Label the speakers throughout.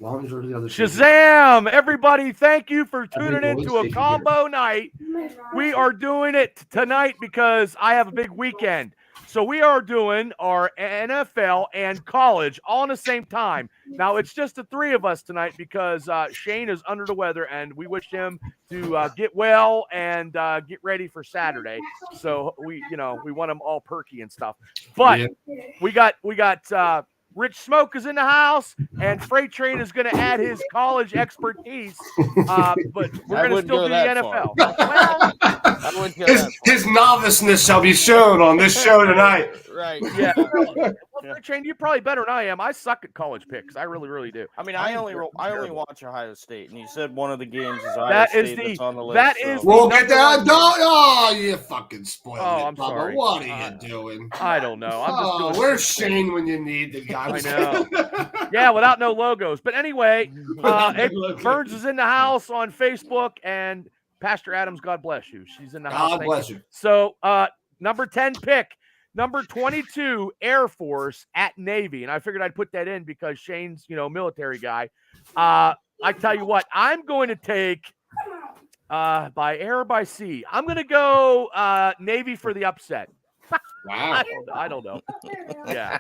Speaker 1: Shazam! Everybody, thank you for tuning into a combo night. We are doing it tonight because I have a big weekend. So we are doing our NFL and college all in the same time. Now, it's just the three of us tonight because Shane is under the weather, and we wish him to get well and get ready for Saturday. So we want him all perky and stuff. But we got Rich Smoke is in the house, and Freight Train is going to add his college expertise. But we're going to still do the NFL.
Speaker 2: Well, his noviceness shall be shown on this show tonight.
Speaker 3: Right.
Speaker 1: Yeah. Well, Freight Train, you're probably better than I am. I suck at college picks. I really, really do.
Speaker 3: I mean, I only watch Ohio State, and you said one of the games is Ohio State that's on the list.
Speaker 1: That is.
Speaker 2: We'll get that. Oh, you fucking spoiled it.
Speaker 1: I'm
Speaker 2: Bubba.
Speaker 1: sorry.
Speaker 2: What are you doing?
Speaker 1: I don't know. I'm just doing.
Speaker 2: Where's Shane when you need the guy?
Speaker 1: I know. Yeah, without no logos. But anyway, Burns is in the house on Facebook, and Pastor Adams, God bless you. She's in the house.
Speaker 2: God bless you.
Speaker 1: So, number 10 pick, number 22, Air Force at Navy. And I figured I'd put that in because Shane's, military guy. I tell you what, I'm going to take by air or by sea. I'm going to go Navy for the upset.
Speaker 2: Wow.
Speaker 1: I don't know. Yeah.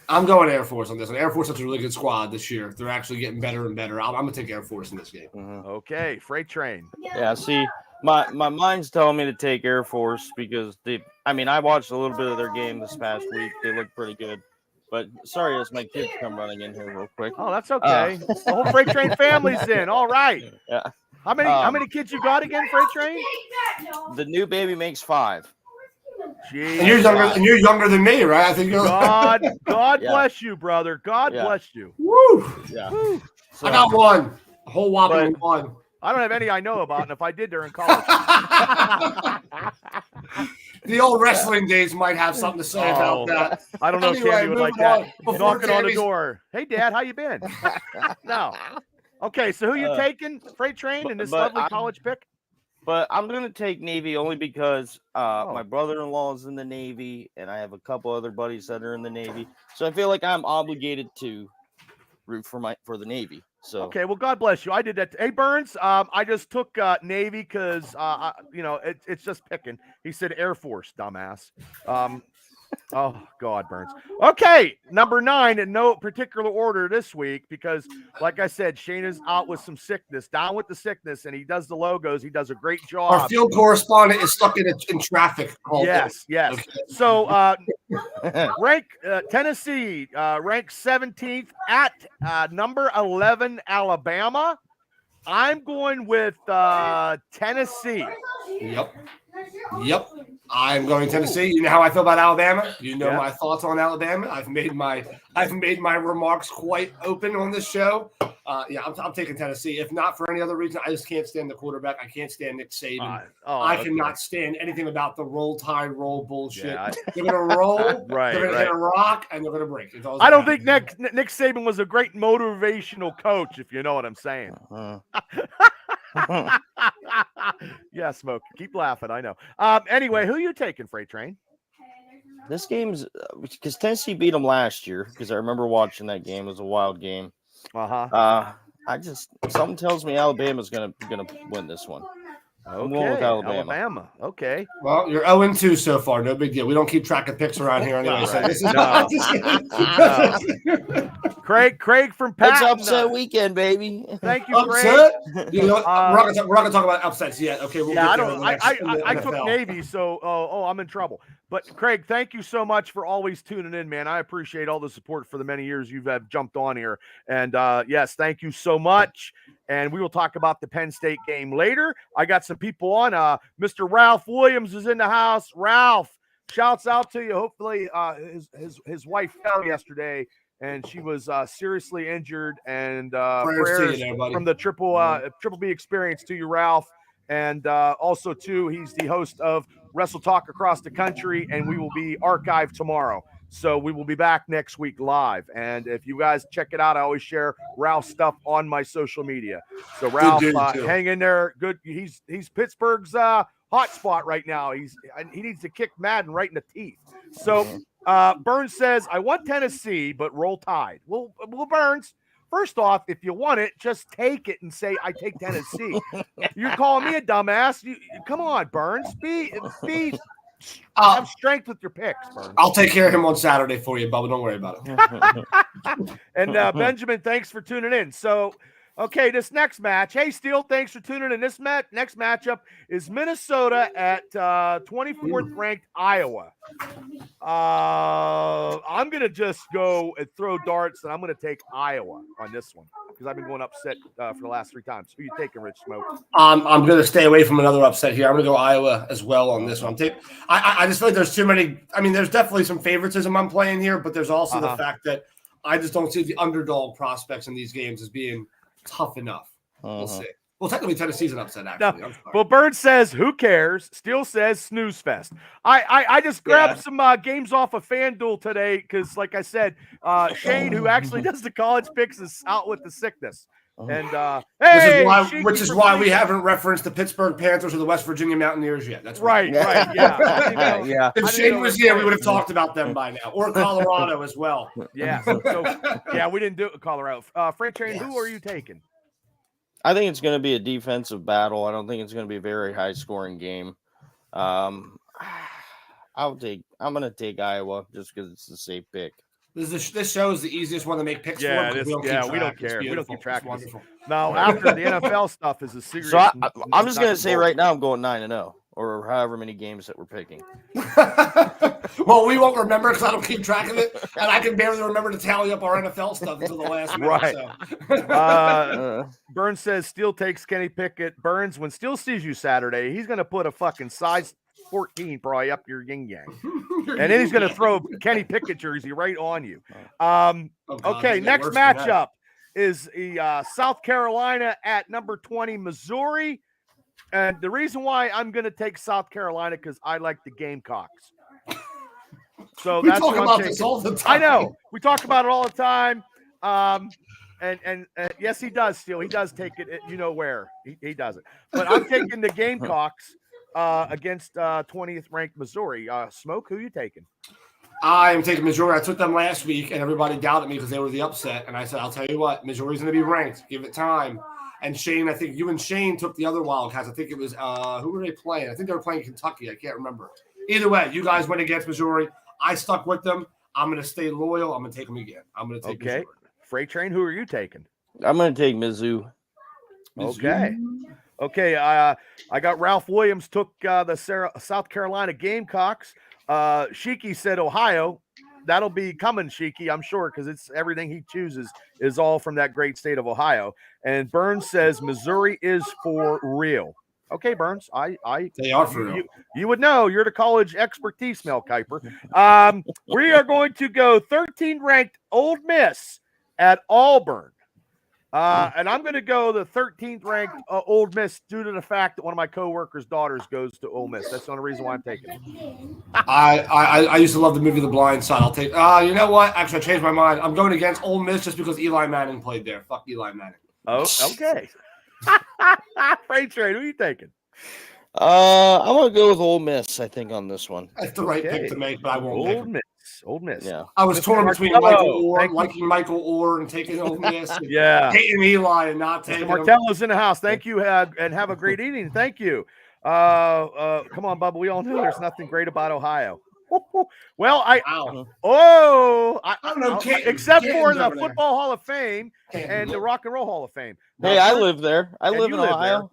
Speaker 2: I'm going Air Force on this one. Air Force has a really good squad this year. They're actually getting better and better. I'm going to take Air Force in this game.
Speaker 1: Okay. Freight Train.
Speaker 3: Yeah, see, my mind's telling me to take Air Force because I watched a little bit of their game this past week. They look pretty good. But sorry, as my kids come running in here real quick.
Speaker 1: Oh, that's okay. The whole Freight Train family's in. All right.
Speaker 3: Yeah.
Speaker 1: How many kids you got again, Freight Train?
Speaker 3: The new baby makes 5.
Speaker 1: Jeez.
Speaker 2: And you're younger than me, right? I think you're
Speaker 1: God bless you, brother. God bless you.
Speaker 2: Woo!
Speaker 3: Yeah.
Speaker 1: Woo.
Speaker 2: So, I got one. A whole whopping one.
Speaker 1: I don't have any I know about, and if I did, they're in college.
Speaker 2: The old wrestling days might have something to say about that.
Speaker 1: I don't know if Tammy would like that. Knocking on the door. Hey, Dad, how you been? No. Okay, so who you taking, Freight Train, in this lovely college pick?
Speaker 3: But I'm going to take Navy only because my brother-in-law is in the Navy, and I have a couple other buddies that are in the Navy. So I feel like I'm obligated to root for the Navy. So
Speaker 1: okay, well, God bless you. I did that. Hey, Burns, I just took Navy because, it's just picking. He said Air Force, dumbass. Oh, God, Burns. Okay, number 9 in no particular order this week because, like I said, Shane is out with some sickness, down with the sickness, and he does the logos. He does a great job.
Speaker 2: Our field correspondent is stuck in traffic.
Speaker 1: Yes. Okay. So, Tennessee ranked 17th at number 11, Alabama. I'm going with Tennessee.
Speaker 2: Yep. I'm going Tennessee. You know how I feel about Alabama. You know my thoughts on Alabama. I've made my remarks quite open on this show. I'm taking Tennessee. If not for any other reason, I just can't stand the quarterback. I can't stand Nick Saban. I cannot stand anything about the roll tide roll bullshit. Yeah, they're going to roll, they're going to hit a rock, and they're going to break.
Speaker 1: I don't think Nick Saban was a great motivational coach, if you know what I'm saying. Yeah, Smoke. Keep laughing. I know. Anyway, who are you taking, Freight Train?
Speaker 3: This game's because Tennessee beat them last year. Because I remember watching that game. It was a wild game. Something tells me Alabama's gonna win this one. I'm going with
Speaker 1: Alabama. Okay.
Speaker 2: Well, you're 0-2 so far. No big deal. We don't keep track of picks around here anyway. So this is
Speaker 1: Craig from Patton.
Speaker 3: It's upset weekend, baby.
Speaker 1: Thank you,
Speaker 2: Craig. We're not gonna talk about upsets yet. Okay.
Speaker 1: I took Navy, so I'm in trouble. But Craig, thank you so much for always tuning in, man. I appreciate all the support for the many years you've jumped on here. And yes, thank you so much. And we will talk about the Penn State game later. I got some people on. Mr. Ralph Williams is in the house. Ralph, shouts out to you. Hopefully his wife fell yesterday, and she was seriously injured. And prayers from the Triple B experience to you, Ralph. And also, too, he's the host of Wrestle Talk Across the Country, and we will be archived tomorrow. So we will be back next week live. And if you guys check it out, I always share Ralph's stuff on my social media. So Ralph, hang in there. Good. He's Pittsburgh's hot spot right now. He needs to kick Madden right in the teeth. So Burns says, I want Tennessee, but roll Tide. Well, Burns, first off, if you want it, just take it and say, I take Tennessee. You're calling me a dumbass. Come on, Burns. Have strength with your picks, Burns.
Speaker 2: I'll take care of him on Saturday for you, Bubba. Don't worry about
Speaker 1: it. And Benjamin, thanks for tuning in. So, okay, this next match. Hey, Steele, thanks for tuning in. This next matchup is Minnesota at 24th ranked Iowa. I'm going to just go and throw darts, and I'm going to take Iowa on this one because I've been going upset for the last 3 times. Who are you taking, Rich Smoke?
Speaker 2: I'm going to stay away from another upset here. I'm going to go Iowa as well on this one. I just feel like there's too many. I mean, there's definitely some favoritism I'm playing here, but there's also the fact that I just don't see the underdog prospects in these games as being tough enough. We'll see. Well, technically, Tennessee's an upset, actually.
Speaker 1: No. Well, Bird says, who cares? Steele says, snooze fest. I just grabbed some games off of FanDuel today because, like I said, Shane, who actually does the college picks, is out with the sickness. And
Speaker 2: which is why we haven't referenced the Pittsburgh Panthers or the West Virginia Mountaineers yet. That's
Speaker 1: right. Yeah.
Speaker 2: If Shane was here, we would have talked about them by now, or Colorado as well.
Speaker 1: Yeah. We didn't do it with Colorado. Frank Shane, who are you taking?
Speaker 3: I think it's going to be a defensive battle. I don't think it's going to be a very high scoring game. I'm going to take Iowa just because it's a safe pick.
Speaker 2: This show is the easiest one to make picks for.
Speaker 1: We don't care. We don't keep track of it. Now, after the NFL stuff is a serious.
Speaker 3: So I'm just going to say right now I'm going 9-0 or however many games that we're picking.
Speaker 2: Well, we won't remember because I don't keep track of it, and I can barely remember to tally up our NFL stuff until the last minute.
Speaker 1: Right. Burns says Steele takes Kenny Pickett. Burns, when Steele sees you Saturday, he's going to put a fucking size 14 probably up your yin yang, and then he's going to throw Kenny Pickett jersey right on you. Okay, next matchup is South Carolina at number 20 Missouri. And the reason why I'm going to take South Carolina because I like the Gamecocks. So
Speaker 2: we
Speaker 1: that's
Speaker 2: talk
Speaker 1: what
Speaker 2: about
Speaker 1: I'm
Speaker 2: this all the time.
Speaker 1: I know. We talk about it all the time. And yes, he does, Steele. He does take it. You know where. He does it. But I'm taking the Gamecocks against 20th ranked Missouri. Smoke, who are you taking?
Speaker 2: I am taking Missouri. I took them last week, and everybody doubted me because they were the upset. And I said, I'll tell you what, Missouri's going to be ranked. Give it time. And Shane, I think you and Shane took the other Wildcats. I think it was who were they playing? I think they were playing Kentucky. I can't remember. Either way, you guys went against Missouri. I stuck with them. I'm going to stay loyal. I'm going to take them again. I'm going to take Missouri.
Speaker 1: Freight Train, who are you taking?
Speaker 3: I'm going to take Mizzou.
Speaker 1: Okay. I got Ralph Williams took the South Carolina Gamecocks. Shiki said Ohio. That'll be coming, Shiki, I'm sure, because it's everything he chooses is all from that great state of Ohio. And Burns says Missouri is for real. Okay, Burns,
Speaker 2: they are for real.
Speaker 1: You would know. You're the college expertise, Mel Kiper. We are going to go 13 ranked Ole Miss at Auburn. And I'm going to go the 13th ranked Ole Miss due to the fact that one of my coworkers' daughters goes to Ole Miss. That's the only reason why I'm taking it.
Speaker 2: I used to love the movie The Blind Side. I'll take. You know what? Actually, I changed my mind. I'm going against Ole Miss just because Eli Manning played there. Fuck Eli Manning.
Speaker 1: Oh, okay. Freight Train, who are you taking?
Speaker 3: I'm going to go with Ole Miss, I think, on this one.
Speaker 2: That's the right pick to make, but I won't pick him.
Speaker 1: Ole Miss.
Speaker 3: Yeah.
Speaker 2: I was torn between liking Michael Orr and taking Ole Miss. Hating Eli and not taking
Speaker 1: Martello's in the house. Thank you, and have a great evening. Thank you. Come on, Bubba. We all know there's nothing great about Ohio. Well, I don't know, except for the Football Hall of Fame and the Rock and Roll Hall of Fame.
Speaker 3: Hey, I live there. I live in Ohio.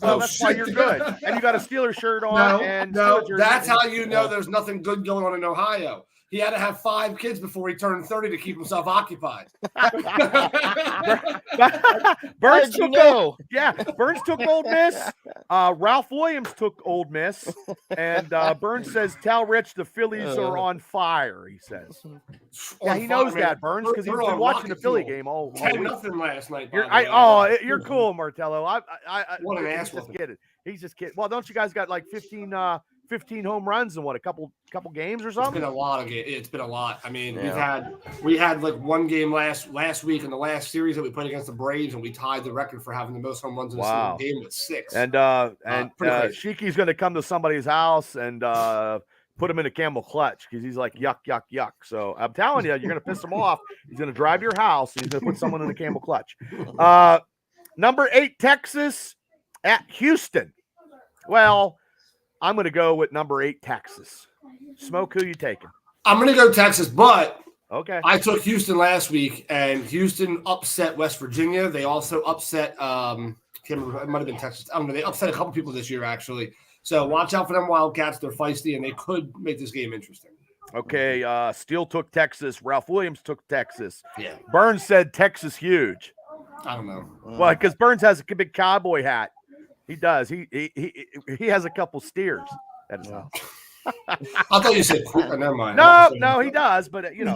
Speaker 1: Well, that's why you're good. And you got a Steelers shirt on.
Speaker 2: No, that's how you know there's nothing good going on in Ohio. He had to have 5 kids before he turned 30 to keep himself occupied.
Speaker 1: Burns took Burns took Ole Miss. Ralph Williams took Ole Miss. And Burns says, tell Rich the Phillies are on fire, he says. Yeah, he knows that, Burns, because he's been watching the Philly game all
Speaker 2: 10-0 last night.
Speaker 1: You're cool, Martello.
Speaker 2: What an ass.
Speaker 1: He's just kidding. Well, don't you guys got like 15 home runs in a couple games or something?
Speaker 2: It's been a lot of games. It's been a lot. I mean, we had like one game last week in the last series that we played against the Braves, and we tied the record for having the most home runs in a single game with 6.
Speaker 1: And Shiki's going to come to somebody's house and put him in a camel clutch because he's like, yuck, yuck, yuck. So I'm telling you, you're going to piss him off. He's going to drive your house. And he's going to put someone in a camel clutch. Number 8, Texas at Houston. Well, I'm going to go with number 8, Texas. Smoke, who you taking?
Speaker 2: I'm going to go Texas, but
Speaker 1: okay.
Speaker 2: I took Houston last week, and Houston upset West Virginia. They also upset, it might have been Texas. I don't know. They upset a couple people this year, actually. So watch out for them Wildcats. They're feisty, and they could make this game interesting.
Speaker 1: Okay, Steele took Texas. Ralph Williams took Texas.
Speaker 2: Yeah.
Speaker 1: Burns said Texas huge.
Speaker 2: I don't know.
Speaker 1: Well, because Burns has a big cowboy hat. He does. He has a couple steers. That is not.
Speaker 2: I thought you said never mind.
Speaker 1: No, he does, but anyway.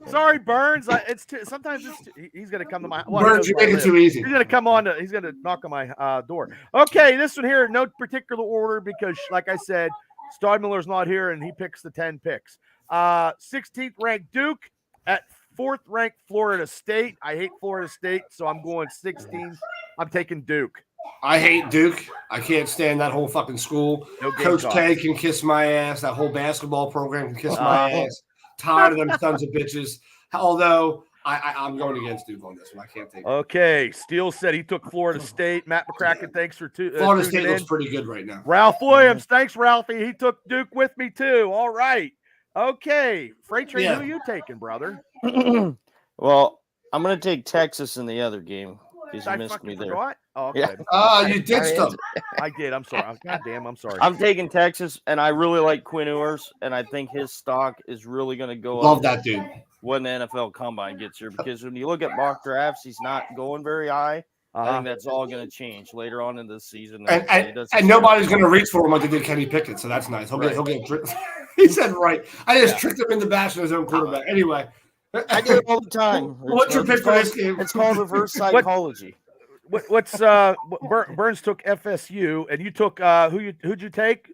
Speaker 1: Sorry, Burns. Sometimes he's gonna come to my. Well,
Speaker 2: Burns, you make it too easy.
Speaker 1: He's gonna come on. He's gonna knock on my door. Okay, this one here, no particular order because, like I said, Stodmiller's not here and he picks the 10 picks. 16th ranked Duke at 4th ranked Florida State. I hate Florida State, so I'm going 16. I'm taking Duke.
Speaker 2: I hate Duke. I can't stand that whole fucking school.
Speaker 1: No
Speaker 2: Coach K can kiss my ass. That whole basketball program can kiss my ass. Tired of them sons of bitches. Although I'm going against Duke on this one. I can't take it.
Speaker 1: Okay. Steele said he took Florida State. Matt McCracken, thanks for
Speaker 2: Florida State looks pretty good right now.
Speaker 1: Ralph Williams, thanks, Ralphie. He took Duke with me too. All right. Okay. Freight Train, who are you taking, brother?
Speaker 3: Well, I'm going to take Texas in the other game. Because you
Speaker 1: I
Speaker 3: missed
Speaker 1: fucking
Speaker 3: me there.
Speaker 1: forgot? Oh, okay.
Speaker 2: You did stuff.
Speaker 1: I did. I'm sorry. God damn, I'm sorry.
Speaker 3: I'm taking Texas, and I really like Quinn Ewers, and I think his stock is really going to go up.
Speaker 2: Love that dude.
Speaker 3: When the NFL Combine gets here, because when you look at mock drafts, he's not going very high. I think that's all going to change later on in this season.
Speaker 2: And nobody's going to reach for him like they did Kenny Pickett, so that's nice. He'll get he said right. I just tricked him into bashing his own quarterback. Anyway.
Speaker 3: I do it all the time.
Speaker 2: What's your pick for this game?
Speaker 3: It's called reverse psychology.
Speaker 1: Burns took FSU, and you took who'd you take?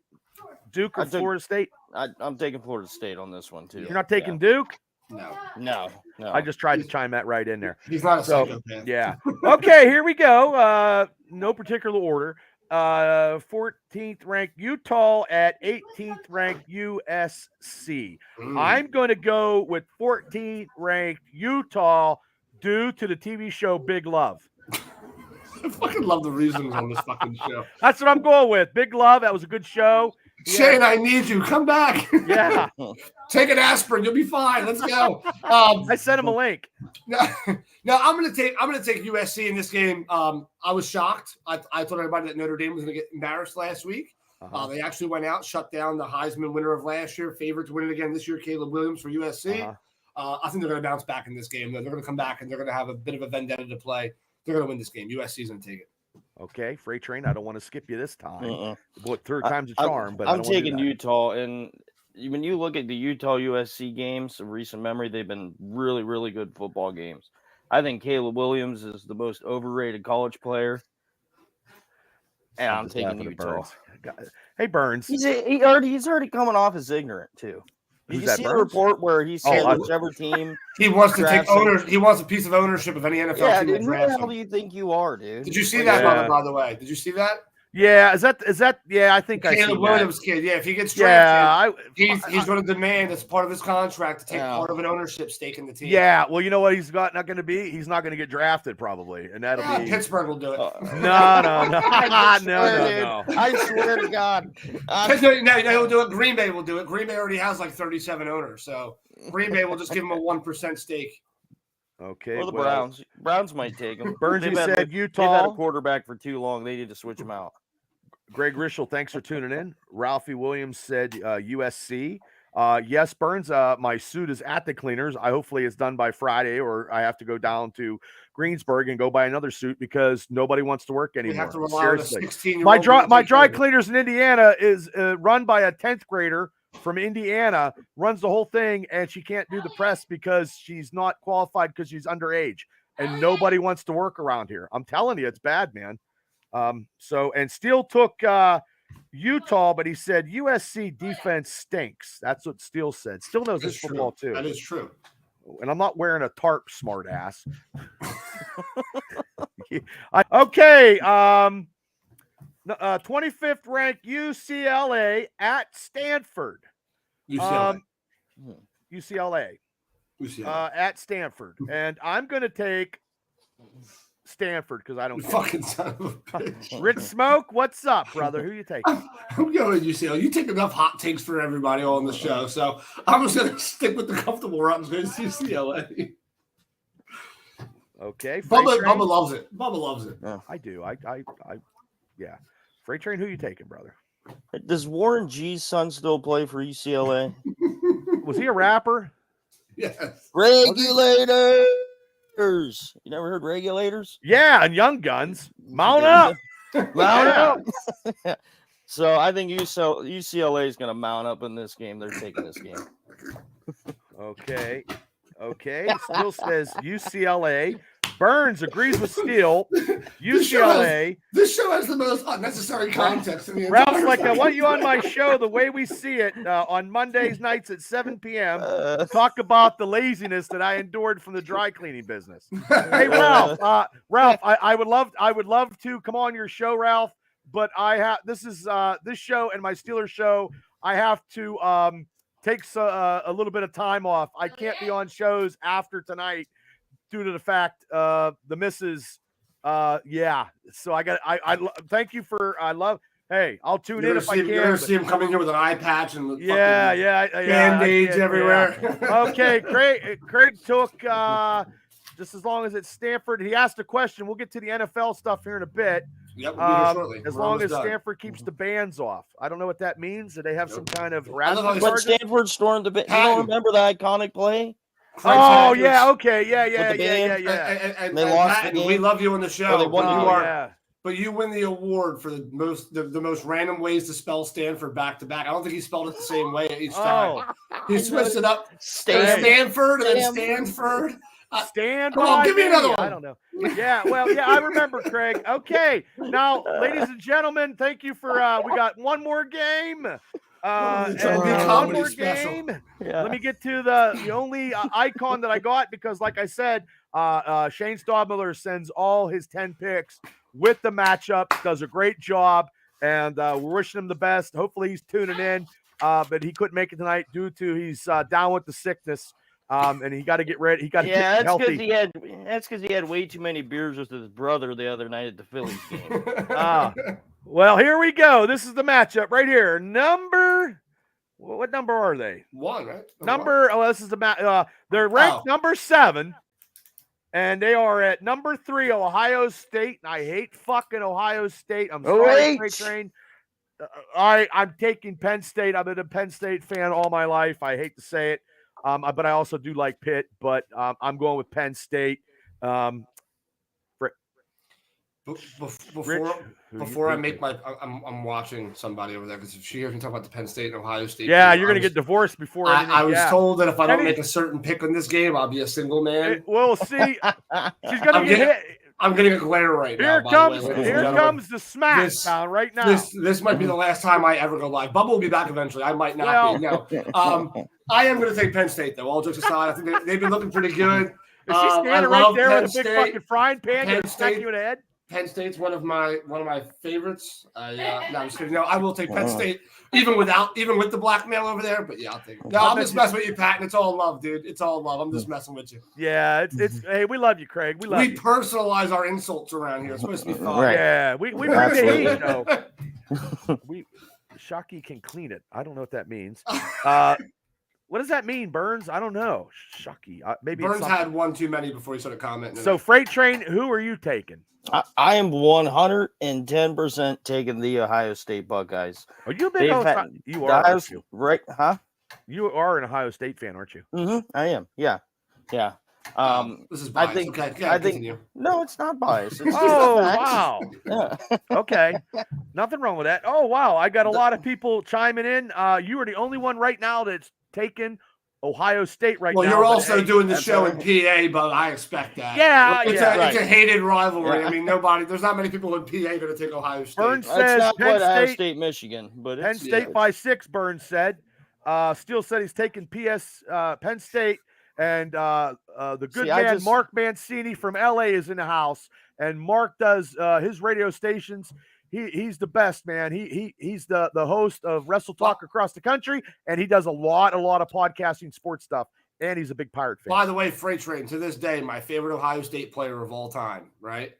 Speaker 1: Duke or Florida State?
Speaker 3: I'm taking Florida State on this one too.
Speaker 1: You're not taking Duke?
Speaker 3: No.
Speaker 1: I just tried to chime that right in there.
Speaker 2: He's not a psychopath.
Speaker 1: Yeah. Okay, here we go. No particular order. 14th ranked Utah at 18th ranked USC. I'm going to go with 14th ranked Utah due to the TV show Big Love.
Speaker 2: I fucking love the reasons on this fucking show.
Speaker 1: That's what I'm going with. Big Love. That was a good show.
Speaker 2: Shane, I need you. Come back.
Speaker 1: Yeah.
Speaker 2: Take an aspirin. You'll be fine. Let's go.
Speaker 1: I sent him a link.
Speaker 2: No, I'm gonna take USC in this game. I was shocked. I thought everybody that Notre Dame was gonna get embarrassed last week. They actually went out, shut down the Heisman winner of last year, favorite to win it again this year, Caleb Williams for USC. I think they're gonna bounce back in this game. They're gonna come back and they're gonna have a bit of a vendetta to play. They're gonna win this game. USC's gonna take it.
Speaker 1: Okay, Freight Train. I don't want to skip you this time. Third time's a charm, but
Speaker 3: I'm taking Utah. And when you look at the Utah USC games of recent memory, they've been really, really good football games. I think Caleb Williams is the most overrated college player, and I'm taking Utah.
Speaker 1: Hey, Burns.
Speaker 3: He's already coming off as ignorant too. Did you see the report where he said whichever team
Speaker 2: he wants to take ownership? He wants a piece of ownership of any NFL team.
Speaker 3: Dude, who the hell do you think you are, dude?
Speaker 2: Did you see that, by the way? Did you see that?
Speaker 1: Yeah, is that? Yeah, I think I see
Speaker 2: Caleb Williams kid. Yeah, if he gets drafted, he's going to demand as part of his contract to take part of an ownership stake in the team.
Speaker 1: Yeah, well, you know what? He's not going to be. He's not going to get drafted probably, and that'll be
Speaker 2: Pittsburgh will do it.
Speaker 1: No.
Speaker 3: No. I swear to God.
Speaker 2: No, he'll do it. Green Bay will do it. Green Bay already has like 37 owners, so Green Bay will just give him a 1% stake.
Speaker 1: Okay.
Speaker 3: Or the Browns. Browns might take him.
Speaker 1: Burns said Utah.
Speaker 3: They've had a quarterback for too long. They need to switch him out.
Speaker 1: Greg Rischel, thanks for tuning in. Ralphie Williams said USC. Yes, Burns, my suit is at the cleaners. Hopefully it's done by Friday, or I have to go down to Greensburg and go buy another suit because nobody wants to work anymore.
Speaker 2: We have to rely on a 16-year-old.
Speaker 1: My dry cleaners in Indiana is run by a 10th grader from Indiana, runs the whole thing, and she can't do the press because she's not qualified because she's underage, and nobody wants to work around here. I'm telling you, it's bad, man. And Steele took Utah, but he said USC defense stinks. That's what Steele said. Steele knows his football too.
Speaker 2: That is true.
Speaker 1: And I'm not wearing a tarp, smart ass. Okay. 25th ranked UCLA at Stanford.
Speaker 2: UCLA.
Speaker 1: UCLA. At Stanford. And I'm going to take Stanford because I don't
Speaker 2: fucking son of a bitch.
Speaker 1: Rich Smoke, what's up, brother? Who you taking?
Speaker 2: I'm going to UCLA. You take enough hot takes for everybody on the show, so I'm just going to stick with the comfortable route. It's UCLA.
Speaker 1: Okay.
Speaker 2: Bubba loves it. Bubba loves it.
Speaker 1: Yeah. I do. Yeah. Freight Train, who you taking, brother?
Speaker 3: Does Warren G's son still play for UCLA?
Speaker 1: Was he a rapper?
Speaker 2: Yes.
Speaker 3: Regulators. You never heard Regulators?
Speaker 1: Yeah, and Young Guns. Mount up.
Speaker 3: Mount up. So I think UCLA is going to mount up in this game. They're taking this game.
Speaker 1: Okay. Still says UCLA. Burns agrees with Steele. UCLA.
Speaker 2: This show has the most unnecessary context in the
Speaker 1: Ralph's like, I want you on my show the way we see it on Mondays nights at 7 p.m. Talk about the laziness that I endured from the dry cleaning business. Hey, Ralph. Ralph, I would love to come on your show, Ralph. But this show and my Steelers show. I have to take a little bit of time off. I can't be on shows after tonight due to the fact the missus. Yeah. So I thank you for. Hey, I'll tune in if I can.
Speaker 2: You're gonna see him coming here with an eye patch and
Speaker 1: band-aids
Speaker 2: everywhere.
Speaker 1: Yeah. Okay, Craig took just as long as it's Stanford. He asked a question. We'll get to the NFL stuff here in a bit.
Speaker 2: Yep, we'll be here shortly.
Speaker 1: As long as Stanford keeps the bans off. I don't know what that means. Do they have some kind of harassment?
Speaker 3: But Stanford stormed the ban. You don't remember the iconic play?
Speaker 1: Oh yeah, okay, yeah.
Speaker 3: And they lost the game.
Speaker 2: We love you on the show.
Speaker 3: Oh,
Speaker 2: but you win the award for the most random ways to spell Stanford back to back. I don't think he spelled it the same way each time. He switched it up. Stanford and then Stanford.
Speaker 1: Stand
Speaker 2: Come on, give me another one.
Speaker 1: I don't know. Yeah, I remember, Craig. Okay, now, ladies and gentlemen, thank you for. We got one more game. One more game. Yeah. Let me get to the only icon that I got because, like I said, Shane Staubmiller sends all his 10 picks with the matchup. Does a great job, and we're wishing him the best. Hopefully, he's tuning in, but he couldn't make it tonight due to he's down with the sickness. And he got to get ready. He got to get healthy.
Speaker 3: That's because he had way too many beers with his brother the other night at the Phillies game.
Speaker 1: Well, here we go. This is the matchup right here. What number are they?
Speaker 2: 1, right?
Speaker 1: This is the they're ranked number 7, and they are at number 3, Ohio State. And I hate fucking Ohio State. I'm sorry, Freight Train. I'm taking Penn State. I've been a Penn State fan all my life. I hate to say it. But I also do like Pitt, but I'm going with Penn State.
Speaker 2: Before I make I'm watching somebody over there because if she hears me talk about the Penn State and Ohio State.
Speaker 1: Yeah, you're going to get divorced before.
Speaker 2: I was told that if I don't make a certain pick in this game, I'll be a single man.
Speaker 1: We'll see. She's going to get hit.
Speaker 2: I'm getting a glare right now.
Speaker 1: Here comes the smackdown right now.
Speaker 2: This might be the last time I ever go live. Bubba will be back eventually. I might not be. No. I am going to take Penn State, though. All jokes aside, I think they've been looking pretty good.
Speaker 1: Is she standing right there with a big fucking frying pan and smack you in the head?
Speaker 2: Penn State's one of my favorites. No, I'm just kidding. No, I will take Penn State, even with the blackmail over there. But yeah, I'll take it. No, I'm just messing with you, Pat, and it's all love, dude. It's all love. I'm just messing with you.
Speaker 1: Yeah, it's hey, we love you, Craig. We
Speaker 2: personalize our insults around here. It's supposed to be fun.
Speaker 3: Right.
Speaker 1: Yeah, we bring the heat. Shockey can clean it. I don't know what that means. What does that mean, Burns? I don't know. Shockey. Maybe
Speaker 2: Burns had one too many before he started commenting.
Speaker 1: So, Freight Train, who are you taking?
Speaker 3: I am 110% taking the Ohio State Buckeyes.
Speaker 1: Are you a big you are, aren't you?
Speaker 3: Right? Huh?
Speaker 1: You are an Ohio State fan, aren't you?
Speaker 3: Mm-hmm. I am. Yeah.
Speaker 2: This is biased. I think
Speaker 3: no, it's not biased. It's
Speaker 1: wow. Yeah. Okay. Nothing wrong with that. Oh, wow. I got a lot of people chiming in. You are the only one right now that's taken Ohio State now.
Speaker 2: Well, you're also doing the show in PA, but I expect that.
Speaker 1: Yeah,
Speaker 2: it's a hated rivalry. Yeah. I mean, there's not many people in PA going to take Ohio State.
Speaker 1: Burns says
Speaker 3: not quite Ohio State, Michigan, but
Speaker 1: Penn State by 6. Burns said. Steele said he's taking Penn State, and the good man Mark Mancini from LA is in the house, and Mark does his radio stations. he's the best, man. He's the host of Wrestle Talk across the country, and he does a lot of podcasting sports stuff, and he's a big Pirate fan.
Speaker 2: By the way, Freight Train, to this day, my favorite Ohio State player of all time, right,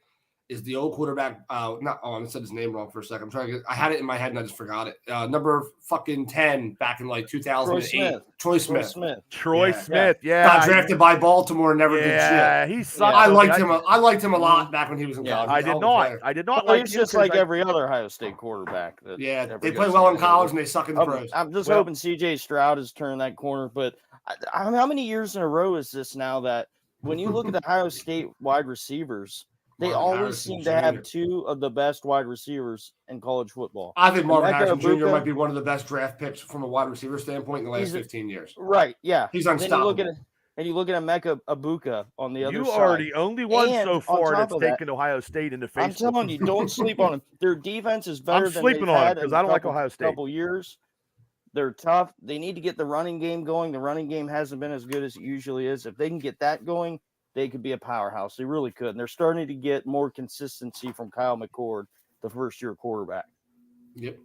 Speaker 2: is the old quarterback. I said his name wrong for a second. I had it in my head and I just forgot it. Number fucking 10 back in like 2008. Troy Smith.
Speaker 1: Troy Smith. Yeah.
Speaker 2: Got drafted by Baltimore, never did shit.
Speaker 1: Yeah, he sucked.
Speaker 2: I liked him. I liked him a lot back when he was in college.
Speaker 1: I did not
Speaker 3: like him. He's just like every other Ohio State quarterback.
Speaker 2: They play well in college and they suck in the pros.
Speaker 3: I'm just hoping CJ Stroud has turned that corner. But how many years in a row is this now that when you look at the Ohio State wide receivers, they always seem to have two of the best wide receivers in college football.
Speaker 2: I think Marvin Harrison Jr. might be one of the best draft picks from a wide receiver standpoint in the last 15 years.
Speaker 3: Right, yeah.
Speaker 2: He's unstoppable.
Speaker 3: And you look at Emeka Egbuka on the other side.
Speaker 1: You are the only one so far that's taken Ohio State into Facebook.
Speaker 3: I'm telling you, don't sleep on them. Their defense is better than they've had in
Speaker 1: I don't like Ohio State.
Speaker 3: Couple years. They're tough. They need to get the running game going. The running game hasn't been as good as it usually is. If they can get that going, they could be a powerhouse. They really could. And they're starting to get more consistency from Kyle McCord, the first-year quarterback.
Speaker 2: Yep.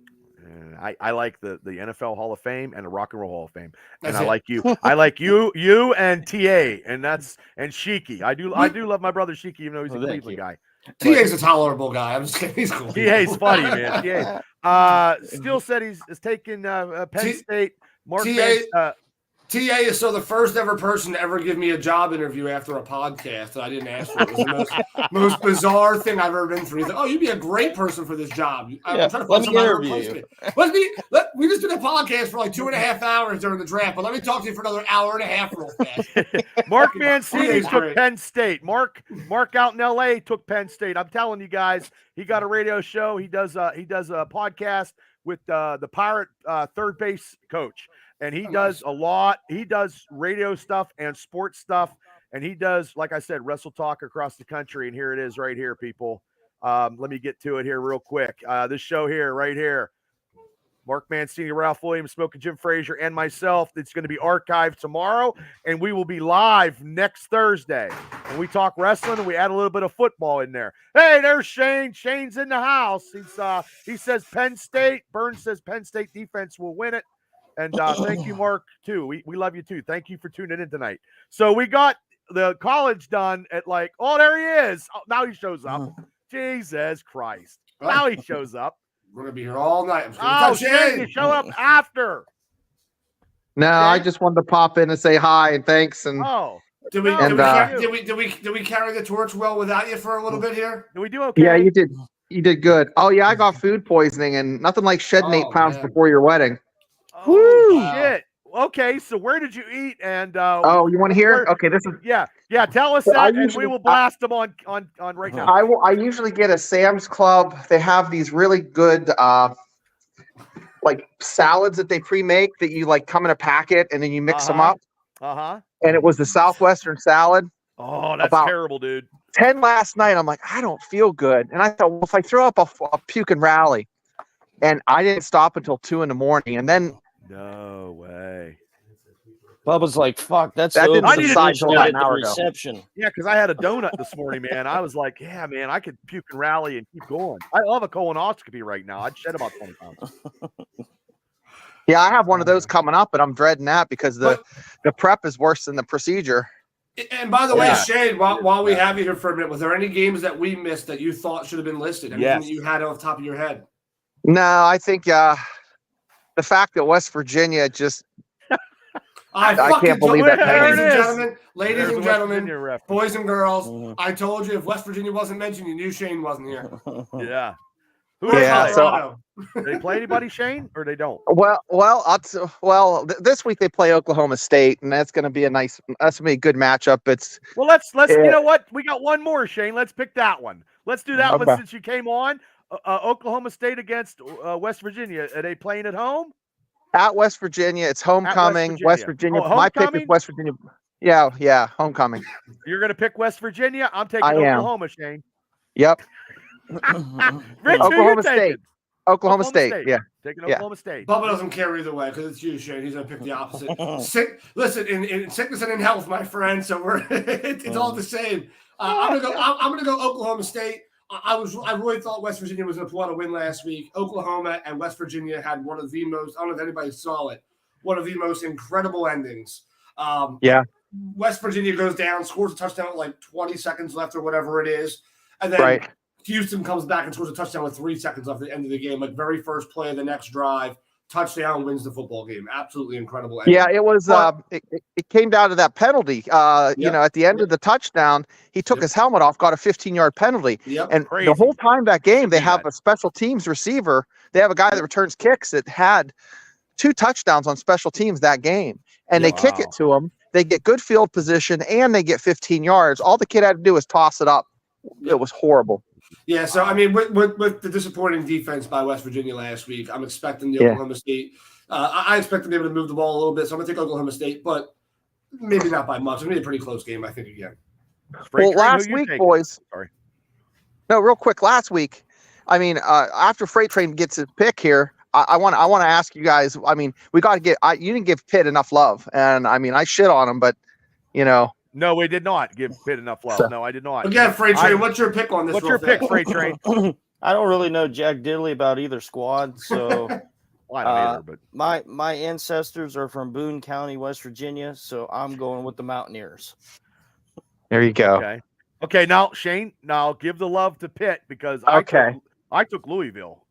Speaker 1: I like the NFL Hall of Fame and the Rock and Roll Hall of Fame. And I like you. I like you and TA and Sheiky. I do love my brother Sheiky, even though he's a Cleveland guy.
Speaker 2: TA's a tolerable guy. I'm just kidding. He's cool.
Speaker 1: TA's funny, man. TA. Still said he's taking Penn State. Mark
Speaker 2: TA is the first ever person to ever give me a job interview after a podcast that I didn't ask for. It was the most bizarre thing I've ever been through. He's like, "Oh, you'd be a great person for this job." I'm trying to find somebody to replace me. We just did a podcast for like 2.5 hours during the draft, but let me talk to you for another hour and a half real fast.
Speaker 1: Mark Mancini took Penn State. Mark out in LA took Penn State. I'm telling you guys, he got a radio show. He does a podcast with the Pirate third base coach. And he does a lot. He does radio stuff and sports stuff. And he does, like I said, Wrestle Talk across the country. And here it is right here, people. Let me get to it here real quick. This show here, right here. Mark Mancini, Ralph Williams, Smoking Jim Frazier, and myself. It's going to be archived tomorrow. And we will be live next Thursday. And we talk wrestling and we add a little bit of football in there. Hey, there's Shane. Shane's in the house. He says Penn State. Burns says Penn State defense will win it. And thank you, Mark, too. We love you, too. Thank you for tuning in tonight. So we got the college done at there he is. Oh, now he shows up. Jesus Christ. Now he shows up.
Speaker 2: We're going to be here all night.
Speaker 1: Shane, you show up after.
Speaker 4: No, I just wanted to pop in and say hi and thanks. And
Speaker 2: did we carry the torch well without you for a little bit here?
Speaker 1: Did we do okay?
Speaker 4: Yeah, you did. You did good. Oh, yeah, I got food poisoning and nothing like shedding 8 pounds before your wedding.
Speaker 1: Oh, shit. Okay, so where did you eat? And
Speaker 4: you want to hear? Okay, this is
Speaker 1: tell us that, and we will blast them on right now.
Speaker 4: I usually get a Sam's Club. They have these really good salads that they pre-make that you come in a packet and then you mix them up. And it was the Southwestern salad.
Speaker 1: Oh, that's terrible, dude.
Speaker 4: 10 last night. I'm like, I don't feel good, and I thought, well, if I throw up a puke and rally, and I didn't stop until 2 a.m, and then.
Speaker 1: No way.
Speaker 3: Bubba's like, fuck, that's
Speaker 4: that didn't
Speaker 3: subside
Speaker 4: until an hour ago.
Speaker 1: Yeah, because I had a donut this morning, man. I was like, yeah, man, I could puke and rally and keep going. I love a colonoscopy right now. I'd shed about 20 pounds.
Speaker 4: Yeah, I have one of those coming up, but I'm dreading that because the prep is worse than the procedure.
Speaker 2: And by the way, Shane, while we have you here for a minute, was there any games that we missed that you thought should have been listed? Anything that you had off the top of your head?
Speaker 4: No, I think the fact that West Virginia just I can't believe that.
Speaker 2: Ladies and gentlemen, boys and girls, I told you if West Virginia wasn't mentioned, you knew Shane wasn't here.
Speaker 1: Yeah.
Speaker 4: So
Speaker 1: do they play anybody, Shane, or they don't?
Speaker 4: Well, this week they play Oklahoma State, and that's going to be a good matchup.
Speaker 1: Let's you know what? We got one more, Shane. Let's pick that one. Let's do that one since you came on. Oklahoma State against West Virginia. Are they playing at home?
Speaker 4: At West Virginia. It's homecoming. West Virginia. My pick is West Virginia. Yeah, homecoming.
Speaker 1: You're going to pick West Virginia? I'm taking Oklahoma, Shane.
Speaker 4: Yep.
Speaker 1: Rich,
Speaker 4: Oklahoma State. Oklahoma State. Yeah.
Speaker 1: Taking Oklahoma State.
Speaker 2: Bubba doesn't care either way because it's you, Shane. He's going to pick the opposite. Listen, in sickness and in health, my friend. So it's all the same. I'm going to go Oklahoma State. I really thought West Virginia was going to pull out a win last week. Oklahoma and West Virginia had one of the most, I don't know if anybody saw it, one of the most incredible endings. West Virginia goes down, scores a touchdown with like 20 seconds left or whatever it is. And then Houston comes back and scores a touchdown with 3 seconds left at the end of the game. Like very first play of the next drive, touchdown, wins the football game. Absolutely incredible ending.
Speaker 4: Yeah, it was. It came down to that penalty. You know, at the end of the touchdown, he took his helmet off, got a 15-yard penalty. And the whole time that game, they have a special teams receiver. They have a guy that returns kicks that had 2 touchdowns on special teams that game. And they kick it to him. They get good field position, and they get 15 yards. All the kid had to do was toss it up. It was horrible.
Speaker 2: Yeah, so, I mean, with the disappointing defense by West Virginia last week, I'm expecting the Oklahoma State. I expect them to be able to move the ball a little bit, so I'm going to take Oklahoma State, but maybe not by much. It's going to be a pretty close game, I think, again.
Speaker 4: Well, last week, boys.
Speaker 1: Sorry.
Speaker 4: No, real quick. Last week, I mean, after Freight Train gets his pick here, I want to ask you guys. I mean, we got to get. You didn't give Pitt enough love, and I mean, I shit on him, but you know.
Speaker 1: No, we did not give Pitt enough love. No, I did not.
Speaker 2: Again, Freight Train, what's your pick on this?
Speaker 1: What's your pick, Freight Train?
Speaker 3: I don't really know jack diddly about either squad, so
Speaker 1: well, I don't either, but
Speaker 3: my ancestors are from Boone County, West Virginia, so I'm going with the Mountaineers.
Speaker 4: There you go.
Speaker 1: Okay. Now Shane, give the love to Pitt because I took Louisville.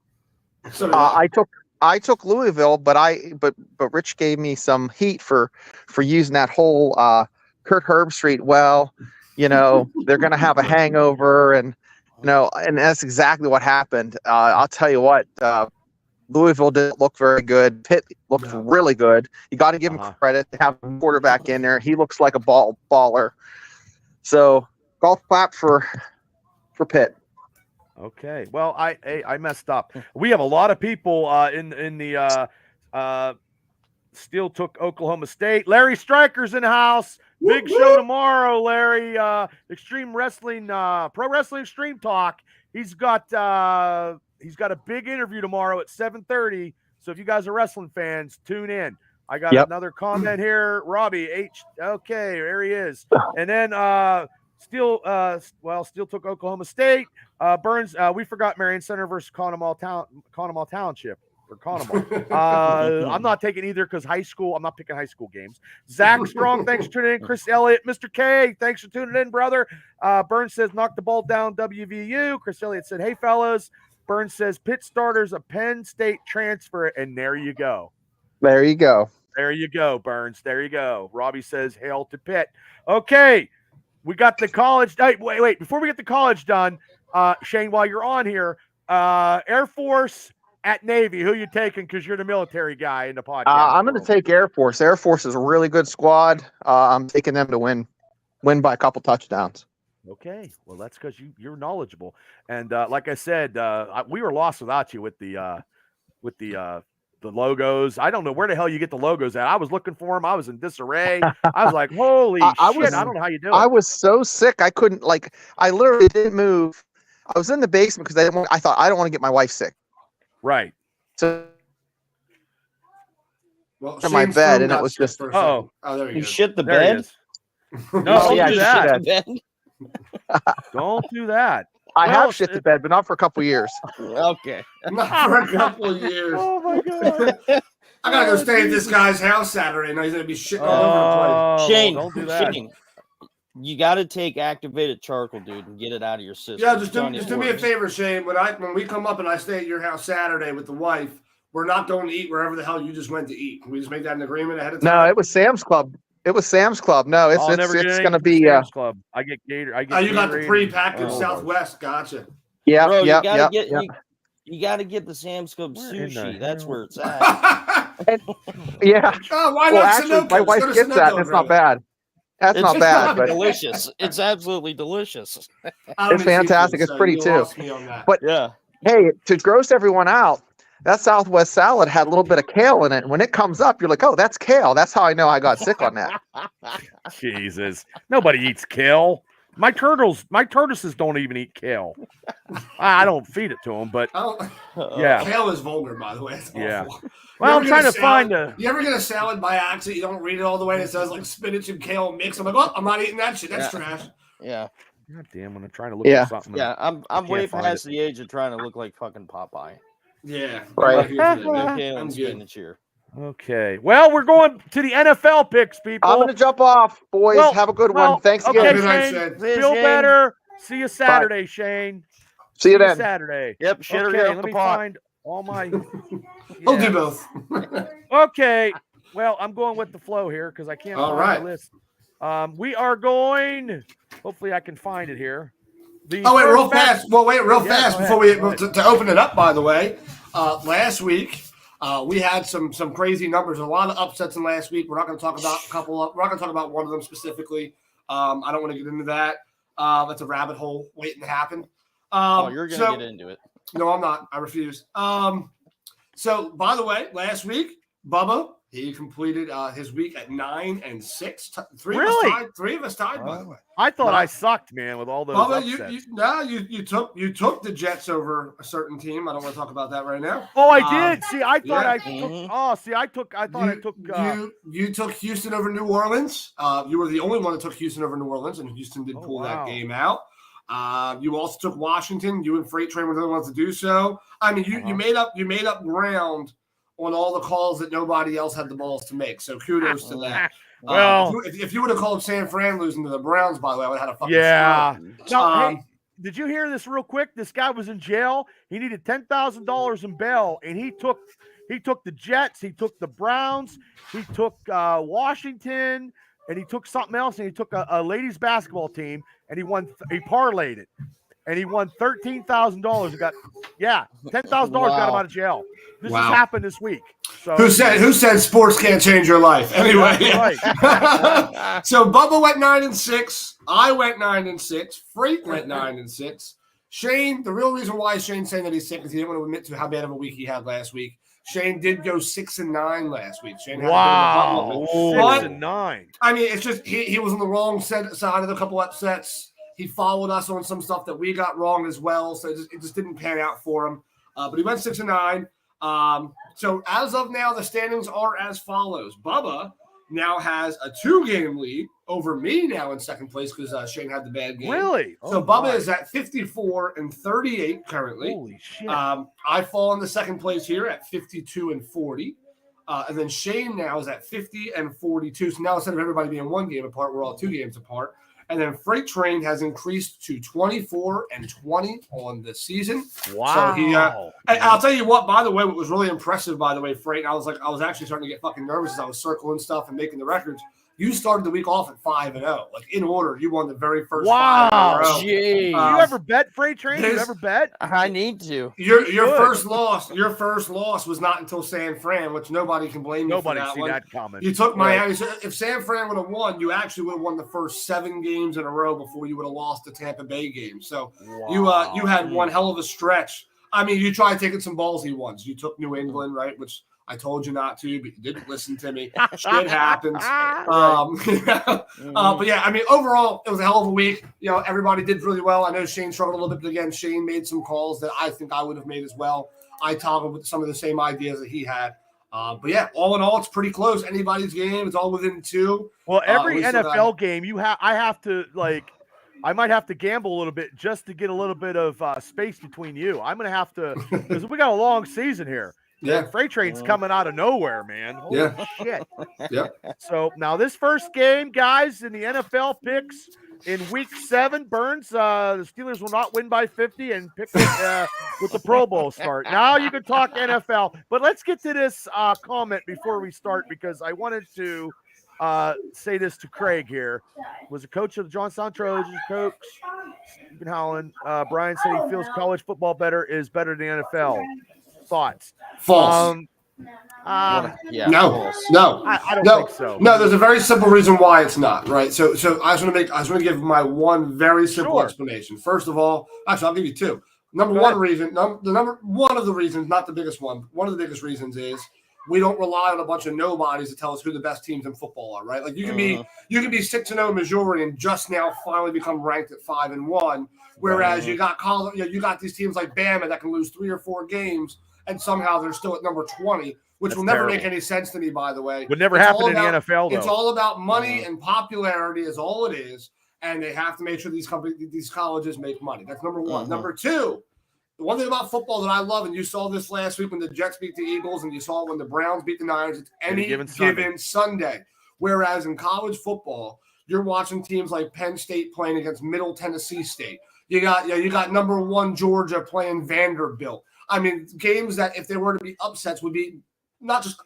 Speaker 2: So
Speaker 4: I took Louisville, but Rich gave me some heat for using that whole Kurt Herbstreit. Well, you know, they're going to have a hangover, and you know, and that's exactly what happened. I'll tell you what, Louisville didn't look very good. Pitt looked really good. You got to give him credit to have a quarterback in there. He looks like a baller. So golf clap for Pitt.
Speaker 1: Okay. Well, I messed up. We have a lot of people in the still took Oklahoma State. Larry Stryker's in the house. Big show tomorrow, Larry. Extreme Wrestling, Pro Wrestling Extreme Talk. He's got a big interview tomorrow at 7:30. So if you guys are wrestling fans, tune in. I got another comment here. Robbie H. Okay, there he is. And then Still took Oklahoma State. Burns, we forgot Marion Center versus Conemaugh Township. Or Conemaugh. I'm not taking either because high school. I'm not picking high school games. Zach Strong, thanks for tuning in. Chris Elliott, Mr. K, thanks for tuning in, brother. Burns says, knock the ball down, WVU. Chris Elliott said, hey, fellas. Burns says, Pitt starters a Penn State transfer. And there you go.
Speaker 4: There you go.
Speaker 1: There you go, Burns. There you go. Robbie says, hail to Pitt. Okay. We got the college. Wait. Before we get the college done, Shane, while you're on here, Air Force at Navy, who you taking? Because you're the military guy in the podcast.
Speaker 4: I'm going to take Air Force. Air Force is a really good squad. I'm taking them to win by a couple touchdowns.
Speaker 1: Okay, well that's because you're knowledgeable, and like I said, we were lost without you with the logos. I don't know where the hell you get the logos at. I was looking for them. I was in disarray. I was like, holy shit! I don't know how you do it.
Speaker 4: I was so sick. I couldn't I literally didn't move. I was in the basement because I thought I don't want to get my wife sick.
Speaker 1: Right.
Speaker 4: So in my bed, and it was just
Speaker 2: there
Speaker 3: you
Speaker 2: you
Speaker 3: shit the bed.
Speaker 1: No, don't do that.
Speaker 3: Bed.
Speaker 1: Don't do that.
Speaker 4: I have shit the bed, but not for a couple years.
Speaker 3: Okay.
Speaker 2: Not for a couple of years.
Speaker 1: Oh my god.
Speaker 2: I gotta go stay at this guy's house Saturday, and he's gonna be shitting all over the place.
Speaker 3: Shane,
Speaker 1: don't do that.
Speaker 3: Shane, you got to take activated charcoal, dude, and get it out of your system.
Speaker 2: Yeah, just do me a favor, Shane. When we come up and I stay at your house Saturday with the wife, we're not going to eat wherever the hell you just went to eat. Can we just make that an agreement ahead of time?
Speaker 4: No, it was Sam's Club. No, it's going to be
Speaker 1: Sam's Club. I get Gator.
Speaker 2: You got the pre-packaged Southwest. Gotcha.
Speaker 4: Yeah,
Speaker 3: bro,
Speaker 4: yeah.
Speaker 3: You got to get the Sam's Club sushi. That's where it's at.
Speaker 4: Yeah.
Speaker 2: Oh, why
Speaker 4: well,
Speaker 2: not
Speaker 4: actually,
Speaker 2: Sunoco?
Speaker 4: my wife gets that, and it's not bad. It's not bad, but
Speaker 3: delicious. It's absolutely delicious.
Speaker 4: It's fantastic. It's pretty too. But
Speaker 3: yeah,
Speaker 4: hey, to gross everyone out, that Southwest salad had a little bit of kale in it. And when it comes up, you're like, oh, that's kale. That's how I know I got sick on that.
Speaker 1: Jesus, nobody eats kale. My tortoises don't even eat kale. I don't feed it to them, but yeah,
Speaker 2: kale is vulgar, by the way. It's
Speaker 1: yeah. Well, I'm trying to find a.
Speaker 2: You ever get a salad by accident? You don't read it all the way. And it says like spinach and kale mix. I'm like, oh, I'm not eating that shit. That's trash.
Speaker 3: Yeah.
Speaker 1: God damn, when I'm trying to look
Speaker 4: Yeah.
Speaker 1: for something.
Speaker 3: Yeah, I'm way
Speaker 1: find
Speaker 3: past the age of trying to look like fucking Popeye.
Speaker 2: Yeah.
Speaker 4: Right.
Speaker 2: I'm not here for that, man.
Speaker 3: Okay,
Speaker 2: I'm
Speaker 3: on
Speaker 2: good.
Speaker 3: spinach here.
Speaker 1: Okay. Well, we're going to the NFL picks, people.
Speaker 4: I'm gonna jump off, boys.
Speaker 1: Well-
Speaker 4: Have a good
Speaker 1: well,
Speaker 4: one. Thanks
Speaker 1: okay,
Speaker 4: again.
Speaker 2: Good night,
Speaker 1: Shane.
Speaker 2: Shane.
Speaker 1: Feel better. See you Saturday, Shane.
Speaker 4: See you then.
Speaker 1: Saturday.
Speaker 3: Yep, shit or
Speaker 1: Okay,
Speaker 3: get
Speaker 1: let
Speaker 3: off the
Speaker 1: me
Speaker 3: pot.
Speaker 1: find all my.
Speaker 2: We'll do
Speaker 1: Yeah.
Speaker 2: both.
Speaker 1: Okay. Well, I'm going with the flow here because I can't
Speaker 2: All
Speaker 1: find
Speaker 2: right.
Speaker 1: the list. We are going. Hopefully, I can find it here. The
Speaker 2: Oh, wait,
Speaker 1: first
Speaker 2: real
Speaker 1: match-
Speaker 2: fast. Well, wait, real
Speaker 1: Yeah,
Speaker 2: fast
Speaker 1: go
Speaker 2: before
Speaker 1: ahead,
Speaker 2: we
Speaker 1: go
Speaker 2: to open it up. By the way, last week we had some crazy numbers. A lot of upsets in last week. We're not going to talk about a couple. We're not going to talk about one of them specifically. I don't want to get into that. That's a rabbit hole waiting to happen.
Speaker 3: You're gonna get into it.
Speaker 2: No, I'm not. I refuse. So, by the way, last week, Bubba, he completed his week at 9-6.
Speaker 1: Really?
Speaker 2: Three of us tied, by the way.
Speaker 1: I thought
Speaker 2: Well,
Speaker 1: I sucked, man, with all those
Speaker 2: Bubba,
Speaker 1: upsets.
Speaker 2: you took the Jets over a certain team. I don't want to talk about that right now.
Speaker 1: Oh, I did. See, I thought
Speaker 2: yeah.
Speaker 1: I took. Oh, see, I thought I took.
Speaker 2: You took Houston over New Orleans. You were the only one that took Houston over New Orleans, and Houston did pull that game out. You also took Washington. You and Freight Train were the only ones to do so. I mean, you made up ground on all the calls that nobody else had the balls to make. So kudos to that.
Speaker 1: Well,
Speaker 2: if you would have called San Fran losing to the Browns, by the way, I would have had a fucking
Speaker 1: yeah. Now,
Speaker 2: hey,
Speaker 1: did you hear this real quick? This guy was in jail. He needed $10,000 in bail, and he took the Jets, he took the Browns, he took Washington, and he took something else, and he took a ladies basketball team, and he parlayed it, and he won $13,000. Got $10,000 got him out of jail. This has happened this week. So
Speaker 2: who said sports can't change your life? Anyway,
Speaker 1: right.
Speaker 2: So Bubba went 9-6. I went 9-6. Freight went 9-6. Shane, the real reason why Shane's saying that he's sick is he didn't want to admit to how bad of a week he had last week. Shane did go 6-9 last week. Shane had
Speaker 1: wow,
Speaker 2: but,
Speaker 1: 6-9.
Speaker 2: I mean, it's just he was on the wrong side of the couple upsets. He followed us on some stuff that we got wrong as well, so it just didn't pan out for him. But he went 6-9. So as of now, the standings are as follows. Bubba now has a 2-game lead over me now in second place because Shane had the bad game.
Speaker 1: Really?
Speaker 2: So Bubba is at 54-38 currently.
Speaker 1: Holy shit.
Speaker 2: I fall in the second place here at 52-40. And then Shane now is at 50-42. So now instead of everybody being 1 game apart, we're all 2 games apart. And then Freight Train has increased to 24-20 on the season.
Speaker 1: Wow.
Speaker 2: So I'll tell you what, by the way, what was really impressive, by the way, Freight, I was actually starting to get fucking nervous as I was circling stuff and making the records. You started the week off at 5-0. Like in order, you won the very first 5 in a row.
Speaker 3: Jeez.
Speaker 1: You ever bet Freight Train? You ever bet?
Speaker 3: I need to.
Speaker 2: Your first loss was not until San Fran, which nobody can blame you
Speaker 1: Nobody
Speaker 2: for that
Speaker 1: see
Speaker 2: one.
Speaker 1: that coming.
Speaker 2: You took Miami. So if San Fran would have won, you actually would have won the first 7 games in a row before you would have lost the Tampa Bay game. So you had one hell of a stretch. I mean, you tried taking some ballsy ones. You took New England, right, which I told you not to, but you didn't listen to me. Shit happens. But yeah, I mean, overall, it was a hell of a week. You know, everybody did really well. I know Shane struggled a little bit, but again, Shane made some calls that I think I would have made as well. I toggled with some of the same ideas that he had. But yeah, all in all, it's pretty close. Anybody's game, it's all within 2.
Speaker 1: Well, every NFL game, I might have to gamble a little bit just to get a little bit of space between you. I'm going to have to, because we got a long season here.
Speaker 2: Yeah.
Speaker 1: Freight Train's coming out of nowhere, man. Holy shit.
Speaker 2: Yeah.
Speaker 1: So now this first game, guys, in the NFL picks in week 7, Burns, the Steelers will not win by 50 and pick with the Pro Bowl start. Now you can talk NFL, but let's get to this comment before we start because I wanted to say this to Craig here. Was a coach of the Johnstown Trojans, coach Stephen Howland. Brian said he feels college football is better than the NFL. Thoughts?
Speaker 2: False.
Speaker 1: No.
Speaker 2: I
Speaker 1: don't think so.
Speaker 2: No, there's a very simple reason why it's not, right? So I just want to give my one very simple explanation. First of all, actually I'll give you 2. Number one reason, one of the reasons, not the biggest one, one of the biggest reasons is we don't rely on a bunch of nobodies to tell us who the best teams in football are, right? Like you can be 6-0 Missouri and just now finally become ranked at 5-1, whereas you got these teams like Bama that can lose 3 or 4 games and somehow they're still at number 20, which will never make any sense to me, by the way.
Speaker 1: Would never happen in the NFL, though.
Speaker 2: It's all about money and popularity is all it is. and they have to make sure these colleges make money. That's number one. Number two, the one thing about football that I love, and you saw this last week when the Jets beat the Eagles, and you saw it when the Browns beat the Niners, it's any given Sunday. Whereas in college football, you're watching teams like Penn State playing against Middle Tennessee State. You got number 1 Georgia playing Vanderbilt. I mean, games that if they were to be upsets would be not just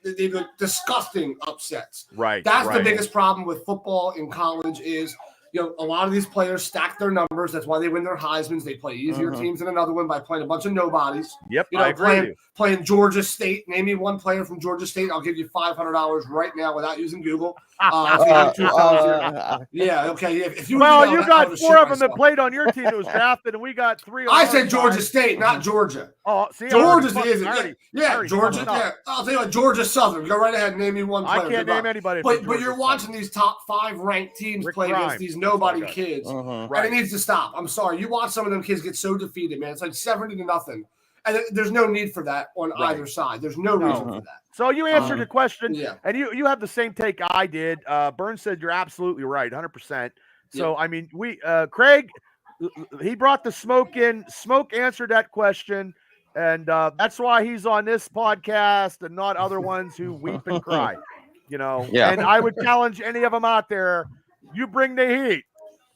Speaker 2: disgusting upsets.
Speaker 1: Right.
Speaker 2: That's the biggest problem with football in college is, a lot of these players stack their numbers. That's why they win their Heismans. They play easier teams than another one by playing a bunch of nobodies.
Speaker 1: Yep, I agree.
Speaker 2: Playing Georgia State. Name me one player from Georgia State. I'll give you $500 right now without using Google. Yeah, okay. If you
Speaker 1: got 4 of them that played on your team that was drafted, and we got 3.
Speaker 2: I said Georgia State, not Georgia.
Speaker 1: Oh, see,
Speaker 2: Georgia's the Georgia. Yeah, I'll tell you what, Georgia Southern. Go right ahead and name me one player.
Speaker 1: I can't name anybody.
Speaker 2: But you're watching these top 5 ranked teams play against these nobody kids, and it needs to stop. I'm sorry. You watch some of them kids get so defeated, man. It's like 70-0. And there's no need for that on either side. There's no reason for that.
Speaker 1: So you answered the question, and you have the same take I did. Burns said you're absolutely right, 100%. So, I mean, Craig, he brought the smoke in. Smoke answered that question, and that's why he's on this podcast and not other ones who weep and cry, And I would challenge any of them out there, you bring the heat.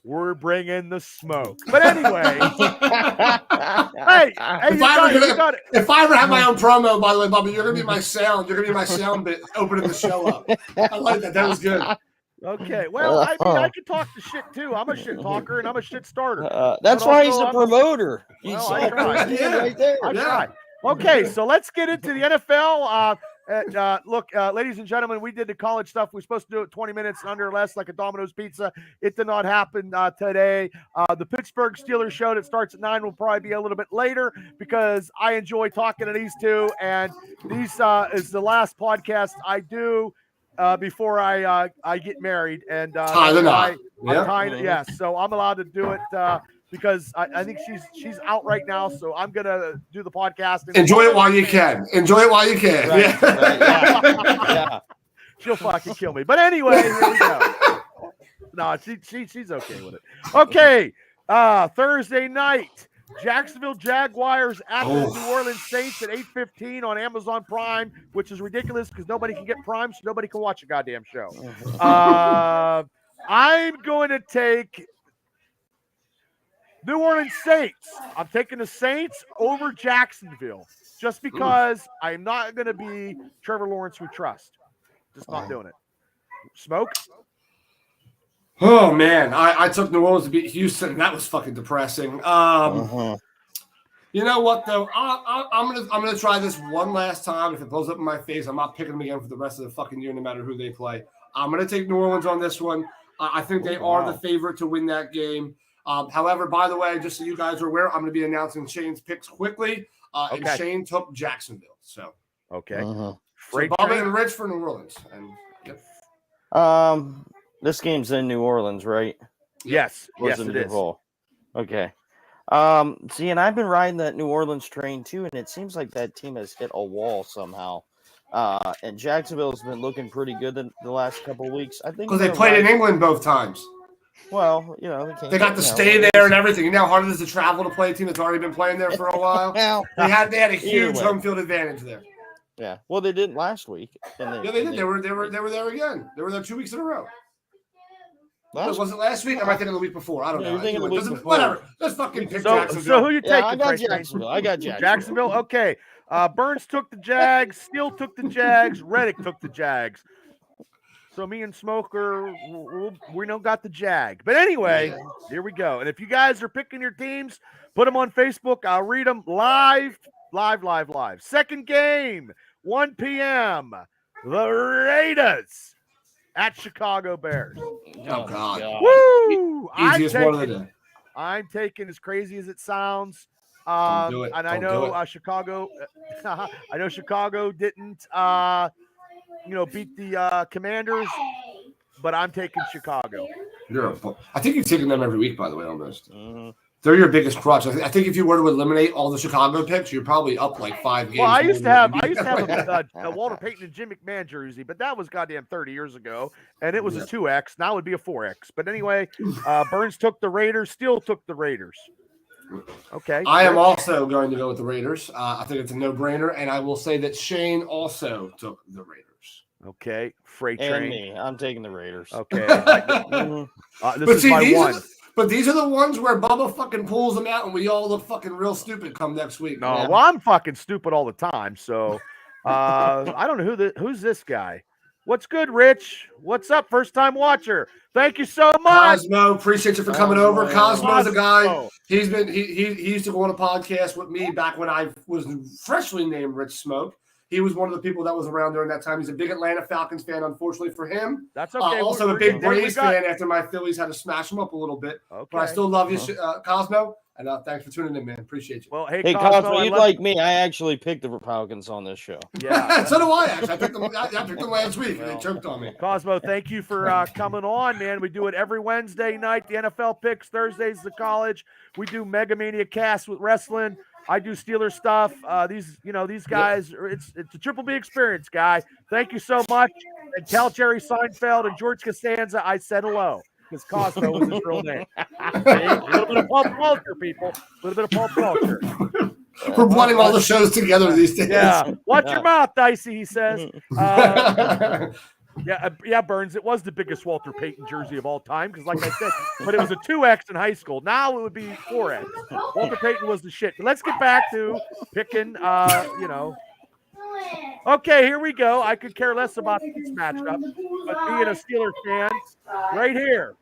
Speaker 1: We're bringing the smoke. But anyway,
Speaker 2: if I ever have my own promo, by the way, Bubba, you're gonna be my sound. You're gonna be my sound bit opening the show up. I like that. That was good.
Speaker 1: Okay. Well, I mean, I can talk the shit too. I'm a shit talker and I'm a shit starter.
Speaker 3: That's why he's a promoter.
Speaker 1: I try.
Speaker 3: Right there.
Speaker 1: I try. Okay, so let's get into the NFL. Look, ladies and gentlemen, we did the college stuff. We were supposed to do it 20 minutes under less, like a Domino's pizza. It did not happen today. The Pittsburgh Steelers show that starts at 9 will probably be a little bit later because I enjoy talking to these two, and these is the last podcast I do before I get married. And so I'm allowed to do it. Because I think she's out right now, so I'm gonna do the podcast.
Speaker 2: Enjoy it while you can.
Speaker 1: Right, yeah. She'll fucking kill me. But anyway, here we go. No, she's okay with it. Okay, Thursday night, Jacksonville Jaguars at the New Orleans Saints at 8:15 on Amazon Prime, which is ridiculous because nobody can get Prime, so nobody can watch a goddamn show. I'm going to take New Orleans Saints. I'm taking the Saints over Jacksonville just because I'm not going to be Trevor Lawrence we trust. Just not doing it. Smoke?
Speaker 2: Oh, man. I took New Orleans to beat Houston, and that was fucking depressing. You know what, though? I'm gonna try this one last time. If it blows up in my face, I'm not picking them again for the rest of the fucking year, no matter who they play. I'm going to take New Orleans on this one. I think they are the favorite to win that game. However, by the way, just so you guys are aware, I'm going to be announcing Shane's picks quickly. And Shane took Jacksonville. So
Speaker 1: So
Speaker 2: Bobby and Rich for New Orleans. And
Speaker 3: this game's in New Orleans, right?
Speaker 1: Yes, it is.
Speaker 3: Okay. See, and I've been riding that New Orleans train too, and it seems like that team has hit a wall somehow. And Jacksonville's been looking pretty good in the last couple of weeks. I think
Speaker 2: because they played in England both times.
Speaker 3: Well,
Speaker 2: they got to stay there and everything. You know how hard it is to travel to play a team that's already been playing there for a while. They had a huge home field advantage there.
Speaker 3: Yeah, well, they didn't last week.
Speaker 2: They did. They were there again. They were there 2 weeks in a row. Was it last week? Or am I thinking the week before? I don't know. Whatever. Let's fucking pick Jacksonville.
Speaker 1: So who you taking?
Speaker 3: I got Jacksonville.
Speaker 1: Jacksonville. Okay. Burns took the Jags. Steele took the Jags. Reddick took the Jags. So me and Smoker, we don't got the Jag. But anyway, here we go. And if you guys are picking your teams, put them on Facebook. I'll read them live. Second game, 1 p.m. The Raiders at Chicago Bears.
Speaker 2: Oh, God.
Speaker 1: Woo!
Speaker 2: Easiest one of the day.
Speaker 1: I'm taking, as crazy as it sounds.
Speaker 2: Do it.
Speaker 1: And I know Chicago. I know Chicago didn't. Beat the Commanders, but I'm taking Chicago.
Speaker 2: I think you've taken them every week, by the way, almost. They're your biggest crutch. I think if you were to eliminate all the Chicago picks, you're probably up like 5 games.
Speaker 1: Well, I used to have a Walter Payton and Jim McMahon jersey, but that was goddamn 30 years ago, and it was a 2X. Now it would be a 4X. But anyway, Burns took the Raiders. Steele took the Raiders. Okay.
Speaker 2: I am also going to go with the Raiders. I think it's a no-brainer, and I will say that Shane also took the Raiders.
Speaker 1: Okay. Freight train.
Speaker 3: And me. I'm taking the Raiders.
Speaker 1: Okay. This is my one.
Speaker 2: But these are the ones where Bubba fucking pulls them out and we all look fucking real stupid come next week.
Speaker 1: No, well, I'm fucking stupid all the time. So I don't know who's this guy. What's good, Rich? What's up, first time watcher? Thank you so much.
Speaker 2: Cosmo, appreciate you for coming over. Cosmo's a guy. He used to go on a podcast with me back when I was freshly named Rich Smoke. He was one of the people that was around during that time. He's a big Atlanta Falcons fan, unfortunately for him.
Speaker 1: That's okay.
Speaker 2: Also a big Braves fan after my Phillies had to smash him up a little bit. Okay. But I still love you, Cosmo. And thanks for tuning in, man. Appreciate you.
Speaker 1: Well, hey
Speaker 3: Cosmo, you'd like me. I actually picked the Falcons on this show.
Speaker 2: Yeah. So do I, actually. I picked them last week, and they choked on me.
Speaker 1: Cosmo, thank you for coming on, man. We do it every Wednesday night. The NFL picks. Thursdays, the college. We do Mega Mania cast with wrestling. I do Steeler stuff. These guys, it's a Triple B experience, guy. Thank you so much. And tell Jerry Seinfeld and George Costanza I said hello, because Cosmo was his real name. A little bit of pulp culture, people. A little bit of pulp culture.
Speaker 2: We're blending all the shows together these days.
Speaker 1: Yeah. Watch your mouth, Dicey, he says. Yeah, Burns, it was the biggest Walter Payton jersey of all time because, like I said, but it was a 2X in high school. Now it would be 4X. Walter Payton was the shit. But let's get back to picking, Okay, here we go. I could care less about this matchup, but being a Steelers fan, right here.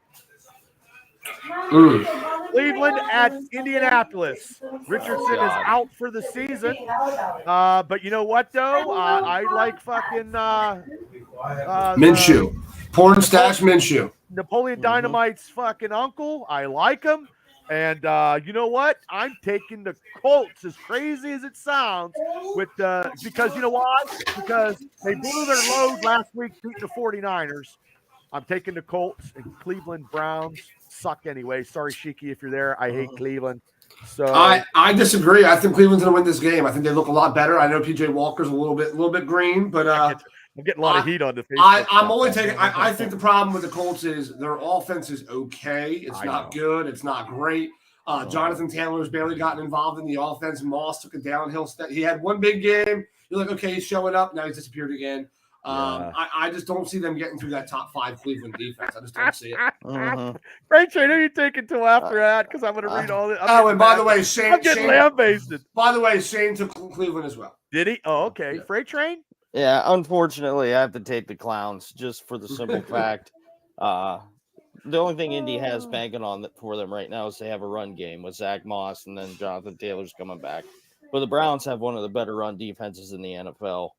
Speaker 1: Cleveland at Indianapolis. Richardson is out for the season. But you know what, though? I like fucking
Speaker 2: Minshew. Porn stash Minshew.
Speaker 1: Napoleon Dynamite's fucking uncle. I like him. And you know what? I'm taking the Colts, as crazy as it sounds, because you know why? Because they blew their load last week beating the 49ers. I'm taking the Colts, and Cleveland Browns suck anyway. Sorry, Sheiky, if you're there. I hate Cleveland. So
Speaker 2: I disagree. I think Cleveland's going to win this game. I think they look a lot better. I know PJ Walker's a little bit green, but
Speaker 1: I'm getting a lot of heat on the face.
Speaker 2: I'm only taking. I think the problem with the Colts is their offense is okay. It's not good. It's not great. Jonathan Taylor's barely gotten involved in the offense. Moss took a downhill step. He had one big game. You're like, okay, he's showing up. Now he's disappeared again. I just don't see them getting through that top 5 Cleveland defense. I just don't see it.
Speaker 1: Freight train, who are you taking till after that? Because I'm going to read all this.
Speaker 2: And by the way, Shane.
Speaker 1: I'm getting lambasted.
Speaker 2: By the way, Shane took Cleveland as well.
Speaker 1: Did he? Oh, okay. Freight train?
Speaker 3: Yeah, unfortunately, I have to take the Clowns just for the simple fact. The only thing Indy has banking on for them right now is they have a run game with Zach Moss and then Jonathan Taylor's coming back. But the Browns have one of the better run defenses in the NFL.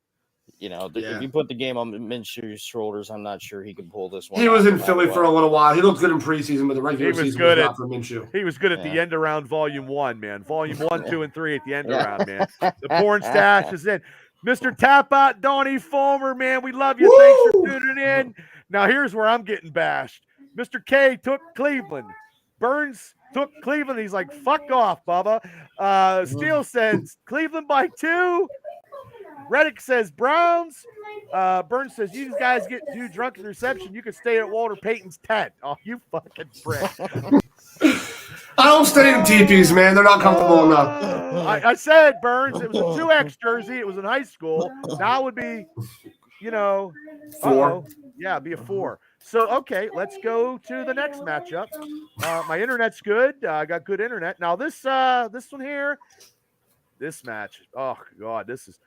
Speaker 3: You know, if you put the game on Minshew's shoulders, I'm not sure he can pull this one.
Speaker 2: He was in Philly for a little while. He looked good in preseason, but the regular season was not for Minshew.
Speaker 1: He was good at the end around Volume 1, man. Volume 1, 2, and 3 at the end around, man. The porn stash is in. Mr. Tap Out, Donnie Fulmer, man, we love you. Woo! Thanks for tuning in. Now, here's where I'm getting bashed. Mr. K took Cleveland. Burns took Cleveland. He's like, fuck off, Bubba. Steele says Cleveland by 2. Reddick says Browns. Burns says you guys get too drunk at the reception. You can stay at Walter Payton's tent. Oh, you fucking prick.
Speaker 2: I don't stay in teepees, man. They're not comfortable enough.
Speaker 1: I said, Burns, it was a 2X jersey. It was in high school. Now it would be,
Speaker 2: 4.
Speaker 1: Yeah, it'd be a 4. So, okay, let's go to the next matchup. My internet's good. I got good internet. Now, this one here, this match. Oh, God, this is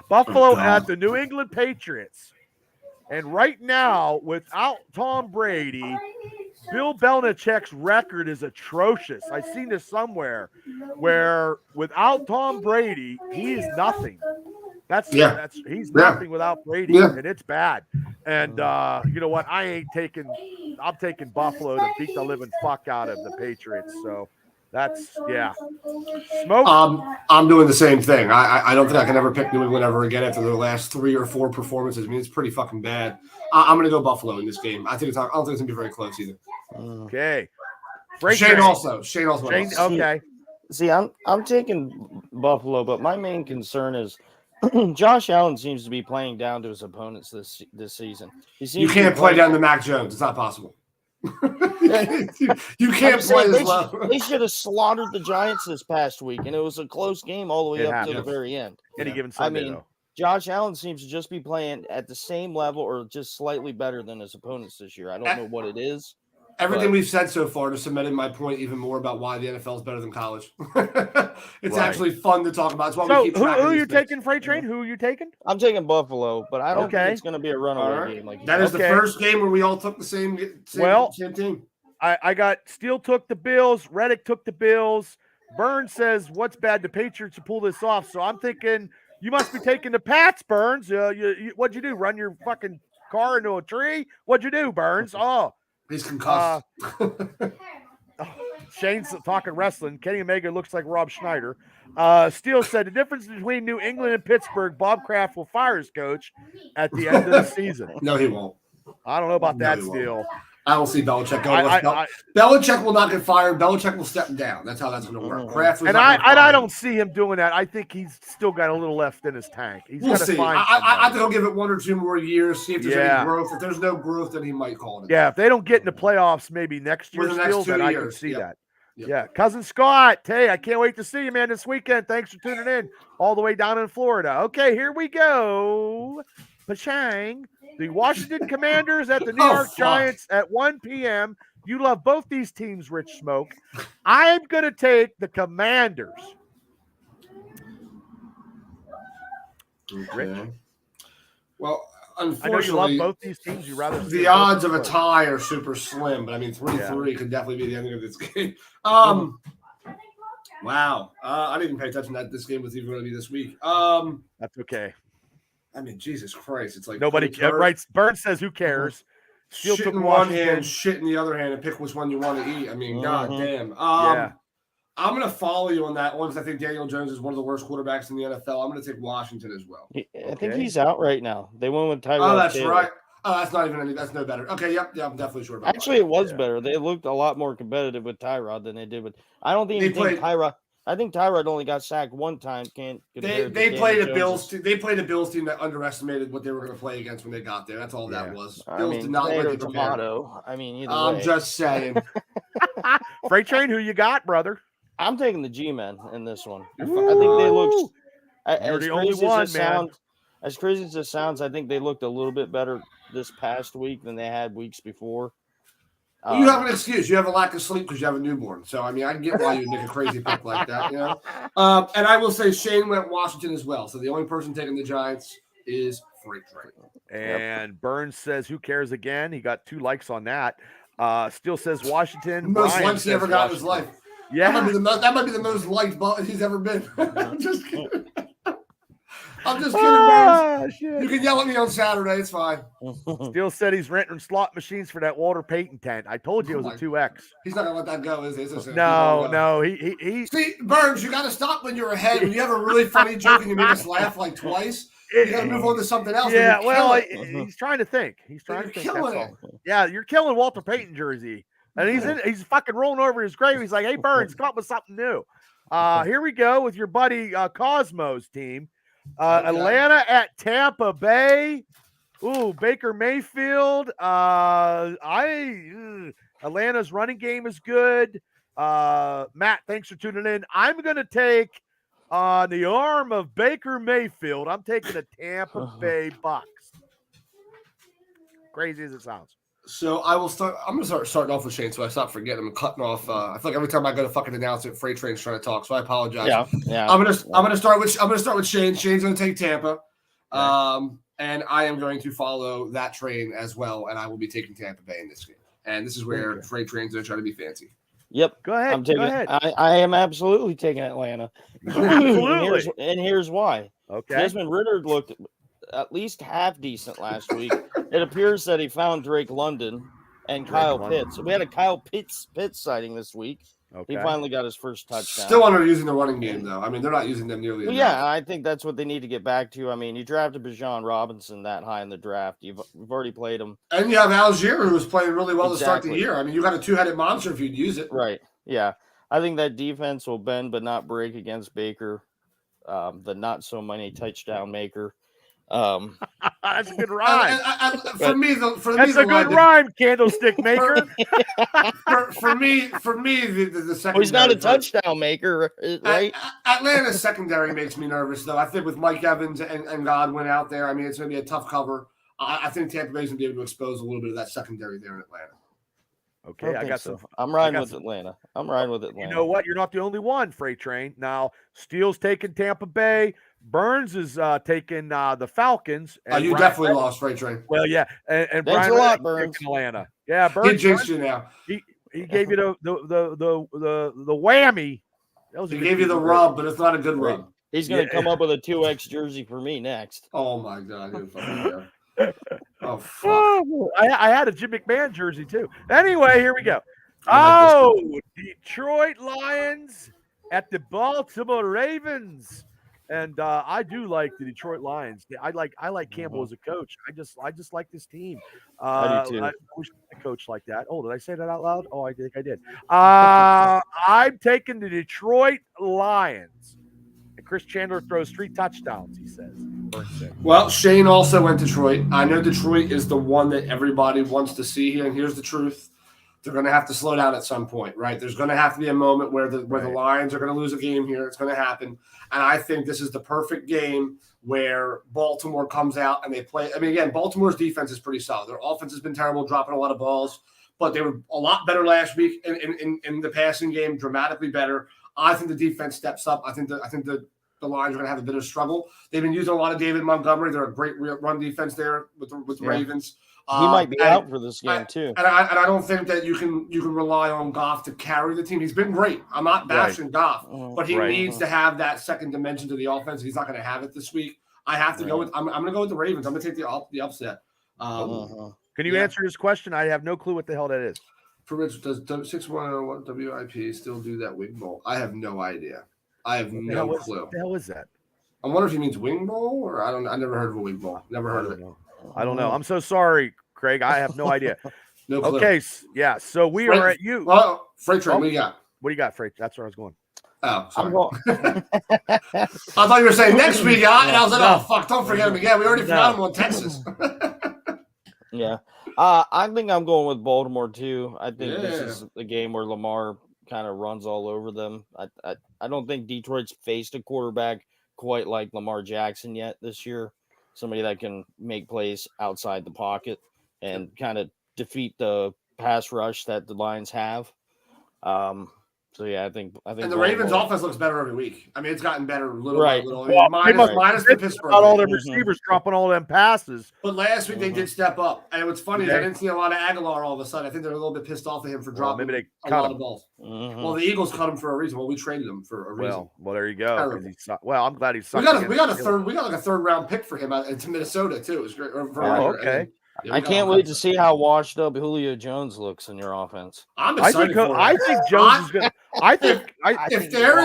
Speaker 1: Buffalo at the New England Patriots. And right now, without Tom Brady, Bill Belichick's record is atrocious. I've seen this somewhere where without Tom Brady, he is nothing. He's nothing without Brady, and it's bad. And you know what? I'm taking Buffalo to beat the living fuck out of the Patriots. So that's Smoke.
Speaker 2: I'm doing the same thing. I don't think I can ever pick New England ever again after their last 3 or 4 performances. I mean, it's pretty fucking bad. I'm going to go Buffalo in this game. I don't think it's going to be very close either.
Speaker 1: Okay.
Speaker 2: Shane also. Shane also.
Speaker 1: Okay.
Speaker 3: See, I'm taking Buffalo, but my main concern is Josh Allen seems to be playing down to his opponents this season.
Speaker 2: You can't play down to Mac Jones. It's not possible. you can't play this level.
Speaker 3: They should have slaughtered the Giants this past week, and it was a close game all the way up to the very end.
Speaker 1: Any given Sunday, though.
Speaker 3: Josh Allen seems to just be playing at the same level or just slightly better than his opponents this year. I don't know what it is.
Speaker 2: Everything we've said so far just cemented my point even more about why the NFL is better than college. It's actually fun to talk about. It's why we keep
Speaker 1: who are you taking, Freight Train? Who are you taking?
Speaker 3: I'm taking Buffalo, but I don't think it's going to be a runaway game. Like
Speaker 2: that is the first game where we all took the same team.
Speaker 1: I got Steele took the Bills. Reddick took the Bills. Burns says, what's bad? The Patriots to pull this off. So I'm thinking you must be taking the Pats, Burns. What'd you do? Run your fucking car into a tree? What'd you do, Burns? Oh.
Speaker 2: He's concussed.
Speaker 1: Shane's talking wrestling. Kenny Omega looks like Rob Schneider. Steele said the difference between New England and Pittsburgh, Bob Kraft will fire his coach at the end of the season.
Speaker 2: No, he won't.
Speaker 1: I don't know about that, Steele.
Speaker 2: I don't see Belichick going. Belichick will not get fired. Belichick will step down. That's how that's going to work. Kraft
Speaker 1: I don't see him doing that. I think he's still got a little left in his tank.
Speaker 2: We'll see. I think he'll give it 1 or 2 more years, see if there's any growth. If there's no growth, then he might call it.
Speaker 1: Yeah, if they don't get in the playoffs maybe next year still, then I can see that. Yep. Yeah, Cousin Scott, hey, I can't wait to see you, man, this weekend. Thanks for tuning in all the way down in Florida. Okay, here we go. Pachang. The Washington Commanders at the New York Giants at 1 p.m. You love both these teams, Rich Smoke. I'm going to take the Commanders.
Speaker 2: Okay.
Speaker 1: Rich?
Speaker 2: Well, unfortunately,
Speaker 1: I know you love both these teams. You rather
Speaker 2: the odds of a tie are super slim, but I mean 3-3 could definitely be the ending of this game. Wow. I didn't even pay attention that this game was even going to be this week.
Speaker 1: That's okay.
Speaker 2: I mean, Jesus Christ. It's like
Speaker 1: nobody writes. Burns says, who cares?
Speaker 2: Steel shit in one hand, shit in the other hand, and pick which one you want to eat. I mean, god damn. I'm going to follow you on that one because I think Daniel Jones is one of the worst quarterbacks in the NFL. I'm going to take Washington as well.
Speaker 3: I think he's out right now. They went with Tyrod.
Speaker 2: Oh, that's right. Oh, that's not even any. That's no better. Okay, yep, I'm definitely sure about
Speaker 3: Actually, it was better. They looked a lot more competitive with Tyrod than they did with. I don't think Tyrod. I think Tyrod only got sacked one time.
Speaker 2: They played a Bills. They played a Bills team that underestimated what they were going to play against when they got there. That's all that was. Bills did not look
Speaker 3: tomato. I mean,
Speaker 2: I'm just saying.
Speaker 1: Freight Train, who you got, brother?
Speaker 3: I'm taking the G-men in this one. I think they looked.
Speaker 1: You're the only one, man.
Speaker 3: As crazy as it sounds, I think they looked a little bit better this past week than they had weeks before.
Speaker 2: Well, you have an excuse. You have a lack of sleep because you have a newborn. So, I mean, I can get why you make a crazy pick like that, you know? And I will say Shane went Washington as well. So, the only person taking the Giants is Freight Train.
Speaker 1: And Burns says, who cares again? He got 2 likes on that. Still says Washington.
Speaker 2: Most likes he ever got in his life.
Speaker 1: Yeah.
Speaker 2: That might be the most liked he's ever been. I'm just kidding. I'm just kidding, Burns. You can yell at me on Saturday. It's fine.
Speaker 1: Steele said he's renting slot machines for that Walter Payton tent. I told you it was a 2X.
Speaker 2: He's not going to let that go, is he?
Speaker 1: No. He
Speaker 2: See, Burns, you got to stop when you're ahead. When you have a really funny joke and you make us laugh like twice, you got to move on to something else.
Speaker 1: Yeah, well, he's trying to think. He's trying to think. That's all. Yeah, you're killing Walter Payton jersey. And he's fucking rolling over his grave. He's like, hey, Burns, come up with something new. Here we go with your buddy Cosmo's team. Atlanta at Tampa Bay. Ooh, Baker Mayfield. Atlanta's running game is good. Matt, thanks for tuning in. I'm going to take the arm of Baker Mayfield. I'm taking the Tampa Bay Bucks. Crazy as it sounds.
Speaker 2: So I will start. I'm going to start off with Shane, so I stop forgetting. I'm cutting off. I feel like every time I go to fucking announce it, Freight Train's trying to talk. So I apologize.
Speaker 3: Yeah.
Speaker 2: I'm gonna start with Shane. Shane's going to take Tampa, and I am going to follow that train as well. And I will be taking Tampa Bay in this game. And this is where Freight Train's going to try to be fancy.
Speaker 3: Yep.
Speaker 1: Go ahead.
Speaker 3: Go ahead. I am absolutely taking Atlanta.
Speaker 1: Absolutely.
Speaker 3: and here's why.
Speaker 1: Okay.
Speaker 3: Desmond Ritter looked at least half decent last week. It appears that he found Drake London and Kyle Pitts. We had a Kyle Pitts sighting this week. He finally got his first touchdown.
Speaker 2: Still underusing the running game, though. I mean, they're not using them nearly enough.
Speaker 3: Yeah, I think that's what they need to get back to. I mean, you drafted Bijan Robinson that high in the draft. You've already played him.
Speaker 2: And you have Algier, who was playing really well to start the year. I mean, you got a two-headed monster if you'd use it.
Speaker 3: Right, yeah. I think that defense will bend but not break against Baker, the not-so-many touchdown maker.
Speaker 1: That's a good rhyme.
Speaker 2: That's
Speaker 1: a good rhyme, candlestick maker.
Speaker 2: for me, the second.
Speaker 3: Well, he's not a touchdown maker, right?
Speaker 2: Atlanta's secondary makes me nervous, though. I think with Mike Evans and Godwin out there, I mean, it's going to be a tough cover. I think Tampa Bay's going to be able to expose a little bit of that secondary there in Atlanta.
Speaker 1: Okay, I got some.
Speaker 3: I'm riding with Atlanta. You
Speaker 1: know what? You're not the only one, Freight Train. Now, Steele's taking Tampa Bay. Burns is taking the Falcons.
Speaker 2: And you definitely lost, Freight Train.
Speaker 1: Well, yeah, and
Speaker 3: thanks
Speaker 1: Brian
Speaker 3: a lot, Burns.
Speaker 1: Atlanta. Yeah, Burns.
Speaker 2: He jinxed you now.
Speaker 1: He gave you the whammy.
Speaker 2: He gave you the rub, but it's not a good rub.
Speaker 3: He's going to come up with a 2X jersey for me next.
Speaker 2: Oh my God! Oh, fuck.
Speaker 1: I had a Jim McMahon jersey too. Anyway, here we go. Detroit Lions at the Baltimore Ravens. And I do like the Detroit Lions. I like Campbell as a coach. I just like this team.
Speaker 3: I do too.
Speaker 1: I wish I coached like that. Oh, did I say that out loud? Oh, I think I did. I'm taking the Detroit Lions. And Chris Chandler throws 3 touchdowns, he says.
Speaker 2: Well, Shane also went Detroit. I know Detroit is the one that everybody wants to see here, and here's the truth. They're going to have to slow down at some point, right? There's going to have to be a moment where the Lions are going to lose a game here. It's going to happen. And I think this is the perfect game where Baltimore comes out and they play. I mean, again, Baltimore's defense is pretty solid. Their offense has been terrible, dropping a lot of balls, but they were a lot better last week in the passing game, dramatically better. I think the defense steps up. I think the Lions are going to have a bit of struggle. They've been using a lot of David Montgomery. They're a great run defense there with the Ravens.
Speaker 3: He might be out for this game too.
Speaker 2: And I don't think that you can rely on Goff to carry the team. He's been great. I'm not bashing Goff, but he needs to have that second dimension to the offense. He's not going to have it this week. I have to go with. I'm going to go with the Ravens. I'm going to take the upset.
Speaker 1: Can you answer this question? I have no clue what the hell that is.
Speaker 2: For Rich, does 611 WIP still do that wing bowl? I have no idea. I have no clue.
Speaker 1: What the hell is that?
Speaker 2: I wonder if he means wing bowl or I don't. I never heard of a wing bowl. Never heard of it.
Speaker 1: I don't know. I'm so sorry, Craig. I have no idea.
Speaker 2: No clue.
Speaker 1: Okay. Yeah. So we are at you.
Speaker 2: Well, Freight Train, what do you got?
Speaker 1: What do you got, Freight? That's where I was going.
Speaker 2: Oh, sorry. I thought you were saying next week, and I was like, oh, fuck, don't forget him again. We already forgot him on Texas.
Speaker 3: Yeah. I think I'm going with Baltimore, too. I think this is the game where Lamar kind of runs all over them. I don't think Detroit's faced a quarterback quite like Lamar Jackson yet this year. Somebody that can make plays outside the pocket and kind of defeat the pass rush that the Lions have. So yeah, I think.
Speaker 2: And the Ravens' offense looks better every week. I mean, it's gotten better little by little.
Speaker 1: Well,
Speaker 2: minus the Pittsburgh.
Speaker 1: All them receivers dropping all them passes.
Speaker 2: But last week they did step up, and what's funny is I didn't see a lot of Aguilar all of a sudden. I think they're a little bit pissed off at him for dropping a lot of balls. Well, the Eagles cut him for a reason. Well, we traded him for a reason.
Speaker 1: Well, there you go. Well, I'm glad he's.
Speaker 2: We got like a third round pick for him to Minnesota too. It was great.
Speaker 1: Okay.
Speaker 3: Yeah, I can't wait to see how washed up Julio Jones looks in your offense.
Speaker 2: I'm excited for it.
Speaker 1: I think Jones is going to.
Speaker 2: If there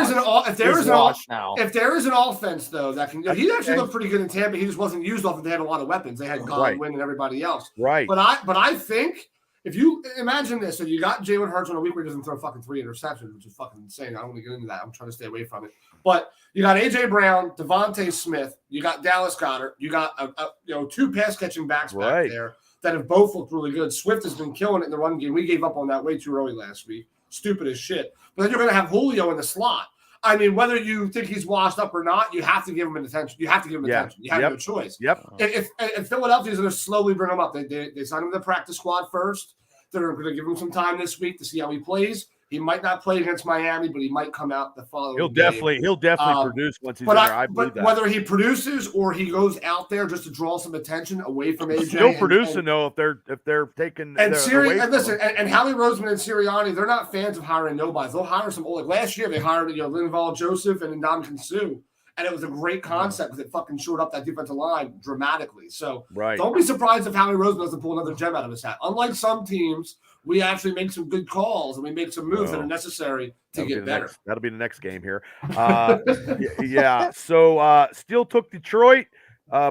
Speaker 2: is an offense though that can, he actually looked pretty good in Tampa. He just wasn't used often. They had a lot of weapons. They had Godwin and everybody else.
Speaker 1: Right.
Speaker 2: But I think if you imagine this, so you got Jalen Hurts on a week where he doesn't throw fucking 3 interceptions, which is fucking insane. I don't want to get into that. I'm trying to stay away from it. But you got AJ Brown, Devontae Smith, you got Dallas Goedert, you got 2 pass catching backs back there that have both looked really good. Swift has been killing it in the run game. We gave up on that way too early last week. Stupid as shit. But then you're going to have Julio in the slot. I mean, whether you think he's washed up or not, you have to give him attention. You have to give him attention. You have no choice.
Speaker 1: Yep.
Speaker 2: If Philadelphia's going to slowly bring him up, they sign him to the practice squad first. They're going to give him some time this week to see how he plays. He might not play against Miami, but he might come out the following.
Speaker 1: He'll definitely produce once he's in there. I believe that.
Speaker 2: Whether he produces or he goes out there just to draw some attention away from AJ,
Speaker 1: still producing though if they're taking
Speaker 2: and listen and Howie Roseman and Sirianni, they're not fans of hiring nobodies. They'll hire some old. Like last year, they hired Linval Joseph and Ndamukong Suh. And it was a great concept because it fucking shored up that defensive line dramatically. So don't be surprised if Howie Roseman doesn't pull another gem out of his hat. Unlike some teams we actually make some good calls and we make some moves that are necessary to get better.
Speaker 1: That'll be the next game here. Yeah. So Steele took Detroit.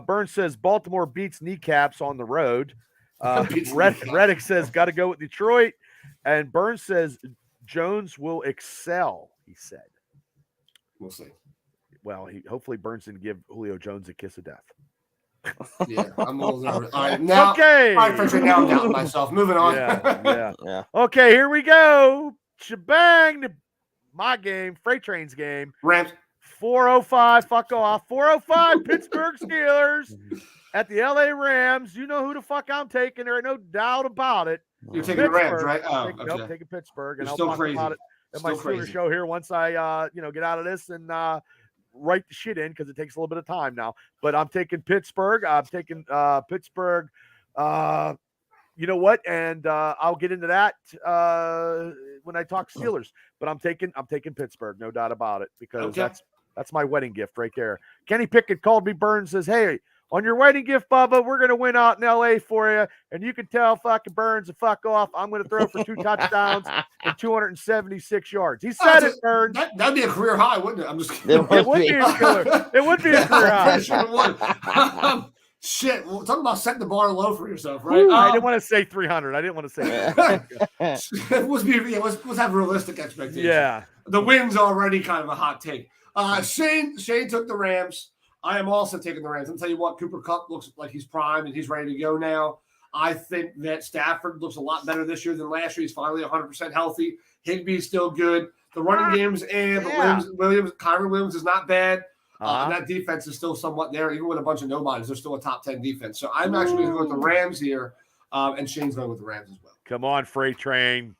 Speaker 1: Burns says Baltimore beats kneecaps on the road. Reddick says got to go with Detroit. And Burns says Jones will excel, he said.
Speaker 2: We'll see.
Speaker 1: Well, hopefully Burns didn't give Julio Jones a kiss of death.
Speaker 2: Yeah, I'm a little nervous. All right, now,
Speaker 1: okay.
Speaker 2: All right, for now I'm doubting myself. Moving on.
Speaker 1: Yeah. Okay, here we go. Shebang. My game, Freight Train's game.
Speaker 2: Rams.
Speaker 1: 405. Fuck off. 405. Pittsburgh Steelers at the LA Rams. You know who the fuck I'm taking. There ain't no doubt about it.
Speaker 2: You're taking the Rams, right? Oh,
Speaker 1: okay. Nope, taking Pittsburgh, and
Speaker 2: You're
Speaker 1: I'll
Speaker 2: still
Speaker 1: talk
Speaker 2: crazy.
Speaker 1: about it in my Steelers show here once I, get out of this and write the shit in because it takes a little bit of time now. But I'm taking Pittsburgh. I'm taking Pittsburgh. You know what? And I'll get into that when I talk Steelers. But I'm taking Pittsburgh, no doubt about it, because that's my wedding gift right there. Kenny Pickett called me. Burns says, "Hey, on your wedding gift, Bubba, we're gonna win out in LA for you, and you can tell fucking Burns to fuck off. I'm gonna throw for 2 touchdowns and 276 yards." He said it, Burns.
Speaker 2: That'd be a career high, wouldn't it? I'm just kidding.
Speaker 1: It would be a killer. It would be a career high.
Speaker 2: Sure would. Shit, well, talking about setting the bar low for yourself, right?
Speaker 1: I didn't want to say 300. I didn't want to say that.
Speaker 2: Let's have realistic expectations.
Speaker 1: Yeah.
Speaker 2: The win's already kind of a hot take. Shane took the Rams. I am also taking the Rams. I'm tell you what, Cooper Kupp looks like he's primed and he's ready to go now. I think that Stafford looks a lot better this year than last year. He's finally 100% healthy. Higbee's still good. The running game's in, but Kyron Williams is not bad. That defense is still somewhat there, even with a bunch of nobodies. They're still a top 10 defense. So I'm actually going to go with the Rams here, and Shane's going with the Rams as well.
Speaker 1: Come on, Freight Train.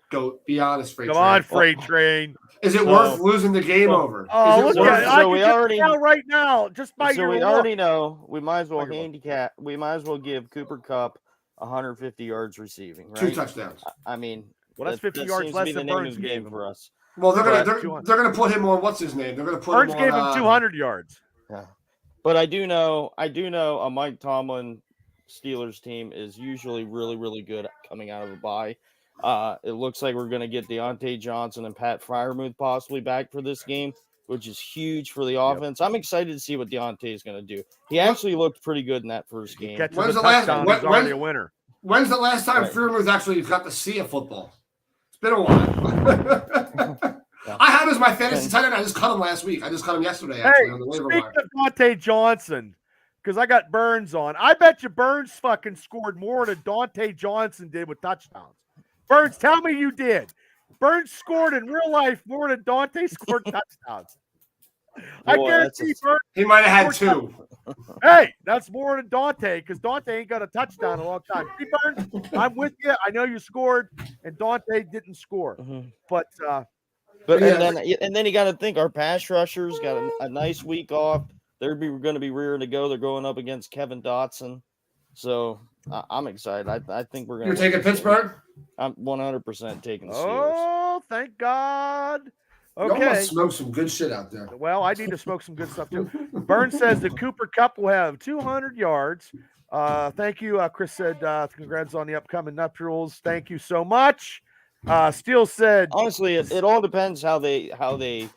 Speaker 2: Go. Be honest, Freight
Speaker 1: Train.
Speaker 2: Come
Speaker 1: on, Freight Train.
Speaker 2: Is it worth losing the game over?
Speaker 1: Oh, look at it. So we already know right now, just by
Speaker 3: so we already know we might as well handicap. We might as well give Cooper Kupp 150 yards receiving, right?
Speaker 2: 2 touchdowns.
Speaker 3: I mean,
Speaker 1: well, that's 50 yards less than Burns
Speaker 3: game for us.
Speaker 2: Well, they're gonna put him on what's his name? They're gonna put
Speaker 1: Burns
Speaker 2: him
Speaker 1: gave
Speaker 2: on,
Speaker 1: him 200 yards.
Speaker 3: Yeah, but I do know a Mike Tomlin Steelers team is usually really, really good coming out of a bye. It looks like we're going to get Deontay Johnson and Pat Freiermuth possibly back for this game, which is huge for the offense. I'm excited to see what Deontay is going to do. He actually looked pretty good in that first game.
Speaker 2: When's the last time?
Speaker 1: Already a winner.
Speaker 2: When's the last time Freiermuth actually got to see a football? It's been a while. I have him as my fantasy tight end. I just cut him last week. I just cut him yesterday. Actually, on the waiver wire.
Speaker 1: Speaking of Deontay Johnson, because I got Burns on, I bet you Burns fucking scored more than Deontay Johnson did with touchdowns. Burns, tell me you did. Burns scored in real life more than Dante scored touchdowns. I guarantee Burns.
Speaker 2: He might have had 2.
Speaker 1: Hey, that's more than Dante because Dante ain't got a touchdown in a long time. See, Burns, I'm with you. I know you scored, and Dante didn't score.
Speaker 3: Mm-hmm.
Speaker 1: But
Speaker 3: and then you got to think our pass rushers got a nice week off. They're going to be rearing to go. They're going up against Kevin Dotson. So I'm excited. I think we're going to.
Speaker 2: You're taking Pittsburgh?
Speaker 3: I'm 100% taking the Steelers.
Speaker 1: Oh, thank God. Okay.
Speaker 2: You almost smoke some good shit out there.
Speaker 1: Well, I need to smoke some good stuff too. Burns says the Cooper Kupp will have 200 yards. Thank you. Chris said, congrats on the upcoming nuptials. Thank you so much. Steele said,
Speaker 3: honestly, it all depends how they stay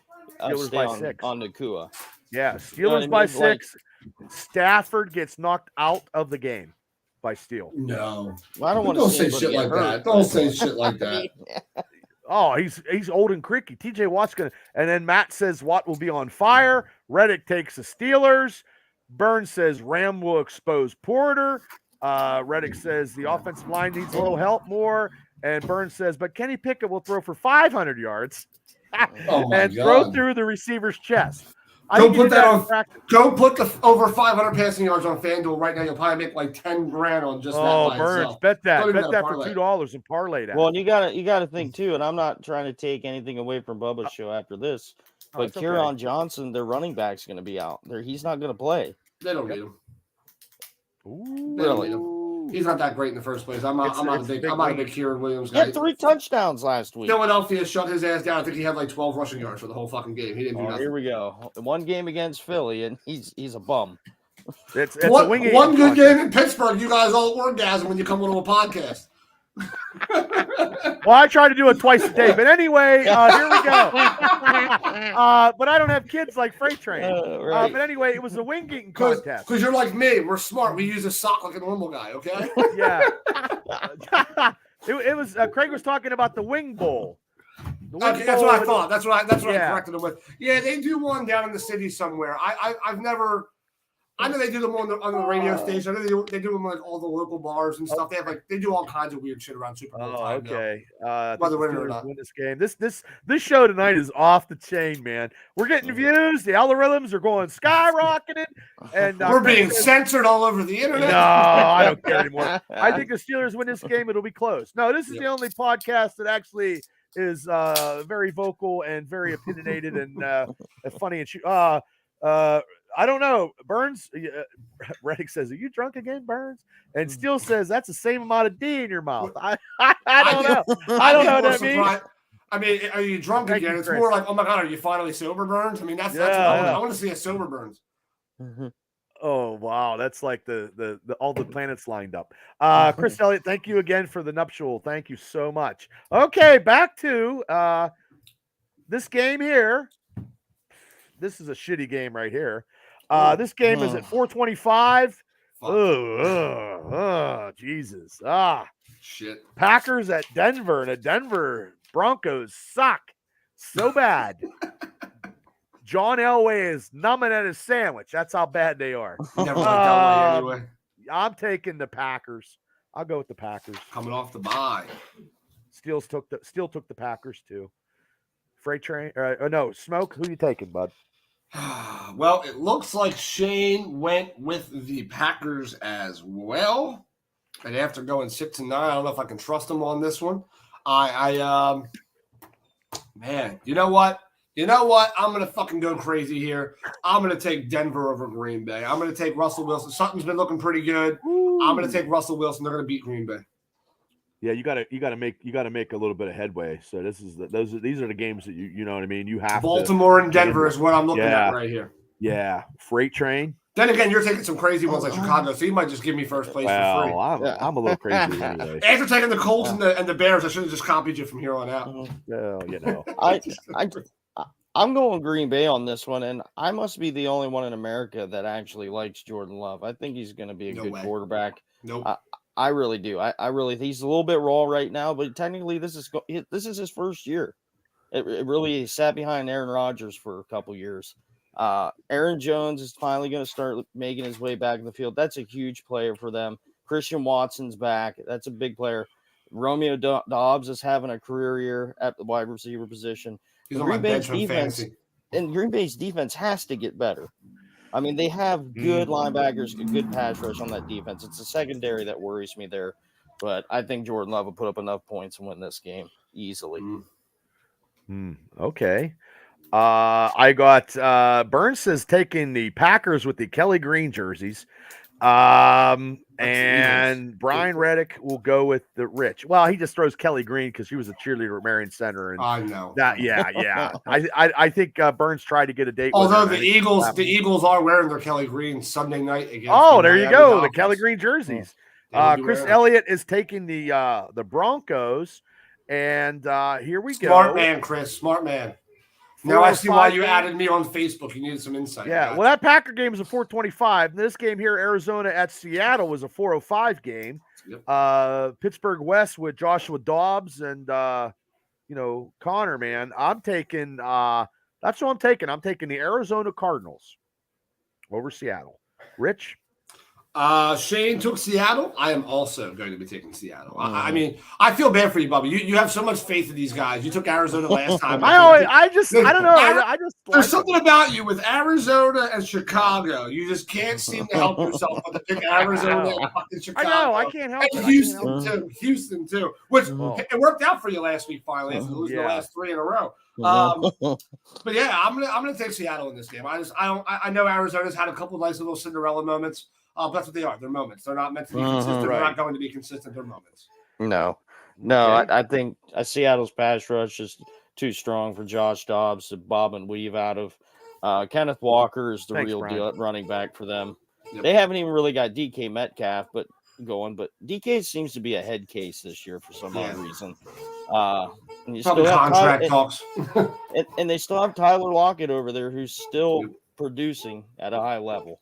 Speaker 1: by
Speaker 3: on
Speaker 1: 6
Speaker 3: on Nakua.
Speaker 1: Yeah, Steelers by 6. Stafford gets knocked out of the game by Steele.
Speaker 2: No,
Speaker 3: well, I don't
Speaker 2: say shit like that. Don't say shit like that.
Speaker 1: Oh, he's old and creaky. TJ Watt's gonna, and then Matt says Watt will be on fire. Reddick takes the Steelers. Burns says Ram will expose Porter. Reddick says the offensive line needs a little help more. And Burns says, but Kenny Pickett will throw for 500 yards and throw through the receiver's chest.
Speaker 2: Don't put that on. Don't put the over 500 passing yards on FanDuel right now. You'll probably make like 10 grand on just that.
Speaker 1: Oh, Burns,
Speaker 2: itself.
Speaker 1: bet that for $2 and parlay that.
Speaker 3: Well, and you gotta think too. And I'm not trying to take anything away from Bubba's show after this, but Kieran Johnson, their running back's going to be out. He's not going to play.
Speaker 2: They don't need him.
Speaker 1: Ooh.
Speaker 2: They don't need him. He's not that great in the first place. I'm not a big Kieran Williams guy.
Speaker 3: He had 3 touchdowns last week.
Speaker 2: Philadelphia shut his ass down. I think he had like 12 rushing yards for the whole fucking game. He didn't do nothing.
Speaker 3: Here we go. One game against Philly, and he's a bum.
Speaker 2: It's one good game in Pittsburgh. You guys all orgasm when you come onto a podcast.
Speaker 1: Well, I try to do it twice a day, but anyway, here we go. But I don't have kids like Freight Train.
Speaker 3: Right.
Speaker 1: But anyway, it was a wing eating contest.
Speaker 2: Because you're like me, we're smart. We use a sock like a normal guy. Okay.
Speaker 1: Yeah. It was Craig was talking about the wing bowl.
Speaker 2: Okay, that's what I thought. That's what I corrected him with. Yeah, they do one down in the city somewhere. I've never. I know they do them on the radio station. I know they do them like all the local bars and stuff. They do all kinds of weird shit around Super Bowl time.
Speaker 1: Okay.
Speaker 2: Whether winner or not.
Speaker 1: Win this game. This show tonight is off the chain, man. We're getting views. The algorithms are going skyrocketing, and
Speaker 2: we're being censored all over the internet.
Speaker 1: No, I don't care anymore. I think the Steelers win this game. It'll be close. No, this is the only podcast that actually is very vocal and very opinionated and funny and I don't know. Burns, Reddick says, "Are you drunk again, Burns?" And Steele says, "That's the same amount of D in your mouth." I don't know. I don't know what that means.
Speaker 2: I mean, are you drunk again? It's more like, oh my God, are you finally sober, Burns? I mean, that's I want to see a sober Burns.
Speaker 1: Oh wow, that's like the all the planets lined up. Chris Elliott, thank you again for the nuptial. Thank you so much. Okay, back to this game here. This is a shitty game right here. This game is at 425. Oh, Jesus.
Speaker 2: Shit.
Speaker 1: Packers at Denver, and the Denver Broncos suck so bad. John Elway is numbing at his sandwich. That's how bad they are.
Speaker 2: Never liked Elway anyway.
Speaker 1: I'm taking the Packers. I'll go with the Packers.
Speaker 2: Coming off the bye.
Speaker 1: Steele took the Packers too. Freight Train. No, Smoke. Who you taking, bud?
Speaker 2: Well, it looks like Shane went with the Packers as well. And after going 6-9, I don't know if I can trust him on this one. Man, you know what? I'm going to fucking go crazy here. I'm going to take Denver over Green Bay. I'm going to take Russell Wilson. Something's been looking pretty good. I'm going to take Russell Wilson. They're going to beat Green Bay.
Speaker 1: Yeah, you got to make a little bit of headway. So these are the games that you know what I mean. You have
Speaker 2: Baltimore and Denver is what I'm looking at right here.
Speaker 1: Yeah, Freight Train.
Speaker 2: Then again, you're taking some crazy ones like Chicago, so you might just give me first place for free.
Speaker 1: I'm a little crazy anyway.
Speaker 2: After taking the Colts and the Bears, I should have just copied you from here on out.
Speaker 3: I'm going Green Bay on this one, and I must be the only one in America that actually likes Jordan Love. I think he's going to be a good quarterback.
Speaker 2: Nope.
Speaker 3: I really do. I really think he's a little bit raw right now, but technically this is his first year. It really sat behind Aaron Rodgers for a couple years. Aaron Jones is finally going to start making his way back in the field. That's a huge player for them. Christian Watson's back. That's a big player. Romeo Dobbs is having a career year at the wide receiver position.
Speaker 2: He's on my bench for fantasy.
Speaker 3: And Green Bay's defense has to get better. I mean, they have good linebackers, good pass rush on that defense. It's the secondary that worries me there. But I think Jordan Love will put up enough points and win this game easily.
Speaker 1: Okay. I got Burns says taking the Packers with the Kelly Green jerseys. And Brian Reddick will go with the Rich. Well, he just throws Kelly Green because she was a cheerleader at Marion Center. And
Speaker 2: I know
Speaker 1: that. Yeah. I think Burns tried to get a date.
Speaker 2: Although the Eagles are wearing their Kelly Green Sunday night against.
Speaker 1: Oh, there you go, the Kelly Green jerseys. Chris Elliott is taking the Broncos, and here we go.
Speaker 2: Smart man, Chris. Smart man. Now I see why you added me on Facebook. You needed some insight.
Speaker 1: Yeah, well, that Packer game is a 425. This game here, Arizona at Seattle, was a 405 game. Yep. Pittsburgh West with Joshua Dobbs and Connor. Man, I'm taking. That's what I'm taking. I'm taking the Arizona Cardinals over Seattle. Rich.
Speaker 2: Shane took Seattle. I am also going to be taking Seattle. I mean, I feel bad for you, Bubba. You have so much faith in these guys. You took Arizona last time.
Speaker 1: I don't know.
Speaker 2: There's something about you with Arizona and Chicago. You just can't seem to help yourself but to pick Arizona and fucking Chicago.
Speaker 1: I know. I can't help
Speaker 2: it. Houston too. Which it worked out for you last week finally after losing the last 3 in a row. But yeah, I'm gonna take Seattle in this game. I know Arizona's had a couple of nice little Cinderella moments. That's what they are. They're moments. They're not meant to be consistent. Right. They're not going to be consistent. They're moments.
Speaker 3: No. Okay. I think Seattle's pass rush is too strong for Josh Dobbs to bob and weave out of. Kenneth Walker is the real deal running back for them. Yep. They haven't even really got DK Metcalf, but going, but DK seems to be a head case this year for some odd reason. And you
Speaker 2: Probably
Speaker 3: still have
Speaker 2: contract talks.
Speaker 3: and they still have Tyler Lockett over there, who's still producing at a high level.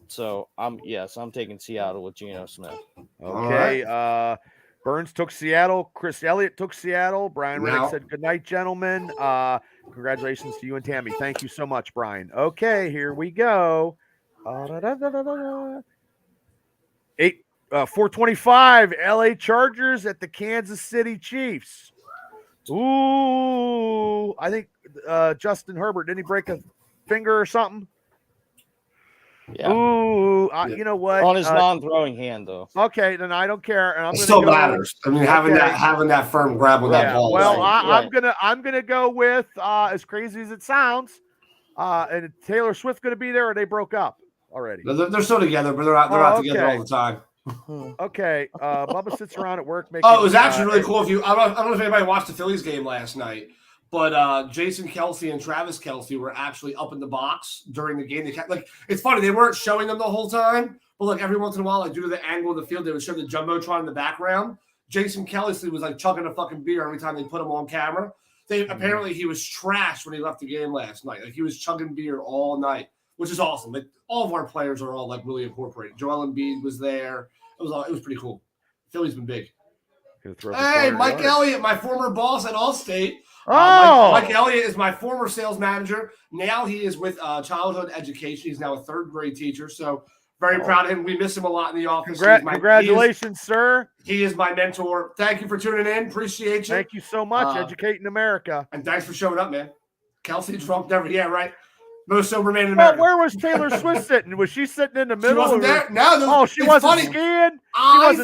Speaker 3: So I'm taking Seattle with Geno Smith.
Speaker 1: Okay. Right. Burns took Seattle. Chris Elliott took Seattle. Brian Reddick said good night, gentlemen. Congratulations to you and Tammy. Thank you so much, Brian. Okay, here we go. 425 LA Chargers at the Kansas City Chiefs. Ooh, I think Justin Herbert, didn't he break a finger or something?
Speaker 3: Yeah.
Speaker 1: Ooh, you know what?
Speaker 3: On his non-throwing hand, though.
Speaker 1: Okay, then I don't care, and I'm
Speaker 2: still matters. I mean, having that firm grab on that ball.
Speaker 1: Well, I'm gonna go with as crazy as it sounds. And Taylor Swift gonna be there, or they broke up already?
Speaker 2: They're still together, but they're not together all the time.
Speaker 1: Okay. Bubba sits around at work making.
Speaker 2: Oh, it was actually really cool. I don't know if anybody watched the Phillies game last night. But Jason Kelce and Travis Kelce were actually up in the box during the game. It's funny, they weren't showing them the whole time, but every once in a while, due to the angle of the field, they would show the jumbotron in the background. Jason Kelce was chugging a fucking beer every time they put him on camera. Apparently he was trashed when he left the game last night. He was chugging beer all night, which is awesome. All of our players are all really incorporated. Joel Embiid was there. It was pretty cool. Philly's been big. Hey, Mike Elliott, my former boss at Allstate. Mike Elliott is my former sales manager. Now he is with childhood education. He's now a third grade teacher. So very proud of him. We miss him a lot in the office.
Speaker 1: Congratulations, sir.
Speaker 2: He is my mentor. Thank you for tuning in. Appreciate you.
Speaker 1: Thank you so much. Educating America.
Speaker 2: And thanks for showing up, man. Kelsey Trump never. Yeah, right. Most sober man in America.
Speaker 1: Where was Taylor Swift sitting? Was she sitting in the middle?
Speaker 2: She wasn't there. No,
Speaker 1: she wasn't skiing.
Speaker 2: I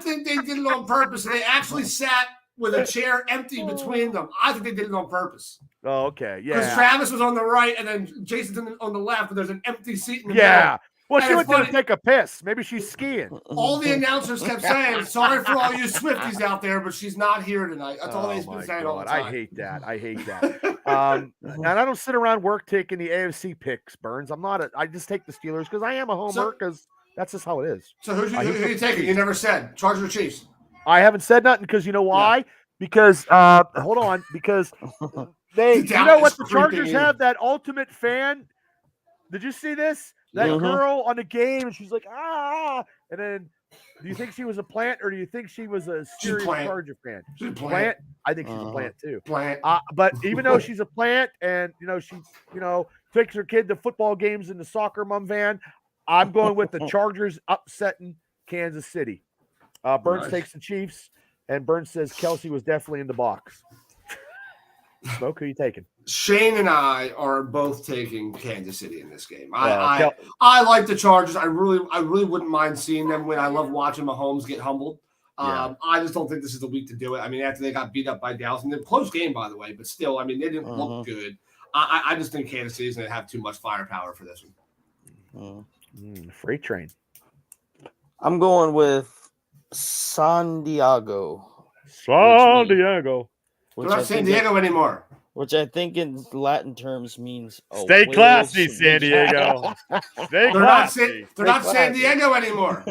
Speaker 2: think they did it on purpose. And they actually sat with a chair empty between them. I think they did it on purpose.
Speaker 1: Oh, okay. Yeah.
Speaker 2: Because Travis was on the right and then Jason's on the left, but there's an empty seat in the middle.
Speaker 1: Well, she went to take a piss. Maybe she's skiing.
Speaker 2: All the announcers kept saying, sorry for all you Swifties out there, but she's not here tonight. That's all they've been saying all the time.
Speaker 1: I hate that. And I don't sit around work taking the AFC picks, Burns. I just take the Steelers because I am a homer because that's just how it is.
Speaker 2: So who you taking? You never said. Chargers or Chiefs?
Speaker 1: I haven't said nothing because you know why? Yeah. Because hold on, because you know what, the Chargers have that ultimate fan. Did you see this? That girl on the game, and she's like, and then do you think she was a plant or do you think she was a serious Charger fan?
Speaker 2: She's a plant.
Speaker 1: I think she's a plant too.
Speaker 2: Plant.
Speaker 1: But even though she's a plant and she takes her kid to football games in the soccer mom van, I'm going with the Chargers upsetting Kansas City. Burns takes the Chiefs, and Burns says Kelce was definitely in the box. Smoke, who are you taking?
Speaker 2: Shane and I are both taking Kansas City in this game. I like the Chargers. I really wouldn't mind seeing them win. I love watching Mahomes get humbled. I just don't think this is the week to do it. I mean, after they got beat up by Dallas, and a close game, by the way, but still, I mean, they didn't look good. I just think Kansas City's going to have too much firepower for this one.
Speaker 1: Freight train.
Speaker 3: I'm going with San Diego.
Speaker 2: They're not San Diego anymore.
Speaker 3: Which I think in Latin terms means
Speaker 1: stay classy, San Diego. Stay classy.
Speaker 2: They're not San Diego anymore.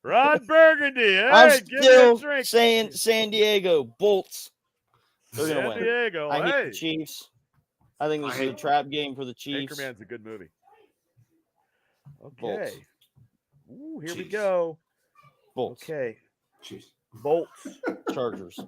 Speaker 1: Ron Burgundy. Hey,
Speaker 3: I'm still saying San Diego Bolts. They're gonna win.
Speaker 1: San Diego.
Speaker 3: I hate the Chiefs. I think this is a trap game for the Chiefs.
Speaker 1: Anchorman's a good movie. Okay. Ooh, here we go.
Speaker 3: Bolts.
Speaker 1: Okay.
Speaker 2: Chiefs.
Speaker 1: Bolts.
Speaker 3: Chargers.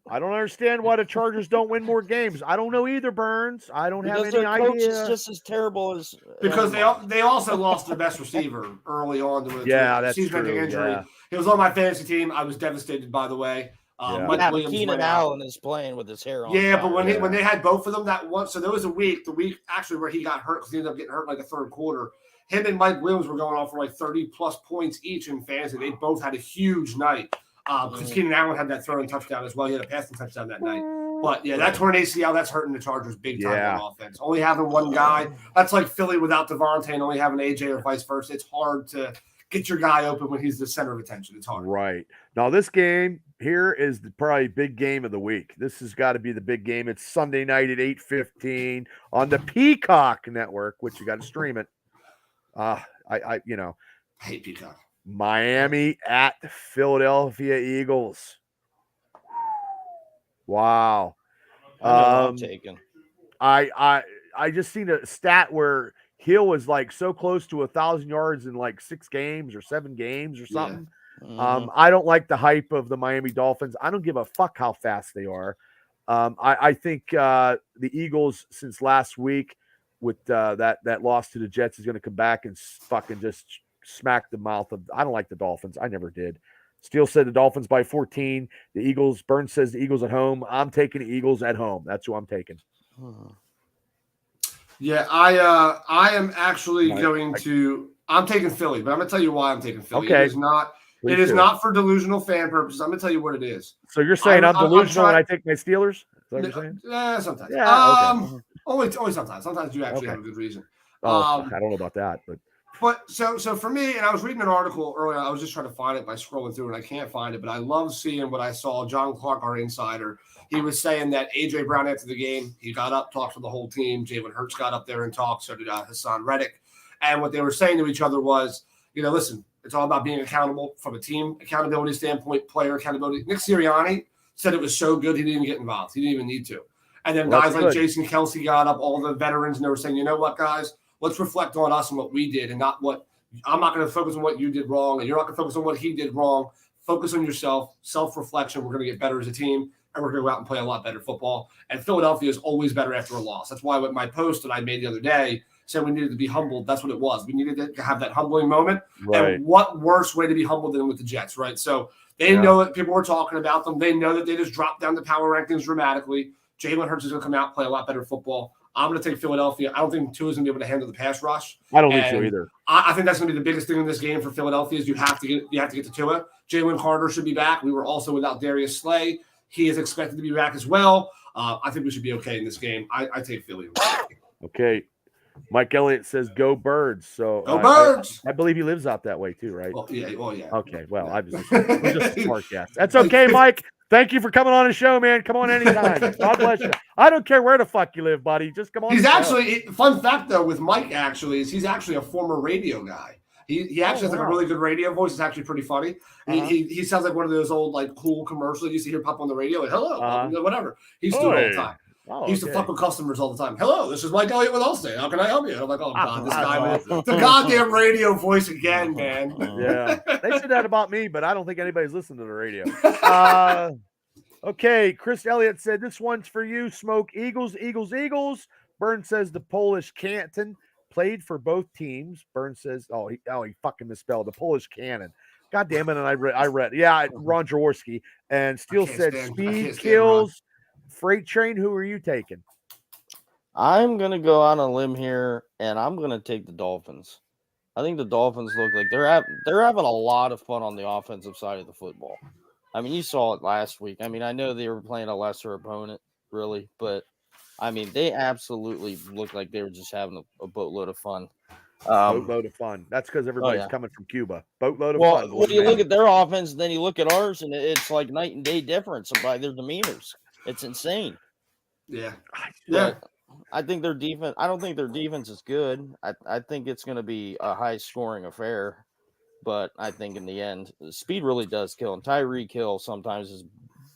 Speaker 1: I don't understand why the Chargers don't win more games. I don't know either, Burns. I don't have any idea.
Speaker 3: Coach is just as terrible as
Speaker 2: because they also lost their best receiver early on to
Speaker 1: that's
Speaker 2: season-ending
Speaker 1: true.
Speaker 2: injury.
Speaker 1: Yeah.
Speaker 2: He was on my fantasy team. I was devastated, by the way.
Speaker 3: Keenan Allen is playing with his hair on.
Speaker 2: Yeah, but when they had both of them that one, so there was the week actually where he got hurt because he ended up getting hurt in the third quarter. Him and Mike Williams were going off for 30-plus points each in fantasy. They both had a huge night. Because Keenan Allen had that throwing touchdown as well. He had a passing touchdown that night. But, that torn ACL, that's hurting the Chargers big time on offense. Only having one guy, that's like Philly without Devontae and only having AJ or vice versa. It's hard to get your guy open when he's the center of attention. It's hard.
Speaker 1: Right. Now, this game here is probably big game of the week. This has got to be the big game. It's Sunday night at 8:15 on the Peacock Network, which you got to stream it.
Speaker 2: I hate Peacock.
Speaker 1: Miami at Philadelphia Eagles. Wow.
Speaker 3: I'm taking.
Speaker 1: I just seen a stat where Hill was like so close to 1,000 yards in like 6 games or 7 games or something.
Speaker 3: Mm-hmm.
Speaker 1: I don't like the hype of the Miami Dolphins. I don't give a fuck how fast they are. I think the Eagles since last week with that loss to the Jets is going to come back and fucking just smack the mouth of. I don't like the Dolphins. I never did. Steele said the Dolphins by 14. The Eagles. Burns says the Eagles at home. I'm taking the Eagles at home. That's who I'm taking.
Speaker 2: Yeah, I am actually going to. I'm taking Philly, but I'm going to tell you why I'm taking Philly.
Speaker 1: Okay.
Speaker 2: It is not for delusional fan purposes. I'm going to tell you what it is.
Speaker 1: So you're saying I'm delusional when I take my Steelers? Is that what you're saying?
Speaker 2: Yeah, sometimes.
Speaker 1: Yeah, okay.
Speaker 2: Only sometimes. Sometimes you actually have a good reason.
Speaker 1: I don't know about that,
Speaker 2: but so for me, and I was reading an article earlier. I was just trying to find it by scrolling through, and I can't find it. But I love seeing what I saw. John Clark, our insider, he was saying that A.J. Brown after the game, he got up, talked to the whole team. Jalen Hurts got up there and talked. So did Hassan Reddick. And what they were saying to each other was, listen, it's all about being accountable from a team accountability standpoint, player accountability. Nick Sirianni said it was so good he didn't even get involved. He didn't even need to. And then guys like Jason Kelsey got up, all the veterans, and they were saying, you know what, guys, let's reflect on us and what we did and not what – I'm not going to focus on what you did wrong, and you're not going to focus on what he did wrong. Focus on yourself, self-reflection. We're going to get better as a team, and we're going to go out and play a lot better football. And Philadelphia is always better after a loss. That's why with my post that I made the other day said we needed to be humbled. That's what it was. We needed to have that humbling moment. Right. And what worse way to be humbled than with the Jets, right? So they know that people were talking about them. They know that they just dropped down the power rankings dramatically. Jalen Hurts is going to come out, play a lot better football. I'm going to take Philadelphia. I don't think Tua is going to be able to handle the pass rush.
Speaker 1: I don't think so either.
Speaker 2: I think that's going to be the biggest thing in this game for Philadelphia is you have to get to Tua. Jalen Carter should be back. We were also without Darius Slay. He is expected to be back as well. I think we should be okay in this game. I take Philly. Okay.
Speaker 1: Mike Elliott says go Birds. So
Speaker 2: go Birds.
Speaker 1: I believe he lives out that way too, right?
Speaker 2: Well, yeah.
Speaker 1: Okay. Well, I'm just a smart guess. That's okay, Mike. Thank you for coming on the show, man. Come on anytime. God bless you. I don't care where the fuck you live, buddy. Just come on.
Speaker 2: He's actually fun fact though with Mike actually is he's actually a former radio guy. He actually has like a really good radio voice. It's actually pretty funny. He sounds like one of those old like cool commercials you used to hear pop on the radio. Like, hello, whatever. He used to do it all the time. He used to fuck with customers all the time. Hello, this is Mike Elliott with Allstate. How can I help you? I'm like, oh god, this guy, man. The goddamn radio voice again, man.
Speaker 1: Yeah, they said that about me, but I don't think anybody's listening to the radio. Okay, Chris Elliott said this one's for you. Smoke Eagles. Burns says the Polish Canton played for both teams. Burns says, he fucking misspelled the Polish Cannon. God damn it! And I read. Yeah, Ron Jaworski. And Steele said speed kills. Freight train. Who are you taking?
Speaker 3: I'm gonna go on a limb here, and I'm gonna take the Dolphins. I think the Dolphins look like they're having a lot of fun on the offensive side of the football. I mean, you saw it last week. I mean, I know they were playing a lesser opponent, really, but I mean, they absolutely looked like they were just having a boatload of fun.
Speaker 1: Boatload of fun. That's because everybody's coming from Cuba. Boatload of fun.
Speaker 3: When you look at their offense, then you look at ours, and it's like night and day difference by their demeanors. It's insane.
Speaker 2: Yeah.
Speaker 3: I think their defense. I don't think their defense is good. I think it's going to be a high-scoring affair. But I think in the end, speed really does kill. And Tyreek Hill sometimes is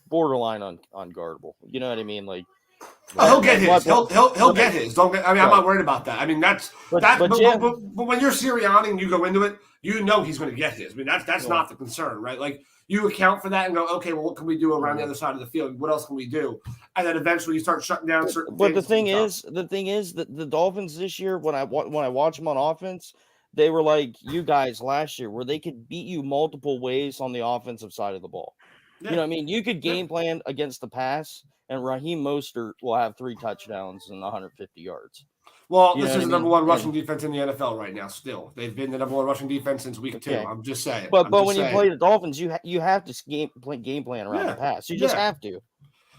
Speaker 3: borderline unguardable. You know what I mean? Like,
Speaker 2: he'll get his. He'll get his. I'm not worried about that. I mean, but when you're Sirianni and you go into it, you know he's going to get his. I mean, that's not the concern, right? Like, you account for that and go, okay, well, what can we do around the other side of the field? What else can we do? And then eventually you start shutting down certain things.
Speaker 3: But the thing is that the Dolphins this year, when I watch them on offense, they were like you guys last year, where they could beat you multiple ways on the offensive side of the ball. Yeah. You know what I mean? You could game plan against the pass, and Raheem Mostert will have 3 touchdowns and 150 yards.
Speaker 2: Well, this is the number one rushing defense in the NFL right now. Still, they've been the number one rushing defense since week 2. I'm just saying.
Speaker 3: But when you play the Dolphins, you have to game plan around the pass. You just have to.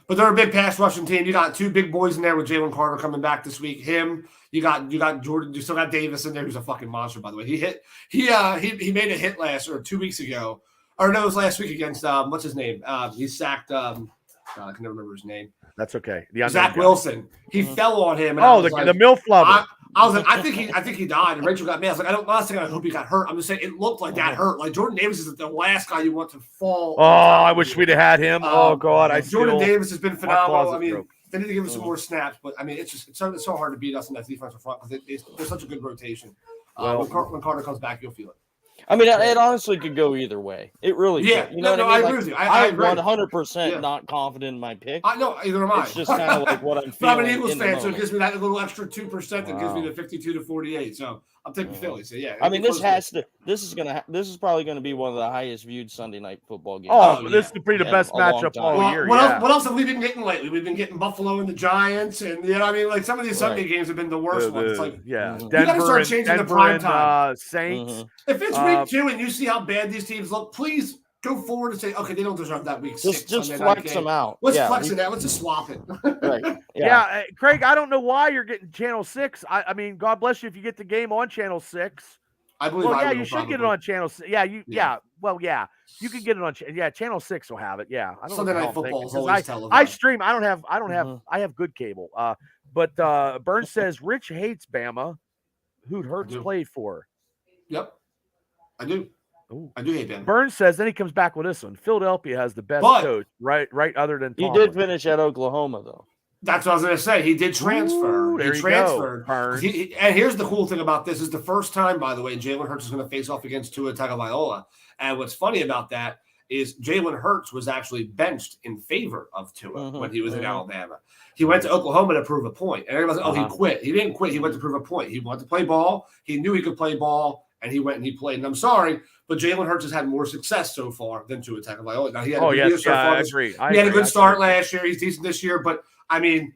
Speaker 2: But they're a big pass rushing team. You got 2 big boys in there with Jalen Carter coming back this week. You got Jordan. You still got Davis in there, who's a fucking monster, by the way. He made a hit 2 weeks ago, or no, it was last week against what's his name? He sacked. I can never remember his name.
Speaker 1: That's okay.
Speaker 2: Zach Wilson. He fell on him. And
Speaker 1: the MILF lover.
Speaker 2: I think he died. And Rachel got mad. I was like, last thing I hope he got hurt. I'm just saying it looked like that hurt. Like Jordan Davis is the last guy you want to fall.
Speaker 1: Oh, I wish we'd have had him. Oh God,
Speaker 2: Jordan Davis has been phenomenal. I mean, they need to give him some more snaps, but I mean, it's so hard to beat us in that defensive front because there's such a good rotation. When Carter comes back, you'll feel it.
Speaker 3: I mean, it honestly could go either way. It really could. You know what I mean?
Speaker 2: I agree with you. I'm
Speaker 3: 100% not confident in my pick.
Speaker 2: I know, either am I.
Speaker 3: It's just kind of like what I'm feeling.
Speaker 2: I'm an Eagles fan, so it gives me that little extra 2% that gives me the 52-48. So I'm taking Philly. So yeah.
Speaker 3: I mean, this is probably going to be one of the highest viewed Sunday night football games.
Speaker 1: Oh, this is pretty the best matchup all year.
Speaker 2: What else have we been getting lately? We've been getting Buffalo and the Giants, and you know, I mean, like some of these Sunday games have been the worst ones. It's like,
Speaker 1: Denver,
Speaker 2: you got to start changing the prime time.
Speaker 1: Saints.
Speaker 2: If it's week 2 and you see how bad these teams look, please go forward and say, okay, they don't deserve that week 6.
Speaker 3: Just flex them out.
Speaker 2: Let's flex it out. Let's just swap it.
Speaker 3: Right.
Speaker 1: Yeah, Craig, I don't know why you're getting Channel 6. I mean, God bless you if you get the game on Channel 6.
Speaker 2: I believe.
Speaker 1: Well, you should get it on Channel 6. Well, you can get it on. Channel 6 will have it. Yeah, I don't
Speaker 2: Sunday
Speaker 1: know
Speaker 2: Night Football is always
Speaker 1: I
Speaker 2: televised.
Speaker 1: stream. I have good cable. But Burns says Rich hates Bama. Who'd Hurts play for?
Speaker 2: Yep, I do. Ooh. I do hate Bama.
Speaker 1: Burns says, then he comes back with this one. Philadelphia has the best coach, right? Other than
Speaker 3: Tomlin. He did finish at Oklahoma, though.
Speaker 2: That's what I was going to say. He did transfer.
Speaker 1: He transferred.
Speaker 2: And here's the cool thing about this: is the first time, by the way, Jalen Hurts is going to face off against Tua Tagovailoa. And what's funny about that is Jalen Hurts was actually benched in favor of Tua when he was in Alabama. He went to Oklahoma to prove a point, and everybody was like, "Oh, he quit." He didn't quit. He went to prove a point. He wanted to play ball. He knew he could play ball, and he went and he played. And I'm sorry, but Jalen Hurts has had more success so far than Tua Tagovailoa. Now he had a good year so far.
Speaker 1: I agree.
Speaker 2: He had a good start last year. He's decent this year, but I mean,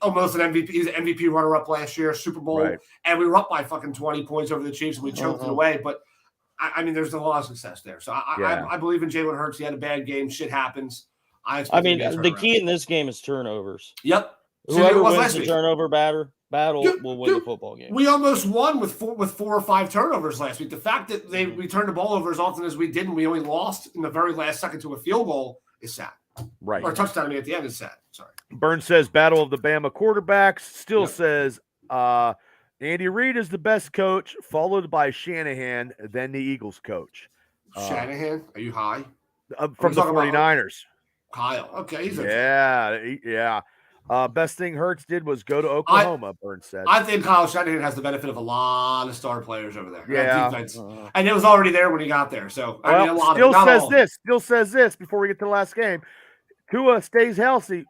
Speaker 2: almost an MVP. He's an MVP runner-up last year, Super Bowl, and we were up by fucking 20 points over the Chiefs, and we choked it away. But I mean, there's a lot of success there. So I believe in Jalen Hurts. He had a bad game. Shit happens.
Speaker 3: I mean, the key in this game is turnovers.
Speaker 2: Yep.
Speaker 3: Whoever wins the turnover battle will win the football game.
Speaker 2: We almost won with 4 or 5 turnovers last week. The fact that we turned the ball over as often as we did and we only lost in the very last second to a field goal is sad.
Speaker 1: Right.
Speaker 2: Or a touchdown at the end is sad. Sorry.
Speaker 1: Burns says battle of the Bama quarterbacks. Still says Andy Reid is the best coach, followed by Shanahan, then the Eagles coach.
Speaker 2: Shanahan? Are you high?
Speaker 1: From the 49ers.
Speaker 2: Kyle. Okay. He's
Speaker 1: yeah. Best thing Hurts did was go to Oklahoma, Burns said.
Speaker 2: I think Kyle Shanahan has the benefit of a lot of star players over there.
Speaker 1: Yeah.
Speaker 2: And it was already there when he got there. So, I mean, a lot
Speaker 1: Still says this before we get to the last game. Tua stays healthy,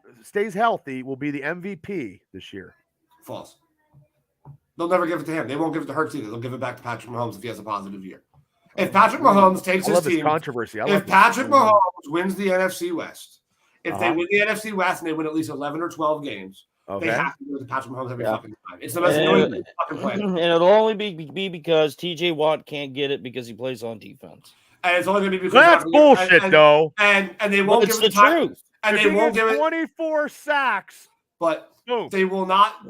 Speaker 1: will be the MVP this year.
Speaker 2: False. They'll never give it to him. They won't give it to Hurts either. They'll give it back to Patrick Mahomes if he has a positive year. If Patrick Mahomes takes his team,
Speaker 1: controversy.
Speaker 2: If Patrick Mahomes wins the NFC West, if they win the NFC West and they win at least 11 or 12 games, they have to do it to Patrick Mahomes every fucking time. It's the most annoying fucking play.
Speaker 3: And it'll only be because TJ Watt can't get it because he plays on defense.
Speaker 2: And it's only going to be because
Speaker 1: that's bullshit, though.
Speaker 2: And they won't give it the truth. And they won't give it
Speaker 1: 24 sacks.
Speaker 2: But they will not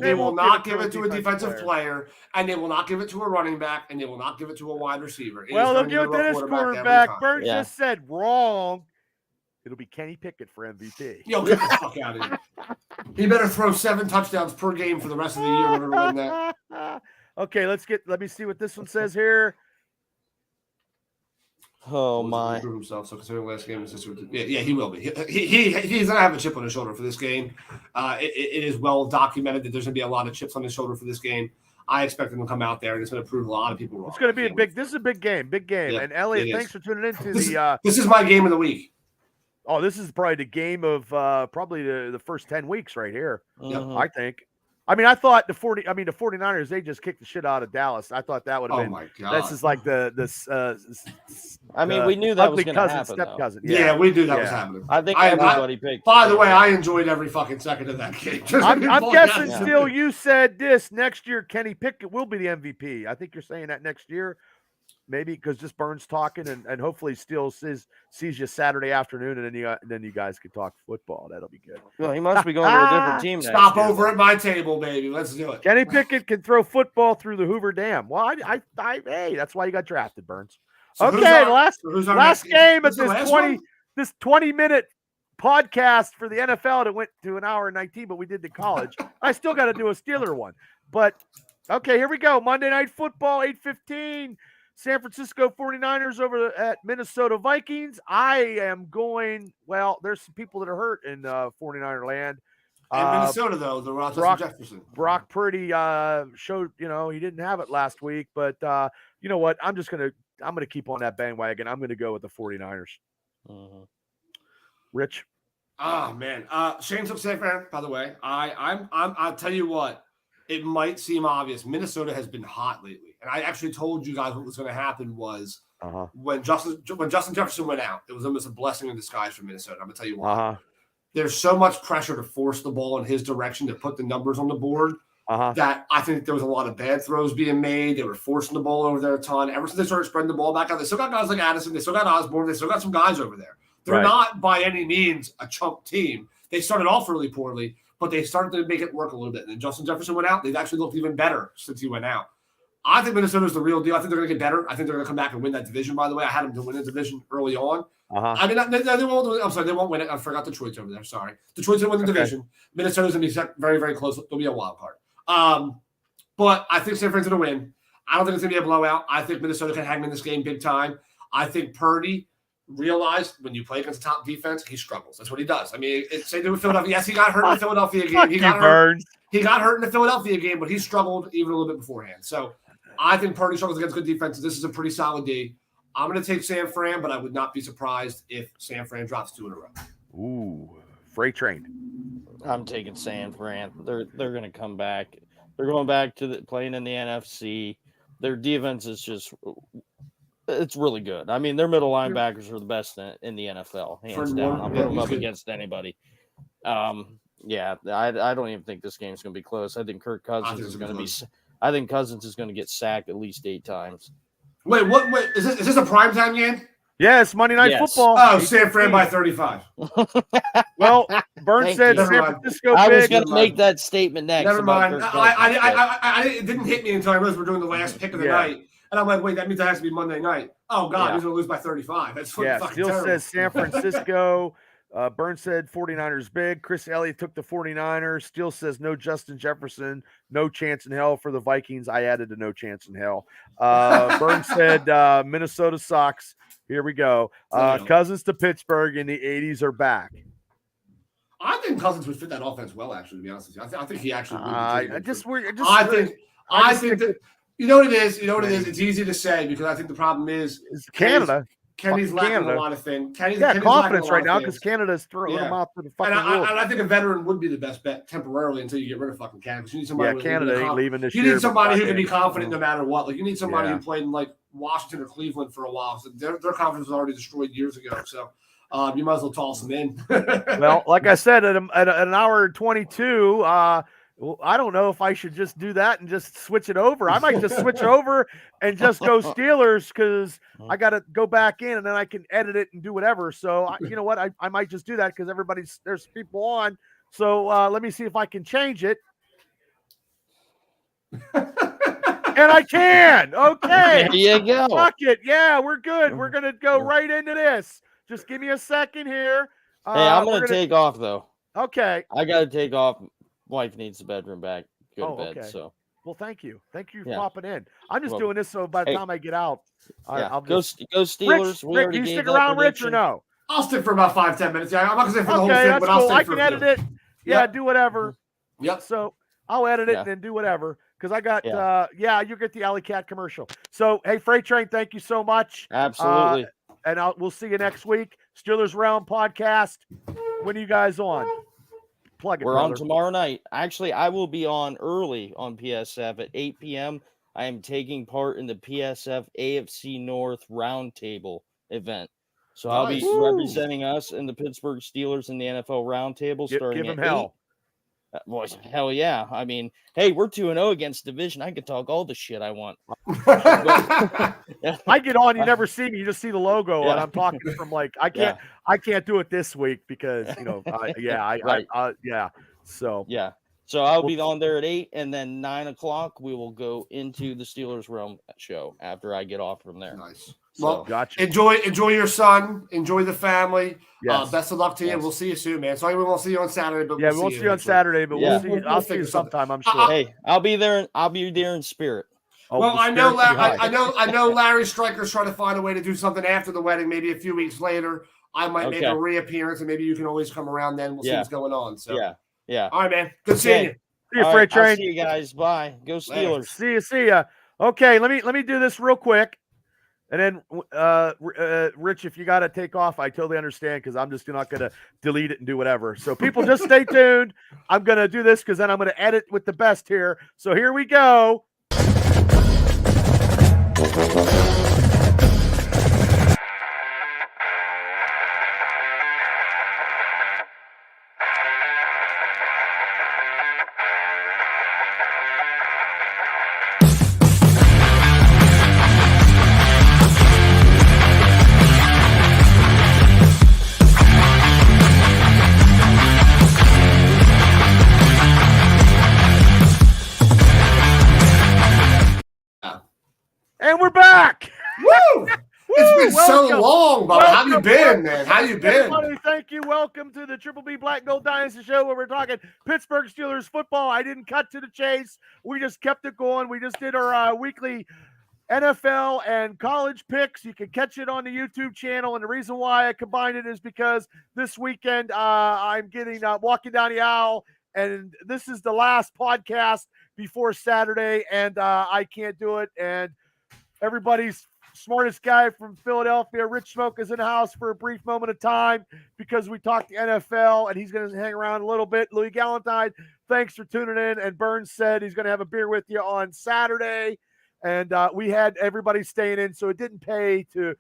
Speaker 2: give it to a defensive player, and they will not give it to a running back, and they will not give it to a wide receiver.
Speaker 1: Well, they'll give it to this quarterback. Burns just said wrong. It'll be Kenny Pickett for MVP.
Speaker 2: Yo, get the fuck out of here. He better throw 7 touchdowns per game for the rest of the year. Whatever win that.
Speaker 1: Okay, let me see what this one says here.
Speaker 3: Oh my!
Speaker 2: Himself. So considering last game, he will be. He's gonna have a chip on his shoulder for this game. It is well documented that there's gonna be a lot of chips on his shoulder for this game. I expect him to come out there and it's gonna prove a lot of people wrong.
Speaker 1: It's gonna be this is a big game. Yeah, and Elliot, thanks for tuning in to
Speaker 2: this is my game of the week.
Speaker 1: Oh, this is probably the game of probably the first 10 weeks right here. I think. I mean, I thought the 49ers, they just kicked the shit out of Dallas. I thought that would have been.
Speaker 2: Oh my God.
Speaker 1: This is like
Speaker 3: I mean, we knew that was going to happen.
Speaker 1: Step cousin.
Speaker 2: Yeah, we knew that was happening.
Speaker 3: I think everybody picked.
Speaker 2: By the way, I enjoyed every fucking second of that game.
Speaker 1: I'm guessing still you said this next year, Kenny Pickett will be the MVP. I think you're saying that next year. Maybe because just Burns talking and hopefully still sees you Saturday afternoon and then you guys can talk football. That'll be good.
Speaker 3: Well, he must be going to a different team.
Speaker 2: Stop over at my table, baby. Let's do it.
Speaker 1: Kenny Pickett can throw football through the Hoover Dam. Well, hey, that's why you got drafted, Burns. So okay, last game at this 20-minute podcast for the NFL. It went to an hour and 19, but we did the college. I still got to do a Steeler one, but Okay, here we go. Monday Night Football, 8:15. San Francisco 49ers over at Minnesota Vikings. I am going, well, there's some people that are hurt in 49er land.
Speaker 2: In Minnesota, though, the Rochester Jefferson.
Speaker 1: Brock Purdy showed, he didn't have it last week, but you know what? I'm gonna keep on that bandwagon. I'm gonna go with the 49ers.
Speaker 3: Mm-hmm.
Speaker 1: Rich.
Speaker 2: Oh man, Shane took San Fran. By the way, I'll tell you what. It might seem obvious. Minnesota has been hot lately, and I actually told you guys what was going to happen was when Justin Jefferson went out, it was almost a blessing in disguise for Minnesota. I'm going to tell you why. There's so much pressure to force the ball in his direction to put the numbers on the board that I think there was a lot of bad throws being made. They were forcing the ball over there a ton. Ever since they started spreading the ball back out, they still got guys like Addison. They still got Osborne. They still got some guys over there. They're not by any means a chump team. They started off really poorly, but they started to make it work a little bit. And then Justin Jefferson went out. They've actually looked even better since he went out. I think Minnesota's the real deal. I think they're going to get better. I think they're going to come back and win that division, by the way. I had them to win the division early on. I mean, they won't. I'm sorry, they won't win it. I forgot Detroit's over there. Sorry. Detroit's going to win the division. Minnesota's going to be very, very close. They'll be a wild card. But I think San Fran's going to win. I don't think it's going to be a blowout. I think Minnesota can hang in this game big time. I think Purdy realized when you play against a top defense, he struggles. That's what he does. I mean, same thing with Philadelphia. Yes, he got hurt in the Philadelphia game. He got hurt in the Philadelphia game, but he struggled even a little bit beforehand. So I think Purdy struggles against good defenses. This is a pretty solid D. I'm going to take San Fran, but I would not be surprised if San Fran drops 2 in a row.
Speaker 1: Ooh, freight train.
Speaker 3: I'm taking San Fran. They're going to come back. They're going back to playing in the NFC. Their defense is just it's really good. I mean, their middle linebackers are the best in the NFL, hands down. I'll put them up against anybody. Yeah, I don't even think this game's going to be close. I think Kirk Cousins is going to be. I think Cousins is going to get sacked at least 8 times.
Speaker 2: Wait, what? Wait, is this a primetime game?
Speaker 1: Yes, Monday Night Football.
Speaker 2: Oh, San Fran by 35.
Speaker 1: Well, Burns said San Francisco.
Speaker 3: I was going to make that statement next.
Speaker 2: Never mind. It didn't hit me until I realized we're doing the last pick of the night. And I'm like, wait, that means it has to be Monday night. Oh, God, he's going to lose by 35. That's fucking
Speaker 1: Still
Speaker 2: terrible.
Speaker 1: Says San Francisco. Burns said 49ers big. Chris Elliott took the 49ers. Steele says no Justin Jefferson. No chance in hell for the Vikings. I added a no chance in hell. Burns said Minnesota sucks. Here we go. Cousins to Pittsburgh in the 80s are back.
Speaker 2: I think Cousins would fit that offense well, actually, to be honest with you. I think he actually would.
Speaker 1: I think
Speaker 2: that you know what it is. You know what it is. It's easy to say because I think the problem is
Speaker 1: Canada.
Speaker 2: Kenny's lacking a lot of things. Kenny's
Speaker 1: confidence right now because Canada's throwing them out to the fucking
Speaker 2: and I think a veteran would be the best bet temporarily until you get rid of fucking Canada. You need somebody
Speaker 1: Canada ain't leaving this year.
Speaker 2: You need somebody who can be confident no matter what. Like you need somebody who played in like Washington or Cleveland for a while. So their confidence was already destroyed years ago. So you might as well toss them in.
Speaker 1: Well, like I said, at an hour and 22, well, I don't know if I should just do that and just switch it over. I might just switch over and just go Steelers because I got to go back in and then I can edit it and do whatever. So, you know what? I might just do that because there's people on. So let me see if I can change it. And I can. Okay.
Speaker 3: There you go.
Speaker 1: Fuck it. Yeah, we're good. We're going to go right into this. Just give me a second here.
Speaker 3: Hey, I'm going to take off, though.
Speaker 1: Okay.
Speaker 3: I got to take off. Wife needs the bedroom back. Go to bed.
Speaker 1: Okay.
Speaker 3: So,
Speaker 1: well, thank you for popping in. I'm just doing this so by the time I get out, I'll
Speaker 3: go Steelers.
Speaker 1: Rick, you stick around, Rich, or no?
Speaker 2: I'll stick for about 5-10 minutes. Yeah, I'm not gonna say for the whole thing,
Speaker 1: that's
Speaker 2: but
Speaker 1: cool.
Speaker 2: I'll stay
Speaker 1: I
Speaker 2: for
Speaker 1: can edit it. Yeah, do whatever.
Speaker 2: Yep.
Speaker 1: So I'll edit it and then do whatever because I got you get the Alley Cat commercial. So hey, Freight Train, thank you so much.
Speaker 3: Absolutely.
Speaker 1: And we'll see you next week. Steelers Realm podcast. When are you guys on?
Speaker 3: We're on tomorrow night. Actually, I will be on early on PSF at 8 p.m. I am taking part in the PSF AFC North Roundtable event. So I'll be representing us in the Pittsburgh Steelers in the NFL Roundtable starting
Speaker 1: give them
Speaker 3: at
Speaker 1: hell.
Speaker 3: 8. Boy, hell yeah. I mean, hey, we're 2-0 against division. I can talk all the shit I want.
Speaker 1: I get on, you never see me. You just see the logo, and I'm talking from like I can't do it this week because So
Speaker 3: So I'll be on there at 8, and then 9 o'clock we will go into the Steelers Realm show after I get off from there.
Speaker 2: Nice.
Speaker 3: So,
Speaker 2: Well,
Speaker 1: gotcha.
Speaker 2: Enjoy your son. Enjoy the family.
Speaker 1: Yes.
Speaker 2: Best of luck to you. We'll see you soon, man. Sorry we won't see you on Saturday, but
Speaker 1: we won't see you on Saturday, but I'll see you sometime. I'm sure.
Speaker 3: Hey, I'll be there in spirit.
Speaker 2: Oh, well, I know Larry Stryker's trying to find a way to do something after the wedding, maybe a few weeks later. I might make a reappearance, and maybe you can always come around then. We'll see what's going on. So
Speaker 3: yeah.
Speaker 2: All right, man. Good seeing you.
Speaker 1: See you, Freight Train.
Speaker 3: I'll see you guys. Bye. Go Steelers.
Speaker 1: See ya. Okay, let me do this real quick. And then, Rich, if you got to take off, I totally understand because I'm just not going to delete it and do whatever. So people just stay tuned. I'm going to do this because then I'm going to edit with the best here. So here we go. And we're back.
Speaker 2: Woo! It's been so long, Bubba. How you been, man? How you been?
Speaker 1: Everybody, thank you. Welcome to the Triple B Black Gold Dynasty show where we're talking Pittsburgh Steelers football. I didn't cut to the chase. We just kept it going. We just did our weekly NFL and college picks. You can catch it on the YouTube channel. And the reason why I combined it is because this weekend I'm getting walking down the aisle, and this is the last podcast before Saturday, and I can't do it. And everybody's smartest guy from Philadelphia, Rich Smoke, is in the house for a brief moment of time because we talked the NFL, and he's going to hang around a little bit. Louis Galentine, thanks for tuning in. And Burns said he's going to have a beer with you on Saturday. And we had everybody staying in, so it didn't pay to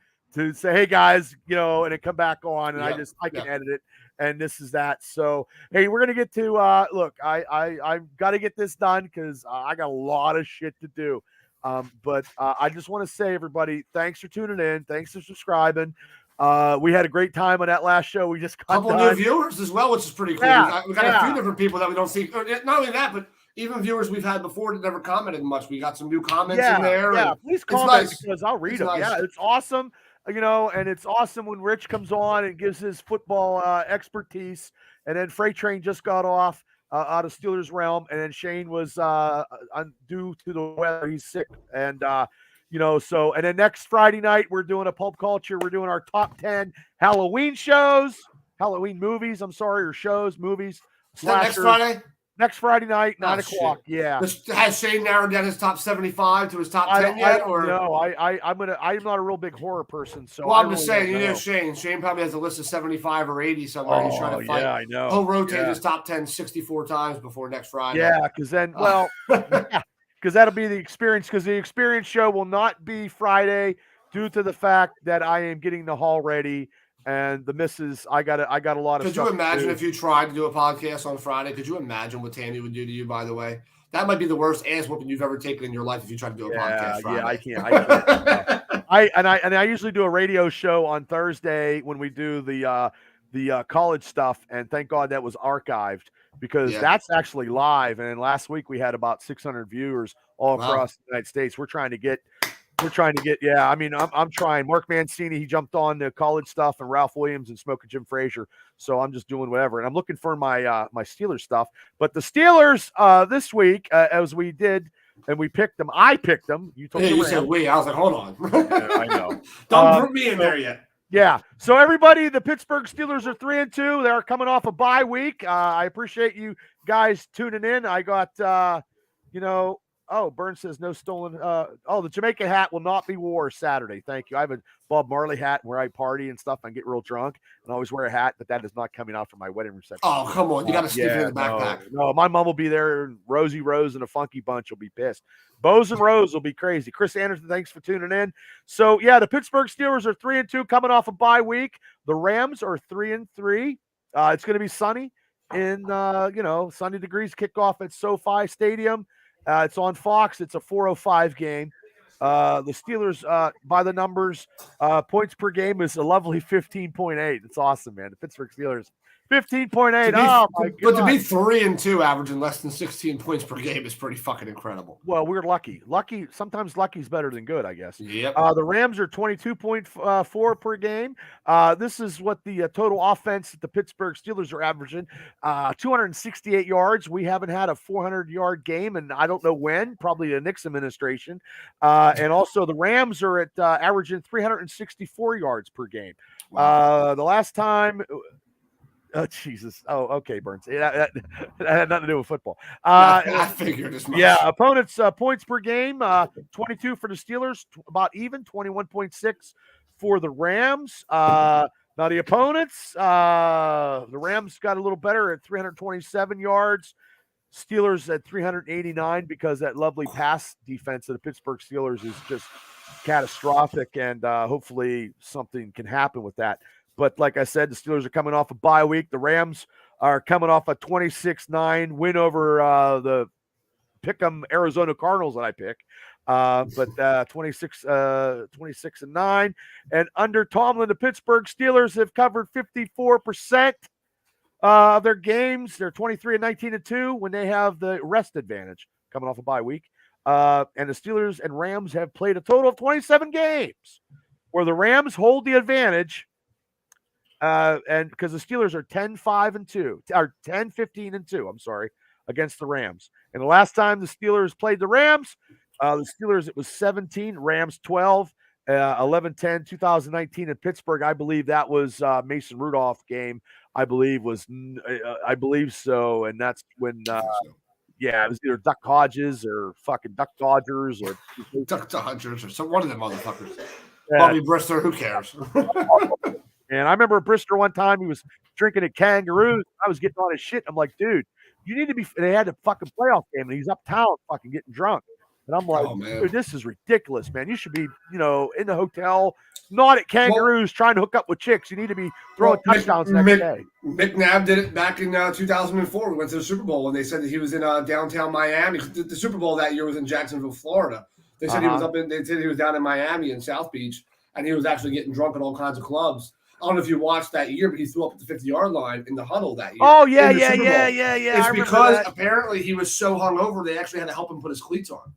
Speaker 1: say, hey, guys, and then come back on. And I can edit it. And this is that. So, hey, we're going to get to look, I've got to get this done because I got a lot of shit to do. But I just want to say, everybody, thanks for tuning in. Thanks for subscribing. We had a great time on that last show. We just got
Speaker 2: a couple new viewers as well, which is pretty cool.
Speaker 1: Yeah,
Speaker 2: we got a few different people that we don't see. Not only that, but even viewers we've had before that never commented much. We got some new comments in there.
Speaker 1: Yeah, please comment because I'll read them. Nice. Yeah, it's awesome. And it's awesome when Rich comes on and gives his football expertise. And then Freight Train just got off out of Steelers realm, and then Shane was due to the weather. He's sick, and so. And then next Friday night we're doing a pulp culture. We're doing our top 10 Halloween movies. I'm sorry, or shows, movies.
Speaker 2: Next Friday.
Speaker 1: Next Friday night, 9 o'clock. Yeah.
Speaker 2: Has Shane narrowed down his top 75 to his top 10 yet?
Speaker 1: No, I'm not a real big horror person. So
Speaker 2: I'm just saying, Shane. Shane probably has a list of 75 or 80 somewhere. He's trying to fight.
Speaker 1: Yeah, I know.
Speaker 2: He'll rotate his top 10 64 times before next Friday.
Speaker 1: Yeah, because then, because that'll be the experience. Because the experience show will not be Friday due to the fact that I am getting the hall ready. And the missus, I got a lot of stuff.
Speaker 2: Could you imagine if you tried to do a podcast on Friday? Could you imagine what Tammy would do to you, by the way? That might be the worst ass whooping you've ever taken in your life if you try to do a podcast Friday.
Speaker 1: Yeah, I can't. I usually do a radio show on Thursday when we do the college stuff, and thank God that was archived because that's actually live. And last week we had about 600 viewers all across the United States. We're trying to get. I'm trying. Mark Mancini, he jumped on the college stuff, and Ralph Williams and Smoking Jim Frazier. So I'm just doing whatever. And I'm looking for my my Steelers stuff. But the Steelers this week, as we did, and we picked them. I picked them. You told me.
Speaker 2: You said we. I was like, hold on.
Speaker 1: I know.
Speaker 2: Don't put me in there yet.
Speaker 1: Yeah. So everybody, the Pittsburgh Steelers are 3-2. They're coming off a bye week. I appreciate you guys tuning in. I got Oh, Burns says no stolen. The Jamaican hat will not be wore Saturday. Thank you. I have a Bob Marley hat where I party and stuff and get real drunk and always wear a hat, but that is not coming out for my wedding reception.
Speaker 2: Oh, come on. You got to stick it in the backpack.
Speaker 1: No, my mom will be there. Rosie Rose and a Funky Bunch will be pissed. Bows and Rose will be crazy. Chris Anderson, thanks for tuning in. So, the Pittsburgh Steelers are 3-2 coming off a bye week. The Rams are 3-3. It's going to be sunny in, sunny degrees. Kickoff at SoFi Stadium. It's on Fox. It's a 4:05 game. The Steelers, by the numbers, points per game is a lovely 15.8. It's awesome, man. The Pittsburgh Steelers 15.8. Oh my God.
Speaker 2: But to be 3-2, averaging less than 16 points per game is pretty fucking incredible.
Speaker 1: Well, we're lucky. Sometimes lucky's better than good, I guess.
Speaker 2: Yep.
Speaker 1: The Rams are 22.4 per game. This is what the total offense that the Pittsburgh Steelers are averaging. 268 yards. We haven't had a 400-yard game, and I don't know when. Probably the Nixon administration. And also the Rams are at averaging 364 yards per game.
Speaker 2: Wow.
Speaker 1: The last time. Oh, Jesus. Oh, okay, Burns. That had nothing to do with football.
Speaker 2: I figured as much.
Speaker 1: Yeah, opponents' points per game, 22 for the Steelers, about even, 21.6 for the Rams. Now, the opponents, the Rams got a little better at 327 yards. Steelers at 389 because that lovely pass defense of the Pittsburgh Steelers is just catastrophic, and hopefully something can happen with that. But like I said, the Steelers are coming off a bye week. The Rams are coming off a 26-9 win over the Pick'em Arizona Cardinals that I pick. But 26-9. And under Tomlin, the Pittsburgh Steelers have covered 54% of their games. They're 23-19-2 when they have the rest advantage coming off a bye week. And the Steelers and Rams have played a total of 27 games where the Rams hold the advantage. And because the Steelers are 10-5-2, or 10-15-2, I'm sorry, against the Rams. And the last time the Steelers played the Rams, the Steelers, it was 17, Rams 12, 11-10, 2019 in Pittsburgh. I believe that was Mason Rudolph game. I believe so. And that's when, yeah, it was either Duck Hodges or fucking Duck Dodgers or
Speaker 2: Duck Dodgers or some one of them motherfuckers. Yeah. Bobby Brister, who cares?
Speaker 1: And I remember Brister one time, he was drinking at Kangaroos. I was getting on his shit. I'm like, dude, you need to be. They had a fucking playoff game, and he's uptown fucking getting drunk. And I'm like, dude, this is ridiculous, man. You should be, in the hotel, not at Kangaroos trying to hook up with chicks. You need to be throwing touchdowns next day.
Speaker 2: McNabb did it back in 2004. We went to the Super Bowl, and they said that he was in downtown Miami. The Super Bowl that year was in Jacksonville, Florida. They said he was They said he was down in Miami in South Beach, and he was actually getting drunk at all kinds of clubs. I don't know if you watched that year, but he threw up at the 50-yard line in the huddle that year.
Speaker 1: Oh, yeah.
Speaker 2: It's because apparently he was so hungover, they actually had to help him put his cleats on.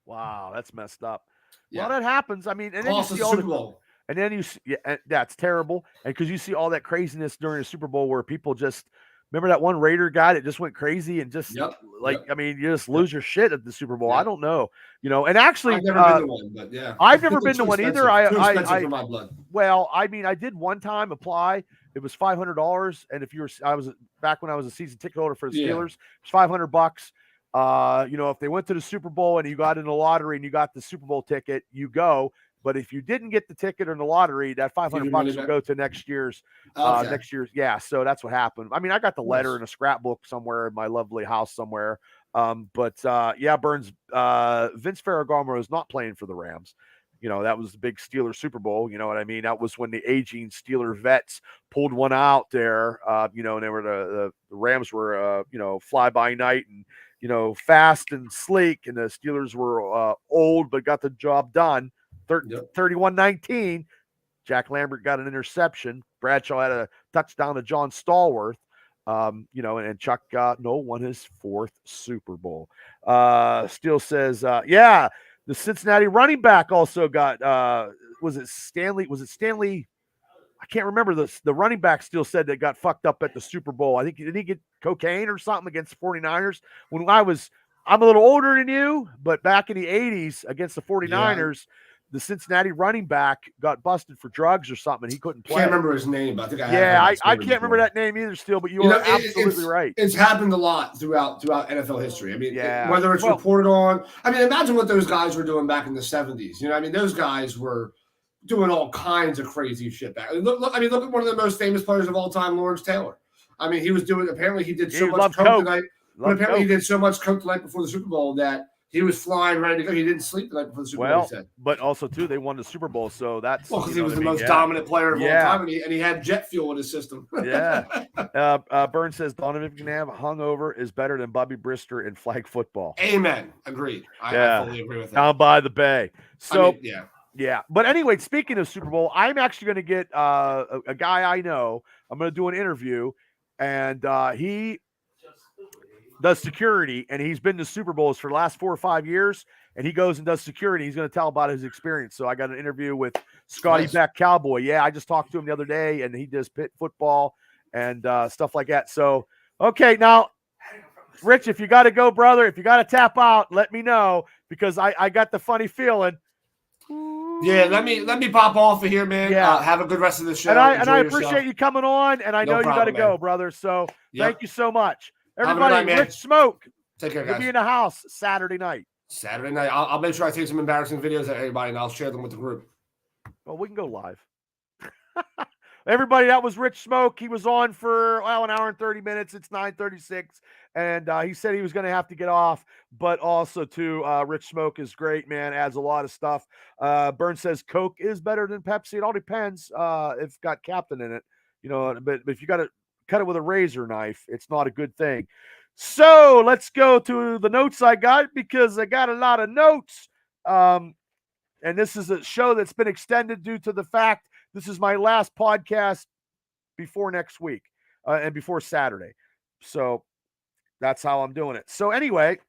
Speaker 1: Wow, that's messed up. Yeah. Well, that happens. I mean, and then
Speaker 2: you see all Super Bowl.
Speaker 1: And then you see, that's terrible. And because you see all that craziness during the Super Bowl where people just remember that one Raider guy that just went crazy and just I mean, you just lose your shit at the Super Bowl. I don't know, and actually,
Speaker 2: I've never been to one, but yeah,
Speaker 1: I've never been to one either.
Speaker 2: Too expensive for my blood.
Speaker 1: Well, I mean, I did one time apply. It was $500, and if I was back when I was a season ticket holder for the Steelers, it was $500. If they went to the Super Bowl and you got in the lottery and you got the Super Bowl ticket, you go. But if you didn't get the ticket or the lottery, that $500 would go to next year's. Yeah. So that's what happened. I mean, I got the letter in a scrapbook somewhere in my lovely house somewhere. Burns. Vince Ferragamo is not playing for the Rams. That was the big Steelers Super Bowl. You know what I mean? That was when the aging Steeler vets pulled one out there. And they were the Rams were fly by night and fast and sleek, and the Steelers were old but got the job done. 31-19. Jack Lambert got an interception. Bradshaw had a touchdown to John Stallworth. And Chuck Noll won his fourth Super Bowl. Steele says, the Cincinnati running back also got was it Stanley? I can't remember the running back still said that got fucked up at the Super Bowl. I think did he get cocaine or something against the 49ers? I'm a little older than you, but back in the 80s against the 49ers, the Cincinnati running back got busted for drugs or something, and he couldn't play.
Speaker 2: Can't remember his name, but I think
Speaker 1: I can't remember that name either still, but you are absolutely right.
Speaker 2: It's happened a lot throughout NFL history. I mean, whether it's reported on, I mean, imagine what those guys were doing back in the 70s. Those guys were doing all kinds of crazy shit back. Look at one of the most famous players of all time, Lawrence Taylor. I mean, he was doing, apparently he did so much coke tonight. But apparently he did so much coke the night before the Super Bowl that he was flying ready to go. He didn't sleep the night before the Super Bowl, he said.
Speaker 1: But also, too, they won the Super Bowl, so that's...
Speaker 2: Well, because he was the most dominant player of all time, and he had jet fuel in his system.
Speaker 1: Burns says Donovan McNabb hungover is better than Bobby Brister in flag football.
Speaker 2: Amen. Agreed. I fully agree with that.
Speaker 1: Down by the bay. So, yeah. But anyway, speaking of Super Bowl, I'm actually going to get a guy I know. I'm going to do an interview. and he does security, and he's been to Super Bowls for the last 4 or 5 years, and he goes and does security. He's going to tell about his experience. So I got an interview with Scotty Beck Cowboy. Yeah, I just talked to him the other day, and he does pit football and stuff like that. So, okay, now, Rich, if you got to go, brother, if you got to tap out, let me know, because I got the funny feeling.
Speaker 2: Yeah, let me pop off of here, man.
Speaker 1: Yeah.
Speaker 2: Have a good rest of the show.
Speaker 1: And I appreciate you coming on, and I know you got to go, brother. So thank you so much. Everybody, night, Rich Smoke.
Speaker 2: Take care, guys.
Speaker 1: We'll be in the house Saturday night.
Speaker 2: I'll make sure I take some embarrassing videos of everybody, and I'll share them with the group.
Speaker 1: Well, we can go live. Everybody, that was Rich Smoke. He was on for an hour and 30 minutes. It's 9:36, and he said he was going to have to get off. But also, too, Rich Smoke is great, man. Adds a lot of stuff. Burns says Coke is better than Pepsi. It all depends if it's got Captain in it, But if you got to cut it with a razor knife, it's not a good thing. So let's go to the notes I got, because I got a lot of notes. And this is a show that's been extended due to the fact this is my last podcast before next week and before Saturday. So that's how I'm doing it. So anyway,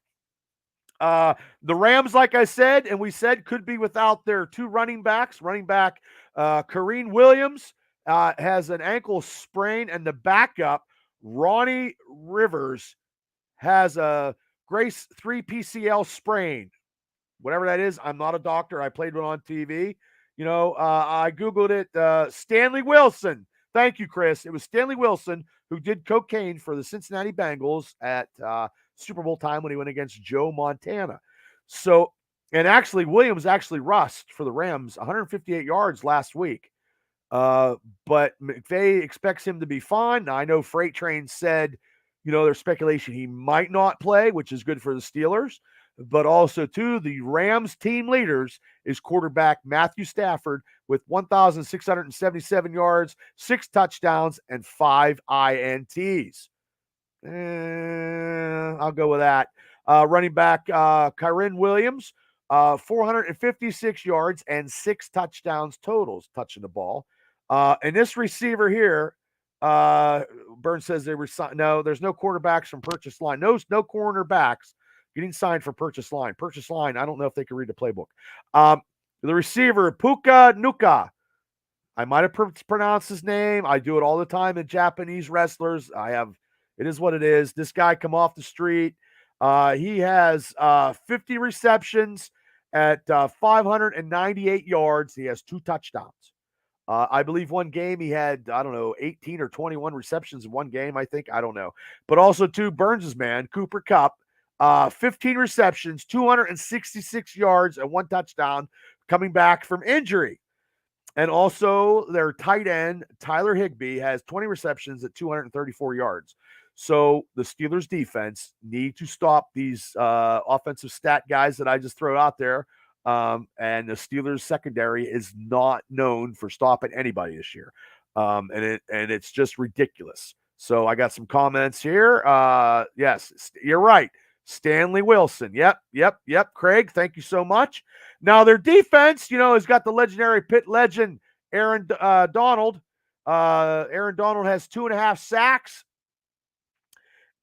Speaker 1: the Rams, like I said, and we said, could be without their 2 running backs. Running back Kareem Williams has an ankle sprain, and the backup, Ronnie Rivers, has a Grace 3 PCL sprain. Whatever that is, I'm not a doctor. I played one on TV. I Googled it. Stanley Wilson. Thank you, Chris. It was Stanley Wilson who did cocaine for the Cincinnati Bengals at Super Bowl time when he went against Joe Montana. So, and actually, Williams rushed for the Rams 158 yards last week. But McVay expects him to be fine. Now, I know Freight Train said, there's speculation he might not play, which is good for the Steelers. But also, too, the Rams team leaders is quarterback Matthew Stafford with 1,677 yards, 6 touchdowns, and 5 INTs. I'll go with that. Running back Kyren Williams, 456 yards and 6 touchdowns totals touching the ball. And this receiver here, Burns says they were no, there's no quarterbacks from purchase line. No cornerbacks getting signed for purchase line. Purchase line, I don't know if they can read the playbook. The receiver, Puka Nuka. I might have pronounced his name. I do it all the time in Japanese wrestlers. It is what it is. This guy come off the street. He has 50 receptions at 598 yards. He has 2 touchdowns. I believe one game he had, 18 or 21 receptions in one game, I think. I don't know. But also, too, Burns' man, Cooper Kupp, 15 receptions, 266 yards, and 1 touchdown coming back from injury. And also their tight end, Tyler Higbee, has 20 receptions at 234 yards. So the Steelers defense need to stop these offensive stat guys that I just throw out there. And the Steelers secondary is not known for stopping anybody this year. And it's just ridiculous. So I got some comments here. Yes, you're right. Stanley Wilson. Yep. Craig, thank you so much. Now, their defense, has got the legendary Pitt legend, Aaron Donald. Aaron Donald has 2.5 sacks.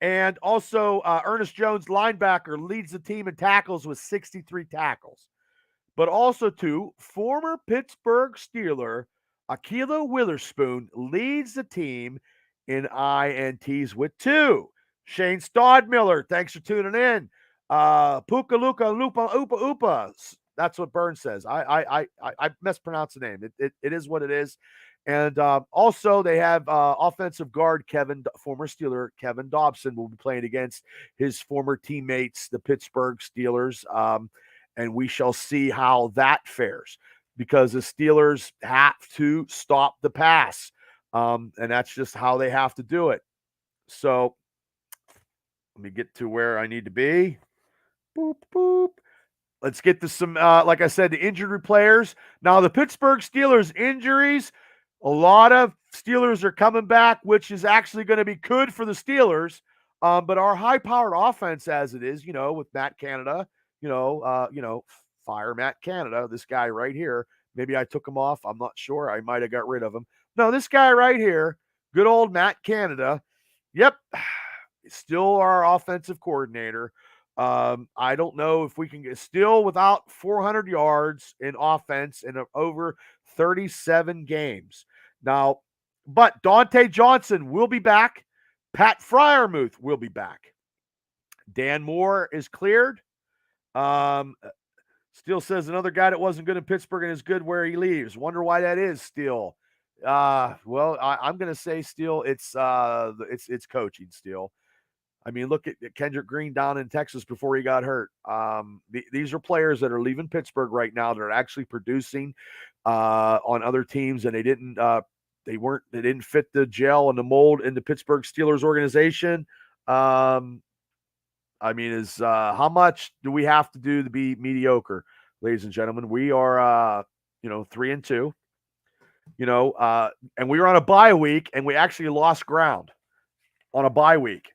Speaker 1: And also, Ernest Jones, linebacker, leads the team in tackles with 63 tackles. But also, too, former Pittsburgh Steeler, Akila Witherspoon, leads the team in INTs with 2. Shane Stodmiller, thanks for tuning in. Puka Luka Lupa Upa Upa. That's what Burns says. I mispronounced the name. It is what it is. And also they have offensive guard former Steeler Kevin Dobson will be playing against his former teammates, the Pittsburgh Steelers. And we shall see how that fares, because the Steelers have to stop the pass. And that's just how they have to do it. So let me get to where I need to be. Boop, boop. Let's get to some, like I said, the injured players. Now, the Pittsburgh Steelers injuries, a lot of Steelers are coming back, which is actually going to be good for the Steelers. But our high-powered offense, as it is, with Matt Canada, fire Matt Canada, this guy right here. Maybe I took him off. I'm not sure. I might have got rid of him. No, this guy right here, good old Matt Canada, Yep. Still our offensive coordinator. I don't know if we can get still without 400 yards in offense in over 37 games. Now, but Dante Johnson will be back. Pat Fryermuth will be back. Dan Moore is cleared. Steele says another guy that wasn't good in Pittsburgh and is good where he leaves. Wonder why that is, Steele. Well, I'm going to say Steele. It's coaching, Steele. I mean, look at Kendrick Green down in Texas before he got hurt. These are players that are leaving Pittsburgh right now that are actually producing on other teams, and they didn't fit the gel and the mold in the Pittsburgh Steelers organization. I mean, how much do we have to do to be mediocre, ladies and gentlemen? We are 3-2. And we were on a bye week, and we actually lost ground on a bye week.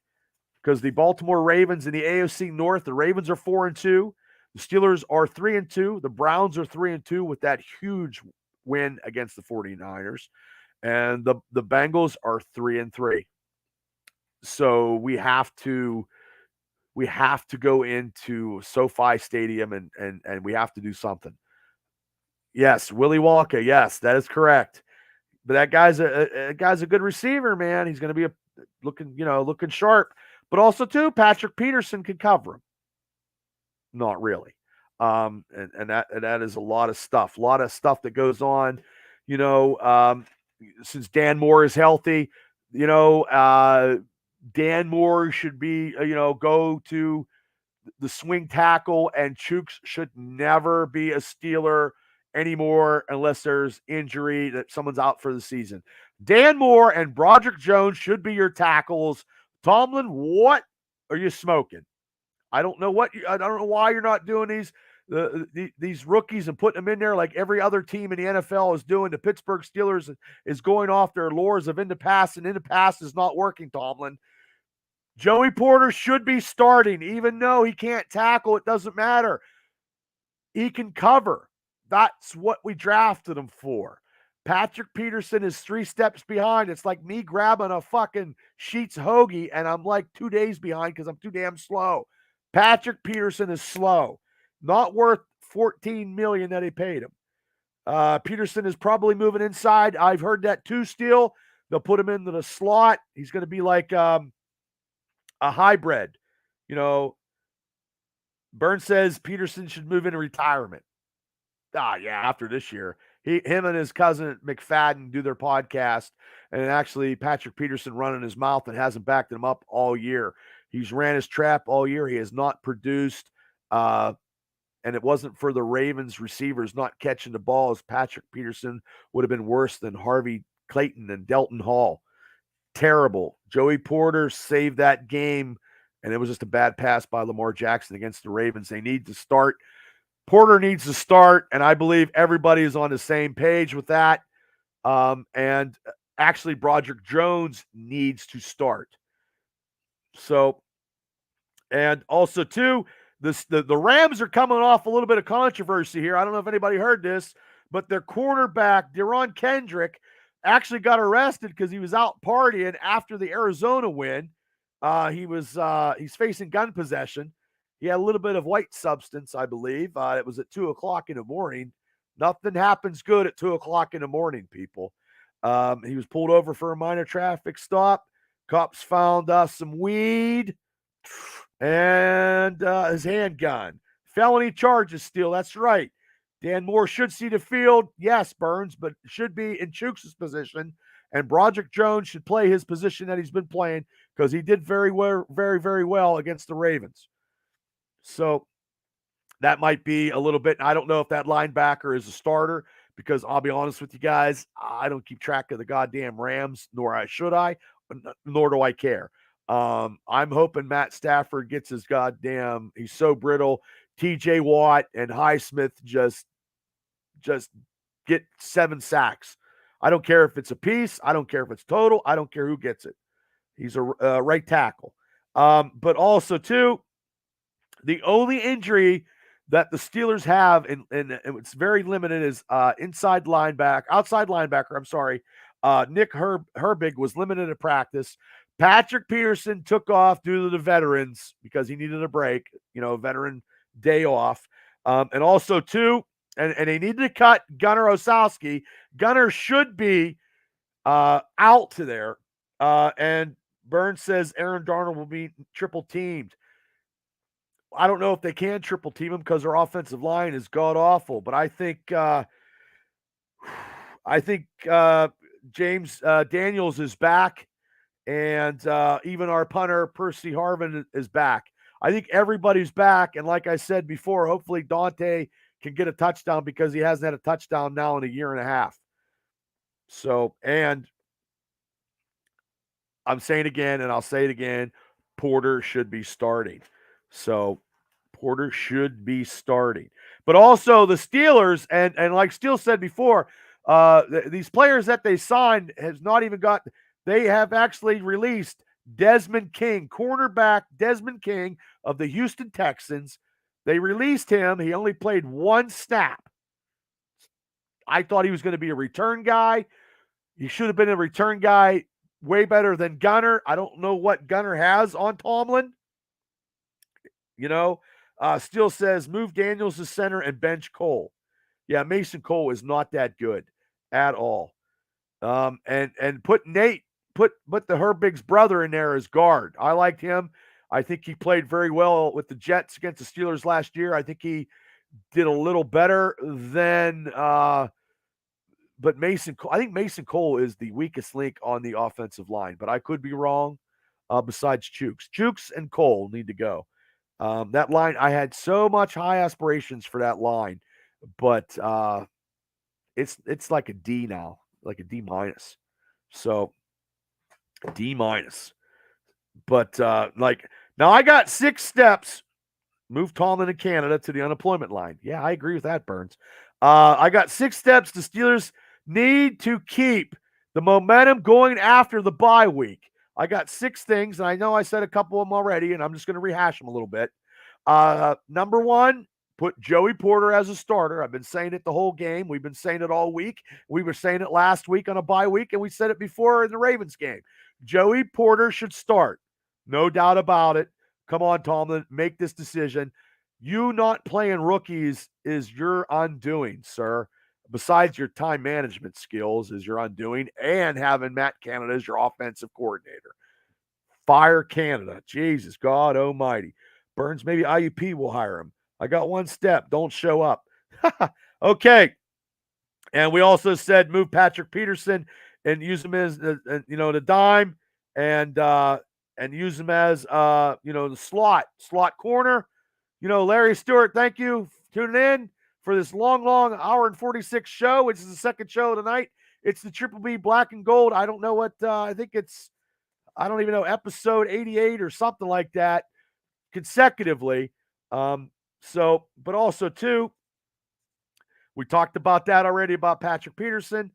Speaker 1: Because the Baltimore Ravens in the AFC North, the Ravens are 4-2. The Steelers are 3-2. The Browns are 3-2 with that huge win against the 49ers. And the Bengals are 3-3. So we have to go into SoFi Stadium and we have to do something. Yes, Willie Wonka. Yes, that is correct. But that guy's a good receiver, man. He's going to be looking sharp. But also, too, Patrick Peterson can cover him. Not really. And that is a lot of stuff. A lot of stuff that goes on. Since Dan Moore is healthy, Dan Moore should be, go to the swing tackle, and Chooks should never be a Steeler anymore unless there's injury that someone's out for the season. Dan Moore and Broderick Jones should be your tackles. Tomlin, what are you smoking? I don't know why you're not doing these rookies and putting them in there like every other team in the NFL is doing. The Pittsburgh Steelers is going off their lures of in the past, and in the past is not working, Tomlin. Joey Porter should be starting, even though he can't tackle. It doesn't matter. He can cover. That's what we drafted him for. Patrick Peterson is 3 steps behind. It's like me grabbing a fucking Sheets hoagie and I'm like 2 days behind because I'm too damn slow. Patrick Peterson is slow. Not worth $14 million that he paid him. Peterson is probably moving inside. I've heard that too, Steele. They'll put him into the slot. He's going to be like a hybrid. Burns says Peterson should move into retirement. After this year. Him and his cousin McFadden do their podcast, and actually Patrick Peterson running his mouth and hasn't backed him up all year. He's ran his trap all year. He has not produced, and it wasn't for the Ravens receivers not catching the ball, as Patrick Peterson would have been worse than Harvey Clayton and Delton Hall. Terrible. Joey Porter saved that game, and it was just a bad pass by Lamar Jackson against the Ravens. They need to start. Porter needs to start, and I believe everybody is on the same page with that. And actually, Broderick Jones needs to start. So, and also, too, the Rams are coming off a little bit of controversy here. I don't know if anybody heard this, but their quarterback, Deron Kendrick, actually got arrested because he was out partying after the Arizona win. He's facing gun possession. He had a little bit of white substance, I believe. It was at 2:00 in the morning. Nothing happens good at 2:00 in the morning, people. He was pulled over for a minor traffic stop. Cops found some weed and his handgun. Felony charges still. That's right. Dan Moore should see the field. Yes, Burns, but should be in Chooks' position. And Broderick Jones should play his position that he's been playing because he did very well, very, very well against the Ravens. So that might be a little bit. I don't know if that linebacker is a starter because I'll be honest with you guys, I don't keep track of the goddamn Rams, nor should I, nor do I care. I'm hoping Matt Stafford gets his goddamn. He's so brittle. T.J. Watt and Highsmith just get 7 sacks. I don't care if it's a piece. I don't care if it's total. I don't care who gets it. He's a right tackle. But also too. The only injury that the Steelers have, and it's very limited, is outside linebacker. I'm sorry. Nick Herbig was limited at practice. Patrick Peterson took off due to the veterans because he needed a break, veteran day off. And also, too, and they needed to cut Gunnar Osowski. Gunnar should be out to there. And Burns says Aaron Darnold will be triple teamed. I don't know if they can triple team him because their offensive line is god awful. But I think James Daniels is back, and even our punter Percy Harvin is back. I think everybody's back, and like I said before, hopefully Dante can get a touchdown because he hasn't had a touchdown now in a year and a half. So, and I'm saying again, and I'll say it again, Porter should be starting. So Porter should be starting. But also the Steelers, and like Steele said before, these players that they signed has not even got, they have actually released Desmond King, cornerback Desmond King of the Houston Texans. They released him. He only played one snap. I thought he was going to be a return guy. He should have been a return guy way better than Gunnar. I don't know what Gunnar has on Tomlin. Steele says move Daniels to center and bench Cole. Yeah, Mason Cole is not that good at all. And put the Herbig's brother in there as guard. I liked him. I think he played very well with the Jets against the Steelers last year. I think he did a little better than but Mason Cole, I think Mason Cole is the weakest link on the offensive line, but I could be wrong. Besides Chooks. Chooks and Cole need to go. That line, I had so much high aspirations for that line, but it's like a D now, like a D minus. So D minus. But now I got 6 steps. Move Tomlin in Canada to the unemployment line. Yeah, I agree with that, Burns. I got 6 steps the Steelers need to keep the momentum going after the bye week. I got 6 things, and I know I said a couple of them already, and I'm just going to rehash them a little bit. Number 1, put Joey Porter as a starter. I've been saying it the whole game. We've been saying it all week. We were saying it last week on a bye week, and we said it before in the Ravens game. Joey Porter should start. No doubt about it. Come on, Tomlin, make this decision. You not playing rookies is your undoing, sir. Besides your time management skills is your undoing, and having Matt Canada as your offensive coordinator. Fire Canada. Jesus, God almighty. Burns, maybe IUP will hire him. I got 1 step. Don't show up. Okay. And we also said move Patrick Peterson and use him as, the dime and use him as, the slot corner. Larry Stewart, thank you for tuning in for this long hour and 46 show, which is the second show tonight. It's the Triple B Black and Gold. I don't know what, I think it's, I don't even know, episode 88 or something like that consecutively. But also too, we talked about that already about Patrick Peterson.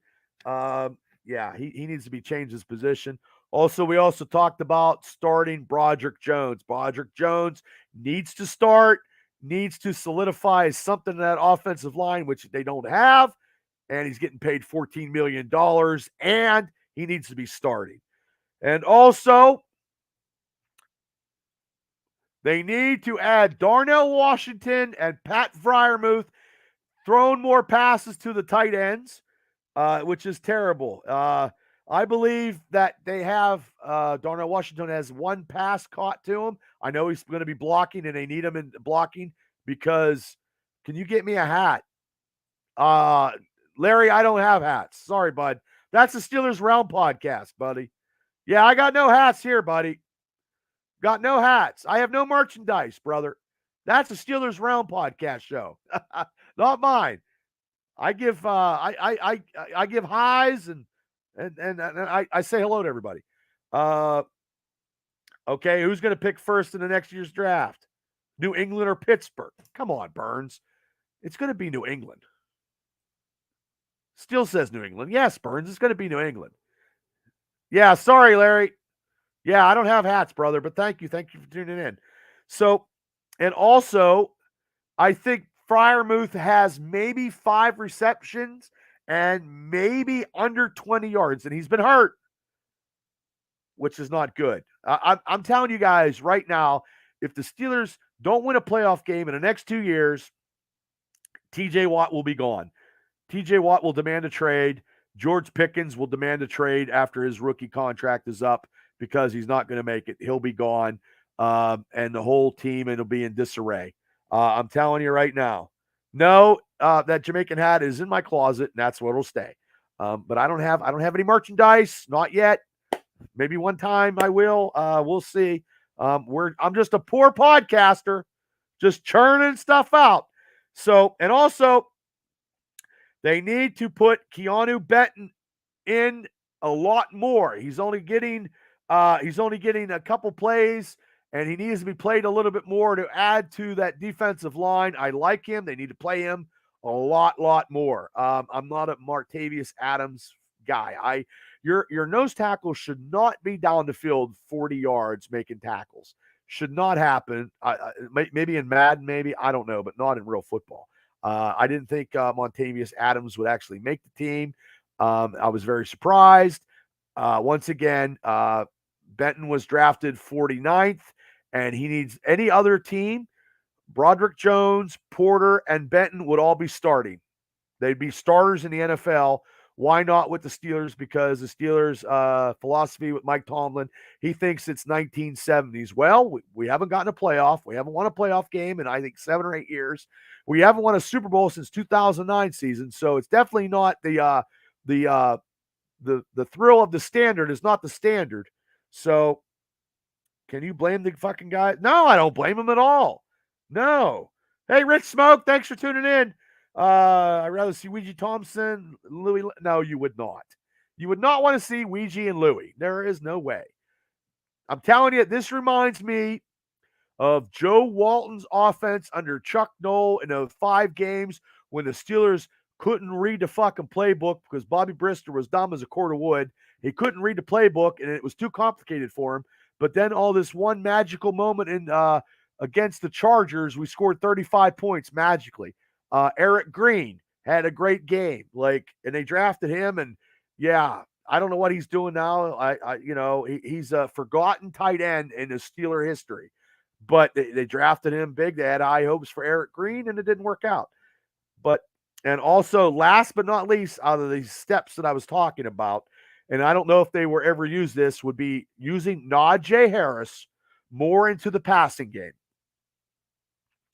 Speaker 1: He needs to be changed his position. Also, we also talked about starting Broderick Jones. Broderick Jones needs to start, needs to solidify something in that offensive line, which they don't have, and he's getting paid $14 million, and he needs to be starting. And also, they need to add Darnell Washington and Pat Freiermuth, throwing more passes to the tight ends, which is terrible. I believe that they have Darnell Washington has 1 pass caught to him. I know he's going to be blocking, and they need him in blocking because can you get me a hat? Larry, I don't have hats. Sorry, bud. That's the Steelers Realm podcast, buddy. Yeah, I got no hats here, buddy. Got no hats. I have no merchandise, brother. That's the Steelers Realm podcast show, not mine. I give I give highs and I say hello to everybody. Okay, who's going to pick first in the next year's draft? New England or Pittsburgh? Come on, Burns. It's going to be New England. Still says New England. Yes, Burns, it's going to be New England. Yeah, sorry, Larry. Yeah, I don't have hats, brother, but thank you. Thank you for tuning in. So, and also, I think Freiermuth has maybe 5 receptions and maybe under 20 yards, and he's been hurt. which is not good. I'm telling you guys right now, if the Steelers don't win a playoff game in the next 2 years, TJ Watt will be gone. TJ Watt will demand a trade. George Pickens will demand a trade after his rookie contract is up because he's not going to make it. He'll be gone. And the whole team, it'll be in disarray. I'm telling you right now. No, that Jamaican hat is in my closet, and that's where it'll stay. But I don't have any merchandise, not yet. Maybe one time I will. We'll see. I'm just a poor podcaster, just churning stuff out. So, and also, they need to put Keanu Benton in a lot more. He's only getting a couple plays, and he needs to be played a little bit more to add to that defensive line. I like him. They need to play him a lot more. I'm not a Martavius Adams guy. Your nose tackle should not be down the field 40 yards making tackles. Should not happen. Maybe in Madden, maybe, I don't know, but not in real football. I didn't think Montavious Adams would actually make the team. I was very surprised. Once again, Benton was drafted 49th, and he needs any other team. Broderick Jones, Porter, and Benton would all be starting. They'd be starters in the NFL. Why not with the Steelers? Because the Steelers' philosophy with Mike Tomlin, he thinks it's 1970s. Well, we haven't gotten a playoff. We haven't won a playoff game in, I think, 7 or 8 years. We haven't won a Super Bowl since 2009 season. So it's definitely not the thrill of the standard is not the standard. So can you blame the fucking guy? No, I don't blame him at all. No. Hey, Rich Smoke, thanks for tuning in. I'd rather see Ouija Thompson, Louis. No, you would not. You would not want to see Ouija and Louis. There is no way. I'm telling you, this reminds me of Joe Walton's offense under Chuck Noll in those 5 games when the Steelers couldn't read the fucking playbook because Bobby Brister was dumb as a cord of wood. He couldn't read the playbook, and it was too complicated for him. But then all this one magical moment in against the Chargers, we scored 35 points magically. Eric Green had a great game, and they drafted him. And yeah, I don't know what he's doing now. He's a forgotten tight end in the Steeler history, but they drafted him big. They had high hopes for Eric Green, and it didn't work out. And also, last but not least, out of these steps that I was talking about, and I don't know if they were ever used, this would be using Najee Harris more into the passing game.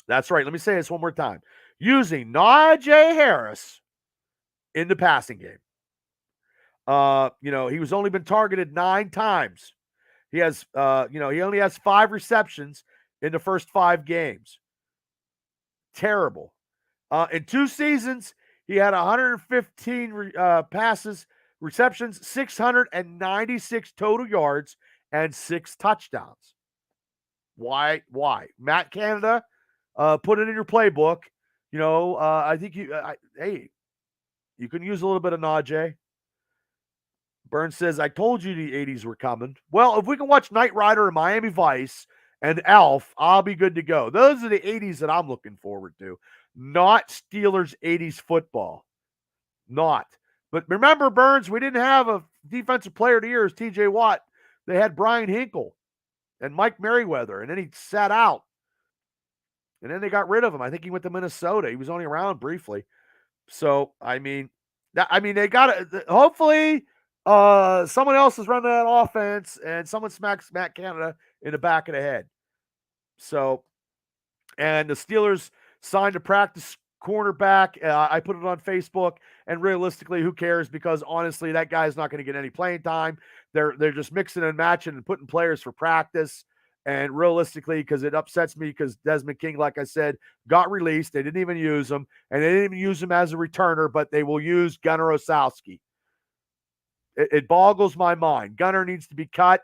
Speaker 1: That's right. Let me say this one more time. Using Najee Harris in the passing game. He was only been targeted 9 times. He has, he only has 5 receptions in the first 5 games. Terrible. In 2 seasons, he had 115 passes, receptions, 696 total yards, and 6 touchdowns. Why? Matt Canada, put it in your playbook. I think you can use a little bit of Najee. Burns says, I told you the 80s were coming. Well, if we can watch Knight Rider and Miami Vice and Elf, I'll be good to go. Those are the 80s that I'm looking forward to. Not Steelers 80s football. Not. But remember, Burns, we didn't have a defensive player of the year as TJ Watt. They had Brian Hinkle and Mike Merriweather, and then he sat out. And then they got rid of him. I think he went to Minnesota. He was only around briefly. So, they got to, hopefully, someone else is running that offense and someone smacks Matt Canada in the back of the head. So, and the Steelers signed a practice cornerback. I put it on Facebook, and realistically, who cares? Because honestly, that guy's not going to get any playing time. They're just mixing and matching and putting players for practice. And realistically, because it upsets me because Desmond King, like I said, got released. They didn't even use him, and they didn't even use him as a returner, but they will use Gunnar Osowski. It boggles my mind. Gunnar needs to be cut.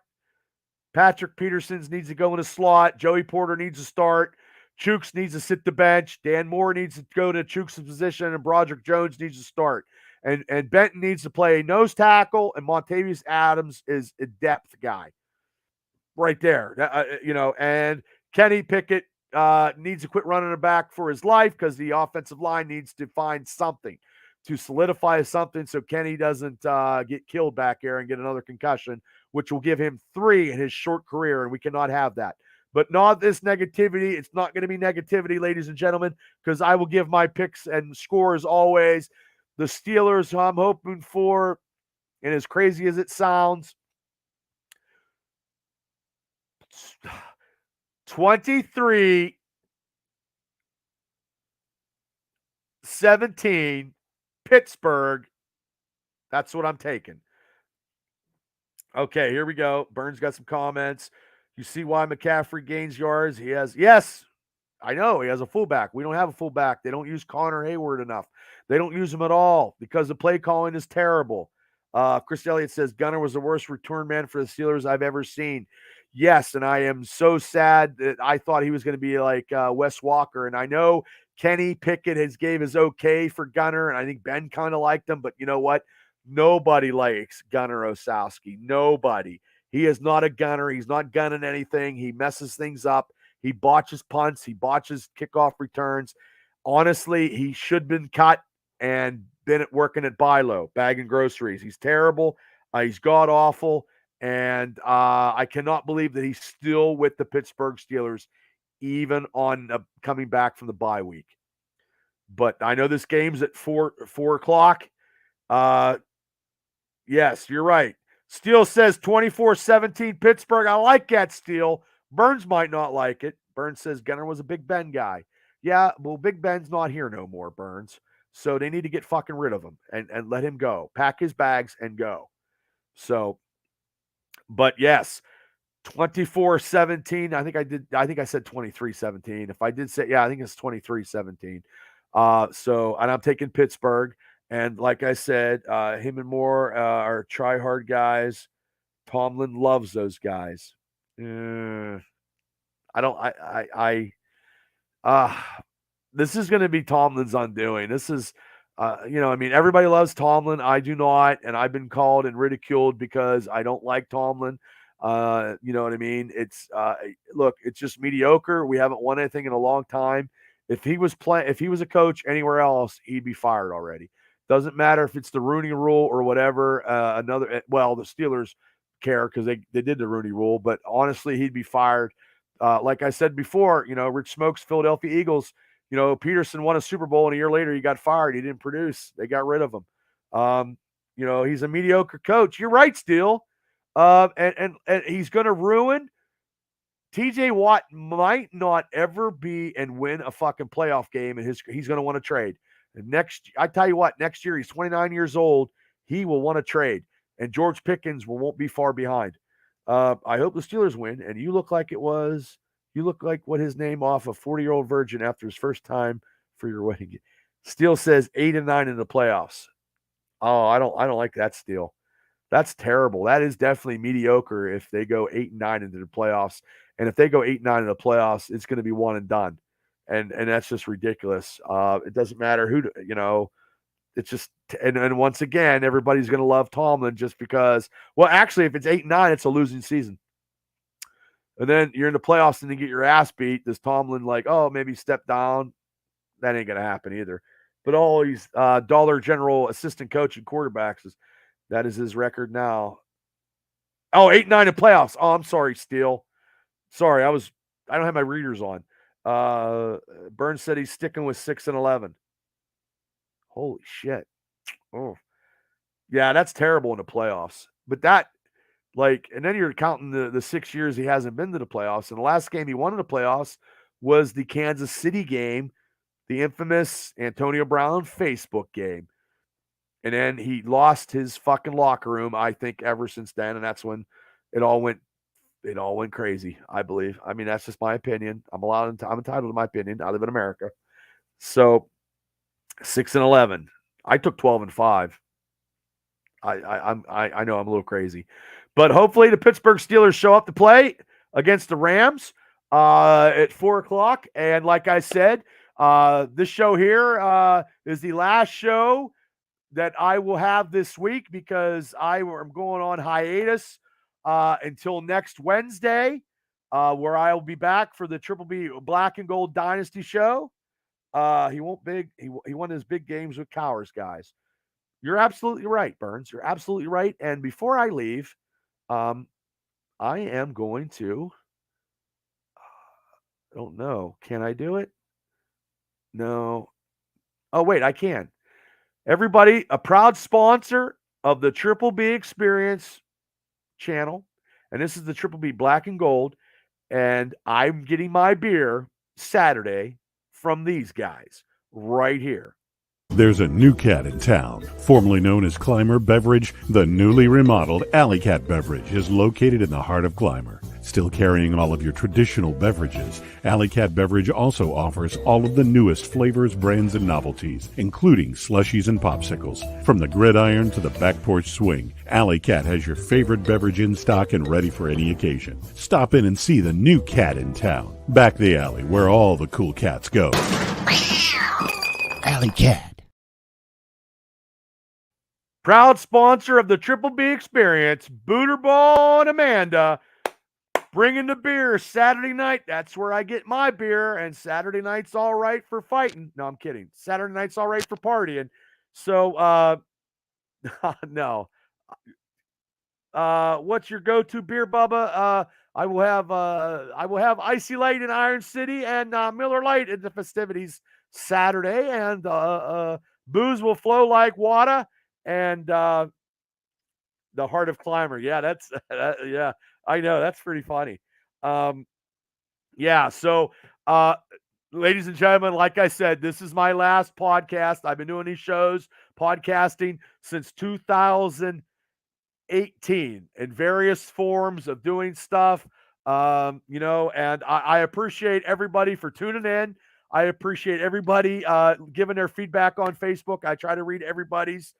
Speaker 1: Patrick Petersons needs to go in a slot. Joey Porter needs to start. Chooks needs to sit the bench. Dan Moore needs to go to Chooks' position, and Broderick Jones needs to start. And Benton needs to play nose tackle, and Montavious Adams is a depth guy. Right there, and Kenny Pickett needs to quit running it back for his life because the offensive line needs to find something to solidify something so Kenny doesn't get killed back there and get another concussion which will give him 3 in his short career, and we cannot have that. But not this negativity. It's not going to be negativity, ladies and gentlemen, because I will give my picks and scores always. The Steelers, I'm hoping for, and as crazy as it sounds, 23-17 Pittsburgh. That's what I'm taking. Okay, here we go. Burns got some comments. You see why McCaffrey gains yards? Yes, I know he has a fullback. We don't have a fullback. They don't use Connor Hayward enough. They don't use him at all because the play calling is terrible. Chris Elliott says Gunner was the worst return man for the Steelers I've ever seen. Yes, and I am so sad that I thought he was going to be like Wes Walker. And I know Kenny Pickett gave his okay for Gunner, and I think Ben kind of liked him. But you know what? Nobody likes Gunner Osowski. Nobody. He is not a gunner. He's not gunning anything. He messes things up. He botches punts. He botches kickoff returns. Honestly, he should have been cut and been working at Bilo, bagging groceries. He's terrible. He's god-awful. And I cannot believe that he's still with the Pittsburgh Steelers, even on coming back from the bye week. But I know this game's at 4 o'clock. Yes, you're right. Steele says 24-17 Pittsburgh. I like that, Steele. Burns might not like it. Burns says Gunner was a Big Ben guy. Yeah, well, Big Ben's not here no more, Burns. So they need to get fucking rid of him and let him go. Pack his bags and go. So, but yes, 24-17. I think I said 23-17. If I did say, yeah, I think it's 23-17. So, and I'm taking Pittsburgh. And like I said, him and Moore are try-hard guys. Tomlin loves those guys. This is going to be Tomlin's undoing. This is, everybody loves Tomlin. I do not. And I've been called and ridiculed because I don't like Tomlin. You know what I mean? Look, it's just mediocre. We haven't won anything in a long time. If he was a coach anywhere else, he'd be fired already. Doesn't matter if it's the Rooney Rule or whatever. The Steelers care because they did the Rooney Rule, but honestly, he'd be fired. Like I said before, Rich Smokes, Philadelphia Eagles, Peterson won a Super Bowl and a year later he got fired. He didn't produce. They got rid of him. He's a mediocre coach. You're right, Steele. And he's going to ruin. TJ Watt might not ever be and win a fucking playoff game, and he's going to want to trade. And I tell you what, next year he's 29 years old. He will want to trade, and George Pickens won't be far behind. I hope the Steelers win, and you look like what his name off a 40-year-old virgin after his first time for your wedding. Steele says 8-9 in the playoffs. Oh, I don't like that, Steele. That's terrible. That is definitely mediocre if they go 8-9 into the playoffs. And if they go 8-9 in the playoffs, it's going to be one and done. And that's just ridiculous. It doesn't matter who, it's just, and once again, everybody's going to love Tomlin just because, well, actually, if it's 8-9, it's a losing season. And then you're in the playoffs and you get your ass beat. Does Tomlin maybe step down? That ain't going to happen either. But he's Dollar General assistant coach and quarterbacks. That is his record now. 8-9 in playoffs. Oh, I'm sorry, Steele. Sorry, I don't have my readers on. Burns said he's sticking with 6-11. Holy shit. Oh. Yeah, that's terrible in the playoffs. But and then you're counting the 6 years he hasn't been to the playoffs. And the last game he won in the playoffs was the Kansas City game, the infamous Antonio Brown Facebook game. And then he lost his fucking locker room, I think, ever since then. And that's when it all went crazy, I believe. I mean, that's just my opinion. I'm entitled to my opinion. I live in America. So 6-11. I took 12-5. I know I'm a little crazy. But hopefully the Pittsburgh Steelers show up to play against the Rams at 4 o'clock. And like I said, this show here is the last show that I will have this week because I am going on hiatus until next Wednesday, where I will be back for the Triple B Black and Gold Dynasty show. He won his big games with Cowers, guys. You're absolutely right, Burns. You're absolutely right. And before I leave, I am going to. I don't know. Can I do it? No. Oh, wait, I can. Everybody, a proud sponsor of the Triple B Experience channel. And this is the Triple B Black and Gold. And I'm getting my beer Saturday from these guys right here.
Speaker 5: There's a new cat in town, formerly known as Clymer Beverage. The newly remodeled Alley Cat Beverage is located in the heart of Clymer. Still carrying all of your traditional beverages, Alley Cat Beverage also offers all of the newest flavors, brands, and novelties, including slushies and popsicles. From the gridiron to the back porch swing, Alley Cat has your favorite beverage in stock and ready for any occasion. Stop in and see the new cat in town. Back the alley where all the cool cats go. Alley Cat.
Speaker 1: Proud sponsor of the Triple B Experience, Booterball and Amanda, bringing the beer Saturday night. That's where I get my beer, and Saturday night's all right for fighting. No, I'm kidding. Saturday night's all right for partying. So, no. What's your go-to beer, Bubba? I will have Icy Light in Iron City and Miller Lite at the festivities Saturday, and booze will flow like water. And the Heart of Clymer. Yeah, that's yeah, I know. That's pretty funny. Yeah, so ladies and gentlemen, like I said, this is my last podcast. I've been doing these shows, podcasting since 2018 in various forms of doing stuff. And I appreciate everybody for tuning in. I appreciate everybody giving their feedback on Facebook. I try to read everybody's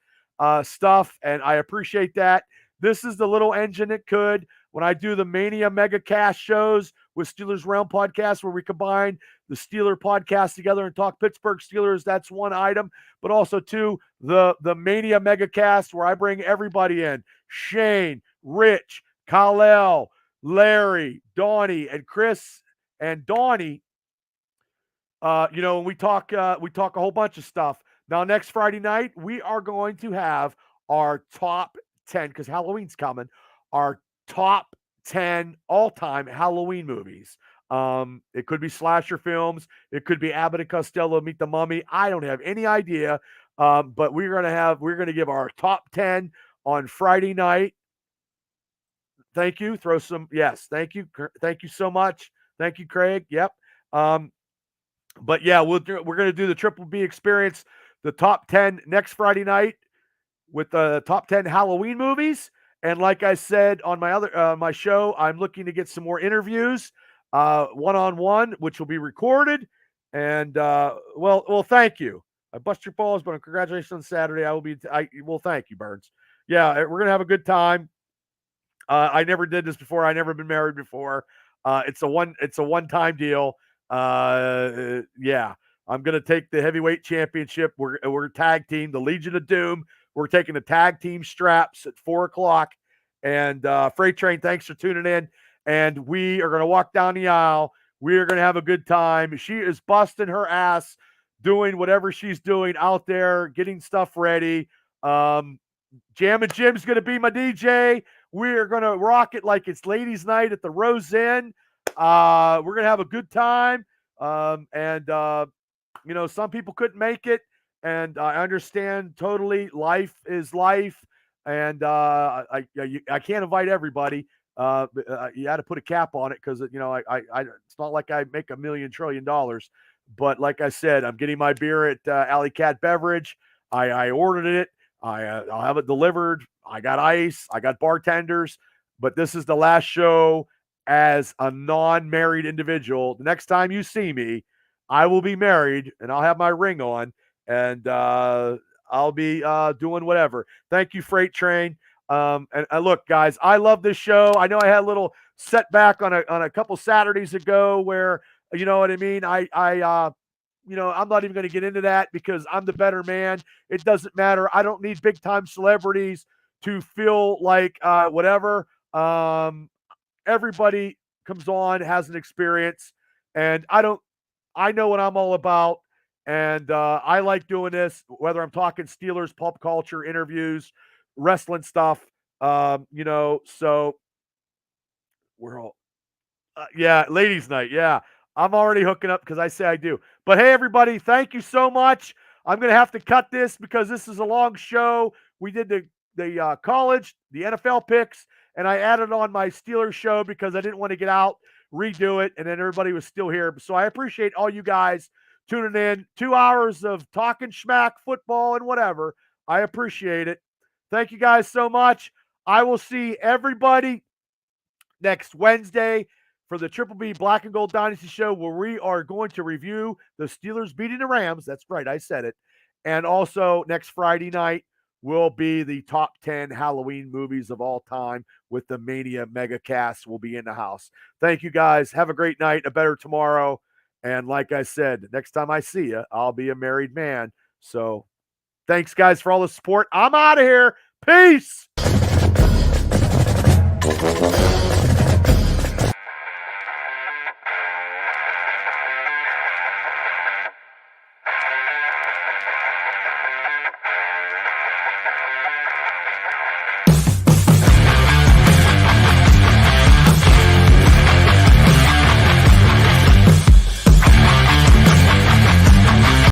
Speaker 1: stuff, and I appreciate that. This is the little engine that could. When I do the Mania Mega Cast shows with Steelers Realm podcast, where we combine the Steeler podcast together and talk Pittsburgh Steelers, that's one item. But also, too, the Mania Mega Cast, where I bring everybody in. Shane, Rich, Kyle, Larry, Donnie, and Chris and Donnie. We talk a whole bunch of stuff. Now, next Friday night, we are going to have our top 10, because Halloween's coming, our top 10 all-time Halloween movies. It could be slasher films. It could be Abbott and Costello Meet the Mummy. I don't have any idea. But we're going to give our top 10 on Friday night. Thank you. Yes. Thank you. Thank you so much. Thank you, Craig. Yep. But yeah, we're going to do the Triple B Experience, the top 10 next Friday night with the top 10 Halloween movies. And like I said on my show, I'm looking to get some more interviews, one-on-one, which will be recorded. And well, thank you. I bust your balls, but congratulations on Saturday. Thank you, Burns. Yeah, we're gonna have a good time. I never did this before. I never been married before. It's a one-time deal. Yeah, I'm gonna take the heavyweight championship. We're tag team, the Legion of Doom. We're taking the tag team straps at 4:00. And Freight Train, thanks for tuning in. And we are gonna walk down the aisle. We are gonna have a good time. She is busting her ass, doing whatever she's doing out there, getting stuff ready. Jam and Jim's gonna be my DJ. We are gonna rock it like it's ladies' night at the Rose Inn. We're gonna have a good time. Some people couldn't make it, and I understand totally. Life is life, and I can't invite everybody. You had to put a cap on it because it's not like I make $1 million trillion. But like I said, I'm getting my beer at Alley Cat Beverage. I ordered it. I'll have it delivered. I got ice. I got bartenders. But this is the last show as a non-married individual. The next time you see me, I will be married and I'll have my ring on, and I'll be doing whatever. Thank you, Freight Train. And look, guys, I love this show. I know I had a little setback on a couple Saturdays ago where, you know what I mean? I'm not even going to get into that because I'm the better man. It doesn't matter. I don't need big time celebrities to feel like whatever. Everybody comes on, has an experience, and I know what I'm all about. And I like doing this, whether I'm talking Steelers, pop culture, interviews, wrestling stuff, so We're all, yeah, ladies' night. Yeah, I'm already hooking up because I say I do. But hey, everybody, thank you so much. I'm gonna have to cut this because this is a long show. We did the college, the NFL picks, and I added on my Steelers show because I didn't want to get out, redo it, and then everybody was still here. So I appreciate all you guys tuning in. 2 hours of talking schmack, football, and whatever. I appreciate it. Thank you guys so much. I will see everybody next Wednesday for the Triple B Black and Gold Dynasty show, where we are going to review the Steelers beating the Rams. That's right, I said it. And also next Friday night will be the top 10 Halloween movies of all time with the Mania Mega Cast will be in the house. Thank you guys. Have a great night, a better tomorrow. And like I said, next time I see you, I'll be a married man. So thanks, guys, for all the support. I'm out of here. Peace.